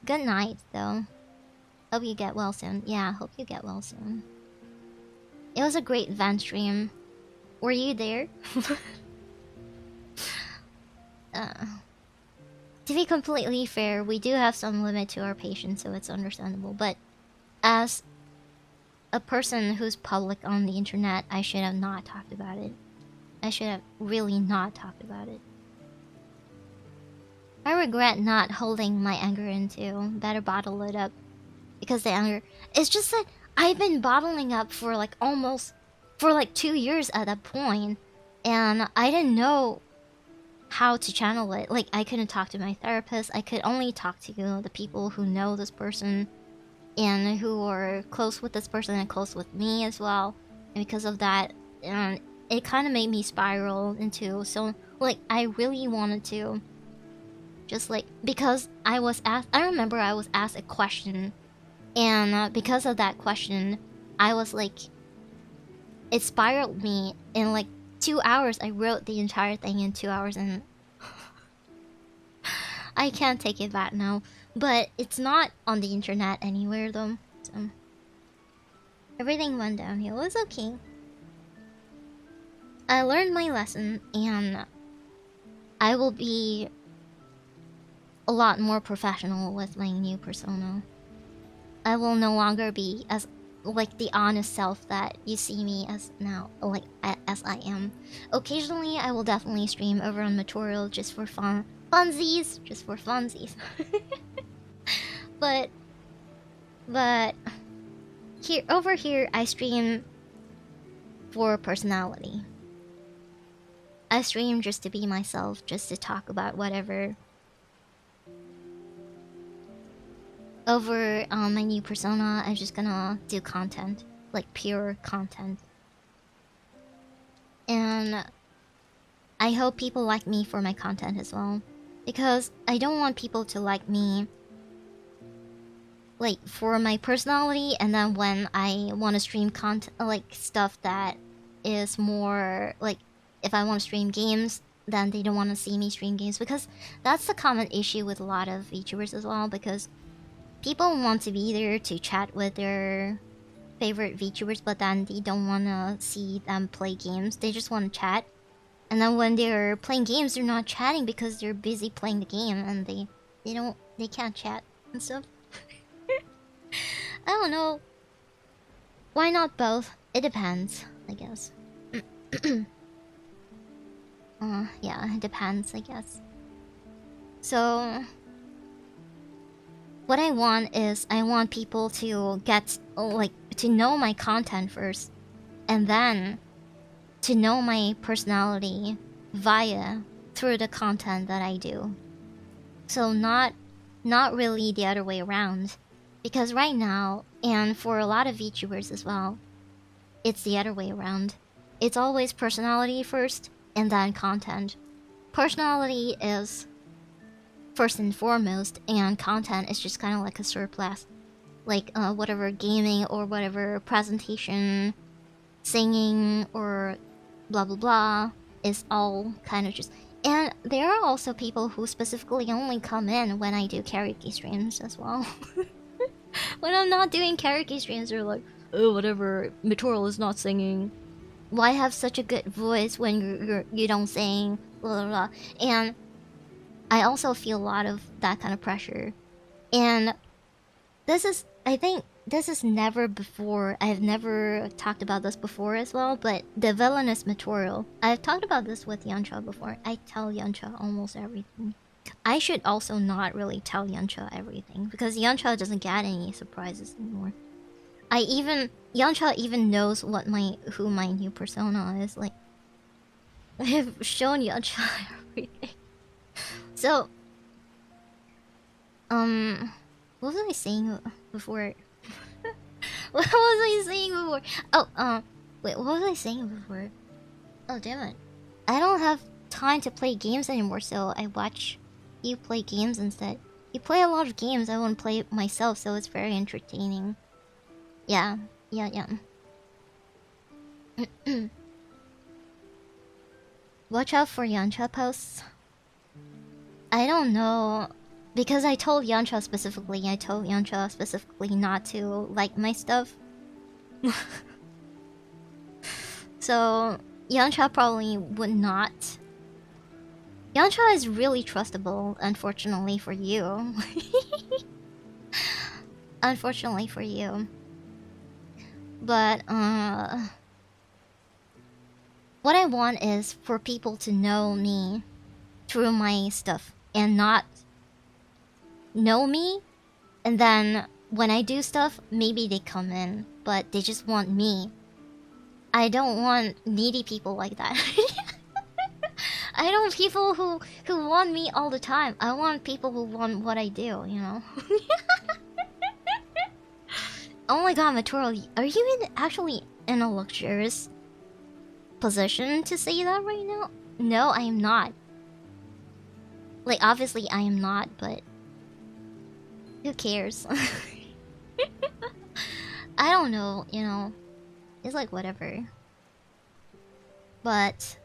A: good night though. Hope you get well soon. Yeah, hope you get well soon. It was a great Vent stream. Were you there? To be completely fair, we do have some limit to our patience, so it's understandable. But as a person who's public on the internet, I should have not talked about it. I should have really not talked about it. I regret not holding my anger into. Better bottle it up. Because the anger... It's just that I've been bottling up for like almost... For like 2 years at that point. And I didn't know how to channel it. Like, I couldn't talk to my therapist. I could only talk to the people who know this person. And who are close with this person and close with me as well. And because of that... it kind of made me spiral into... So, like, I really wanted to... Just like... Because I was asked... I remember I was asked a question. And because of that question, I was like... It spiraled me in like 2 hours. I wrote the entire thing in 2 hours and... I can't take it back now. But it's not on the internet anywhere though. So... Everything went downhill. It was okay. I learned my lesson and I will be a lot more professional with my new persona. I will no longer be as like the honest self that you see me as now, like as I am. Occasionally, I will definitely stream over on Material just for funsies, but over here, I stream for personality. I stream just to be myself, just to talk about whatever. Over my new persona, I'm just gonna do content, like pure content. And I hope people like me for my content as well. Because I don't want people to like me like for my personality, and then when I want to stream content, like stuff that is more like if I want to stream games, then they don't want to see me stream games, because that's the common issue with a lot of VTubers as well, because people want to be there to chat with their favorite VTubers, but then they don't want to see them play games. They just want to chat. And then when they're playing games, they're not chatting because they're busy playing the game, and they can't chat and stuff. I don't know. Why not both? It depends, I guess. Yeah, it depends, I guess. So what I want is I want people to get like to know my content first, and then to know my personality through the content that I do. So not really the other way around, because right now, and for a lot of VTubers as well, it's the other way around. It's always personality first and then content. Personality is first and foremost, and content is just kind of like a surplus, like whatever gaming or whatever presentation, singing or blah blah blah is all kind of just. And there are also people who specifically only come in when I do karaoke streams as well. When I'm not doing karaoke streams, they're like, oh, whatever, Matoral is not singing. Why have such a good voice when you don't sing? Blah blah blah. And I also feel a lot of that kind of pressure. And I think this is never before. I've never talked about this before as well, but the villainous Material. I've talked about this with Yancha before. I tell Yancha almost everything. I should also not really tell Yancha everything, because Yancha doesn't get any surprises anymore. Yancha even knows who my new persona is. Like, I've shown Yancha everything. So, what was I saying before? What was I saying before? Oh, wait, what was I saying before? Oh, damn it. I don't have time to play games anymore, so I watch you play games instead. You play a lot of games, I won't play myself, so it's very entertaining. Yeah. Watch out for Yancha posts. I don't know, because I told Yancha specifically not to like my stuff. So Yancha probably would not. Yancha is really trustable, unfortunately for you. Unfortunately for you. But what I want is for people to know me through my stuff, and not know me, and then when I do stuff, maybe they come in, but they just want me. I don't want needy people like that. I don't want people who want me all the time. I want people who want what I do, you know? Oh my god, Matoral, are you actually in a luxurious position to say that right now? No, I am not. Like, obviously I am not, but who cares? I don't know, you know. It's like whatever. But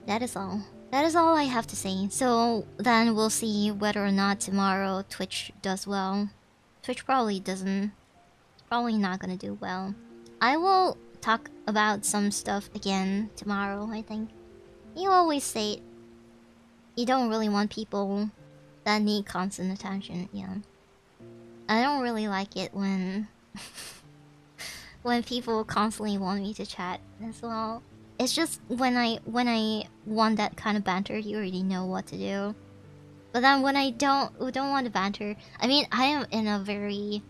A: that is all. That is all I have to say. So then we'll see whether or not tomorrow Twitch does well. Twitch probably doesn't. Probably not gonna do well. I will talk about some stuff again tomorrow, I think. You always say it. You don't really want people that need constant attention, yeah. I don't really like it when when people constantly want me to chat as well. It's just when I want that kind of banter, you already know what to do. But then when I don't want to banter, I mean, I am in a very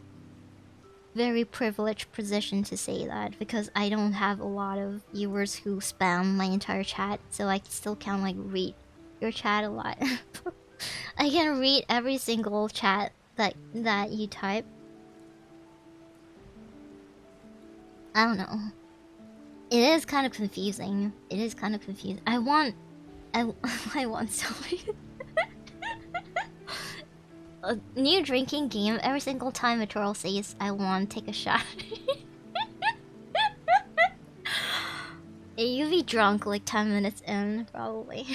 A: privileged position to say that because I don't have a lot of viewers who spam my entire chat, so I still can like read your chat a lot. I can read every single chat that you type. I don't know. It is kind of confusing. I want so many. A new drinking game. Every single time a troll says I want to take a shot. You'll be drunk like 10 minutes in, probably.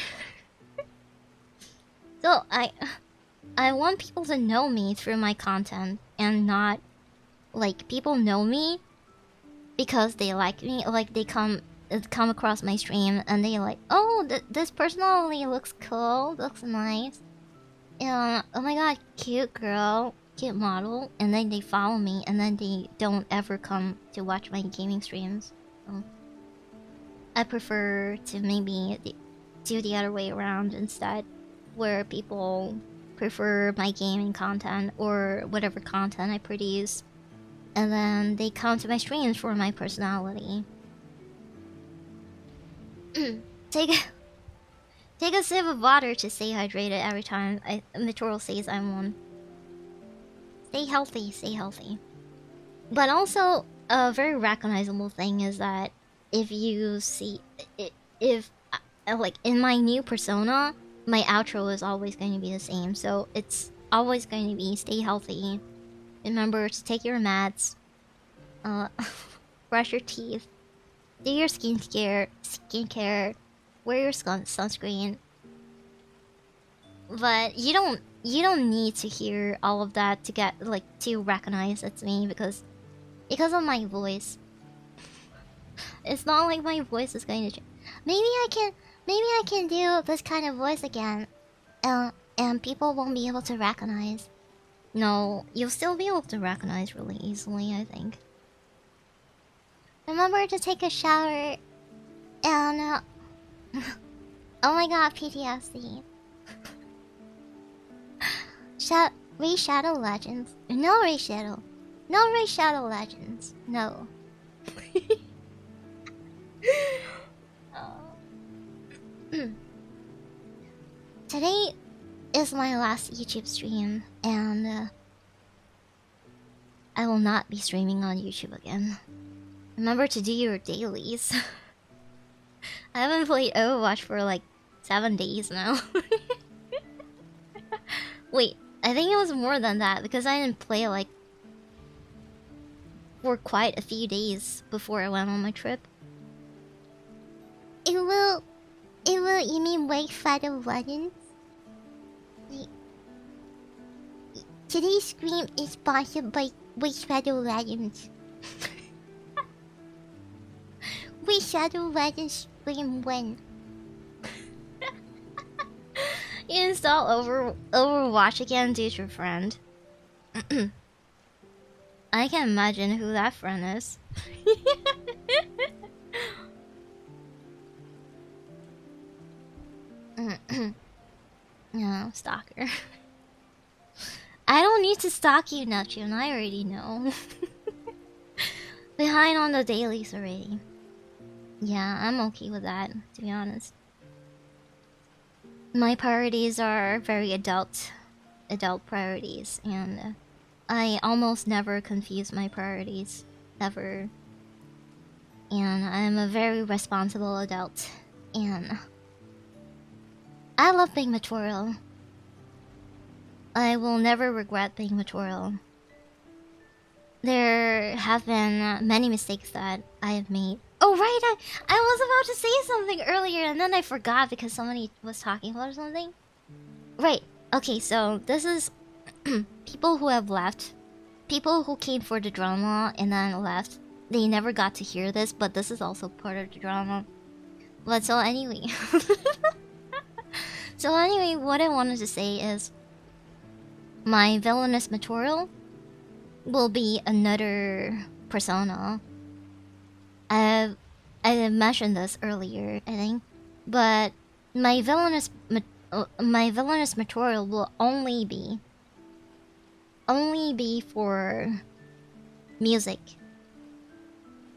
A: So I want people to know me through my content and not like people know me because they like me, like they come across my stream and they like, oh, this personality looks cool, looks nice. Oh my god, cute girl, cute model, and then they follow me and then they don't ever come to watch my gaming streams. So I prefer to maybe do the other way around instead, where people prefer my gaming content or whatever content I produce, and then they come to my streams for my personality. Take a sip of water to stay hydrated every time the troll says I'm one. Stay healthy, stay healthy. But also, a very recognizable thing is that if you see, like in my new persona, my outro is always going to be the same. So it's always going to be stay healthy. Remember to take your meds. Brush your teeth. Do your skincare. Wear your sunscreen. But you don't need to hear all of that to get like to recognize it's me because of my voice. It's not like my voice is going to change. Maybe I can do this kind of voice again, and people won't be able to recognize. No, you'll still be able to recognize really easily, I think. Remember to take a shower, and oh my god, PTSD. Raid Shadow Legends. No Raid Shadow. No Raid Shadow Legends. No. Today is my last YouTube stream, and I will not be streaming on YouTube again. Remember to do your dailies. I haven't played Overwatch for like 7 days now. Wait, I think it was more than that because I didn't play like for quite a few days before I went on my trip. You mean Wake Shadow Legends? Today's stream is sponsored by Wake Shadow Legends. Wake Shadow Legends stream when? You install Overwatch again due to your friend. I can imagine who that friend is. No, stalker. I don't need to stalk you, Neptune. I already know. Behind on the dailies already. Yeah, I'm okay with that, to be honest. My priorities are very adult priorities, and I almost never confuse my priorities, ever. And I'm a very responsible adult, and I love being mature. I will never regret being mature. There have been many mistakes that I have made. Oh right, I was about to say something earlier and then I forgot because somebody was talking about something. Right, okay, so this is people who have left. People who came for the drama and then left. They never got to hear this, but this is also part of the drama. But so anyway. So anyway, what I wanted to say is my villainous tutorial will be another persona. I mentioned this earlier, I think, but my villainous tutorial will only be for music.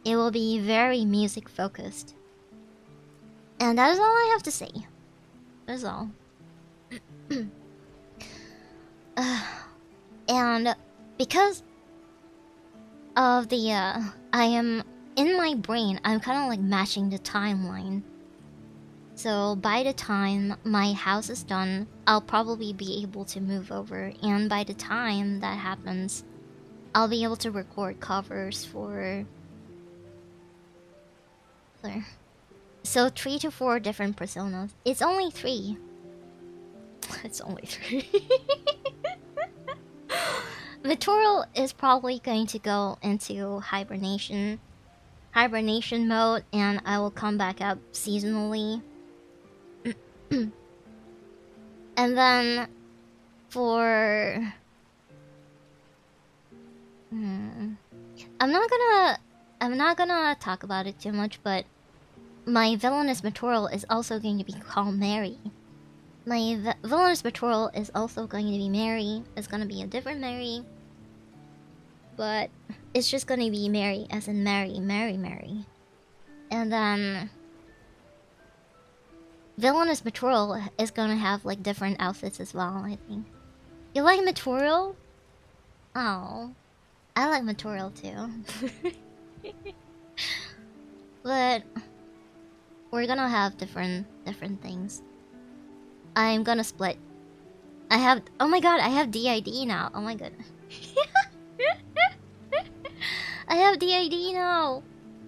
A: It will be very music focused. And that is all I have to say. That's all. And because of the I am in my brain, I'm kind of like matching the timeline. So by the time my house is done, I'll probably be able to move over, and by the time that happens, I'll be able to record covers for so 3 to 4 different personas. It's only 3. It's only 3. Tutorial is probably going to go into hibernation mode, and I will come back up seasonally. And then for I'm not gonna talk about it too much, but my villainous tutorial is also going to be called Mary. My villainous tutorial is also going to be Mary. It's gonna be a different Mary, but it's just gonna be Mary, as in Mary. And then villainous tutorial is gonna have like different outfits as well, I think. You like tutorial? Oh, I like tutorial too. But we're gonna have different things. I'm gonna split. Oh my god, I have DID now. Oh my god. I have DID now.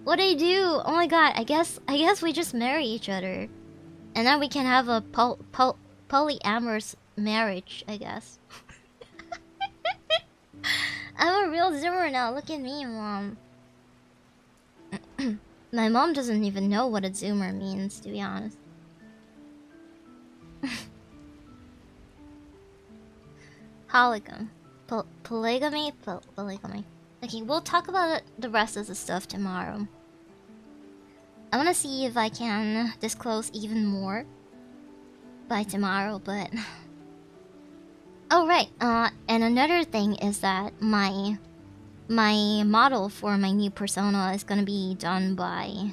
A: What do I do? Oh my god, I guess we just marry each other. And then we can have a polyamorous marriage, I guess. I'm a real Zoomer now. Look at me, Mom. My mom doesn't even know what a Zoomer means, to be honest. Polygamy. Polygamy? Polygamy. Okay, we'll talk about the rest of the stuff tomorrow. I wanna see if I can disclose even more by tomorrow, but... Oh, right, and another thing is that my model for my new persona is gonna be done by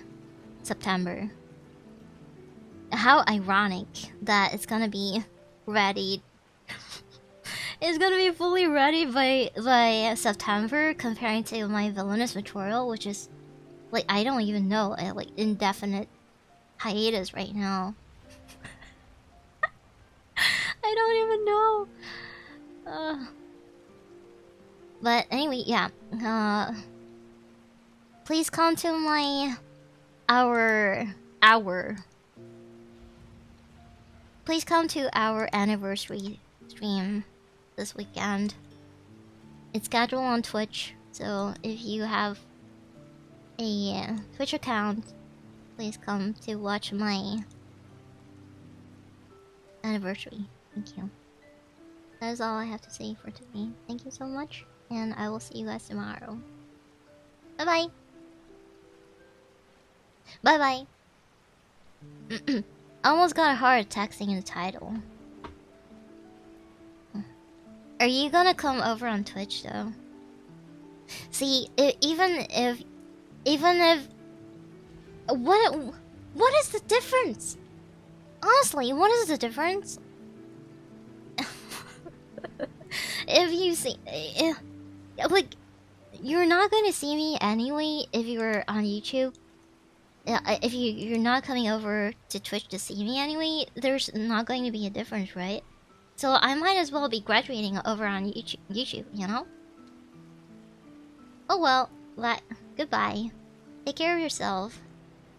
A: September. How ironic that it's gonna be ready. It's gonna be fully ready by September, comparing to my villainous tutorial, which is like, I don't even know, like indefinite hiatus right now. I don't even know. But anyway, yeah. Please come to my Please come to our anniversary stream this weekend. It's scheduled on Twitch, so if you have a Twitch account, please come to watch my anniversary. Thank you. That is all I have to say for today. Thank you so much, and I will see you guys tomorrow. Bye bye. Bye bye. Almost got a heart attack saying the title. Are you gonna come over on Twitch though? See, even if what is the difference? Honestly, what is the difference? If you see, like, you're not gonna see me anyway if you're on YouTube. If you're not coming over to Twitch to see me anyway, there's not going to be a difference, right? So I might as well be graduating over on YouTube, you know? Oh well, goodbye. Take care of yourself.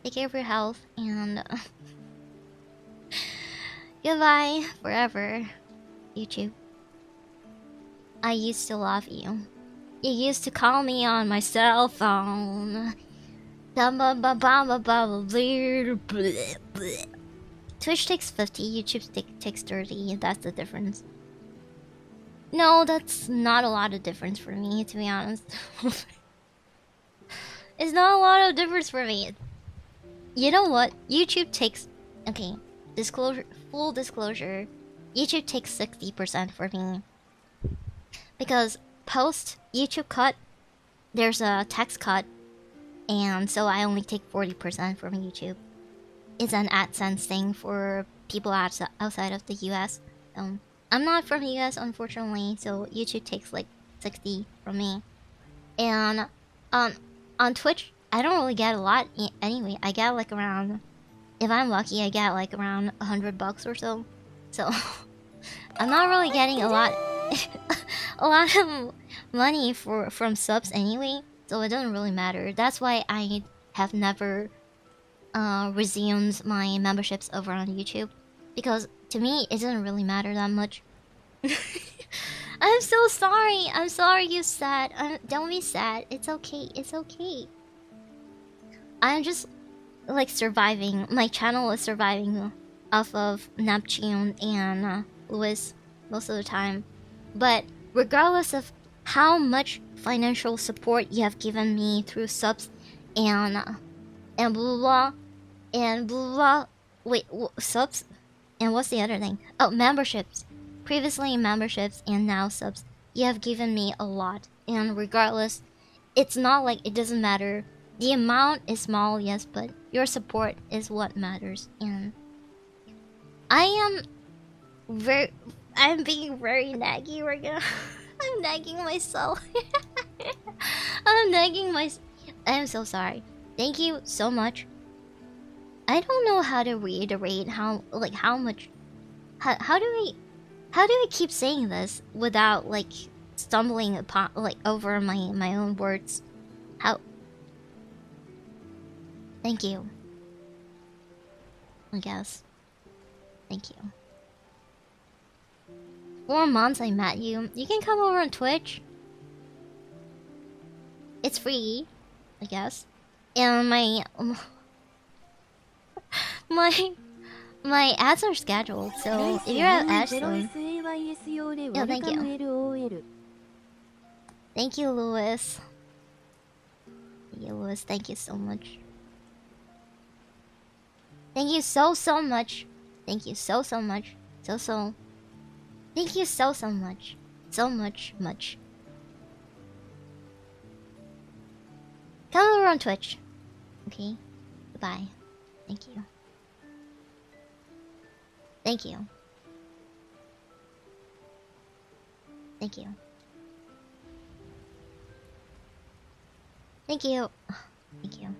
A: Take care of your health, and goodbye forever, YouTube. I used to love you. You used to call me on my cell phone. Twitch takes 50, YouTube takes 30. That's the difference. No, that's not a lot of difference for me, to be honest. It's not a lot of difference for me. You know what? YouTube takes... Okay, disclosure, full disclosure. YouTube takes 60% for me. Because post YouTube cut, there's a text cut. And so I only take 40% from YouTube. It's an AdSense thing for people outside of the US. I'm not from the US, unfortunately, so YouTube takes like 60 from me. And on Twitch, I don't really get a lot anyway. I get like around, if I'm lucky, I get like around $100 or so. So I'm not really getting a lot of money from subs anyway. So it doesn't really matter. That's why I have never resumed my memberships over on YouTube, because to me it doesn't really matter that much. I'm so sorry. I'm sorry you're sad. Don't be sad. It's okay. It's okay. I'm just like surviving. My channel is surviving off of Neptune and Lewis most of the time. But regardless of how much financial support you have given me through subs and blah blah and blah. Wait, subs? And what's the other thing? Oh, memberships. Previously memberships and now subs. You have given me a lot. And regardless, it's not like it doesn't matter. The amount is small, yes, but your support is what matters. And I'm being very naggy right now. I'm nagging myself. I'm so sorry. Thank you so much. I don't know how to reiterate how much. How do we keep saying this without like stumbling upon over my own words? How? Thank you. I guess. Thank you. 4 months I met you. You can come over on Twitch. It's free, I guess. And my ads are scheduled, so if you're at Ashland... Oh, thank you. Thank you, Lewis. Thank you so much. Thank you so much. Thank you so much. Thank you so much. So much. Come over on Twitch. Okay? Goodbye. Thank you. Thank you. Thank you. Thank you. Thank you.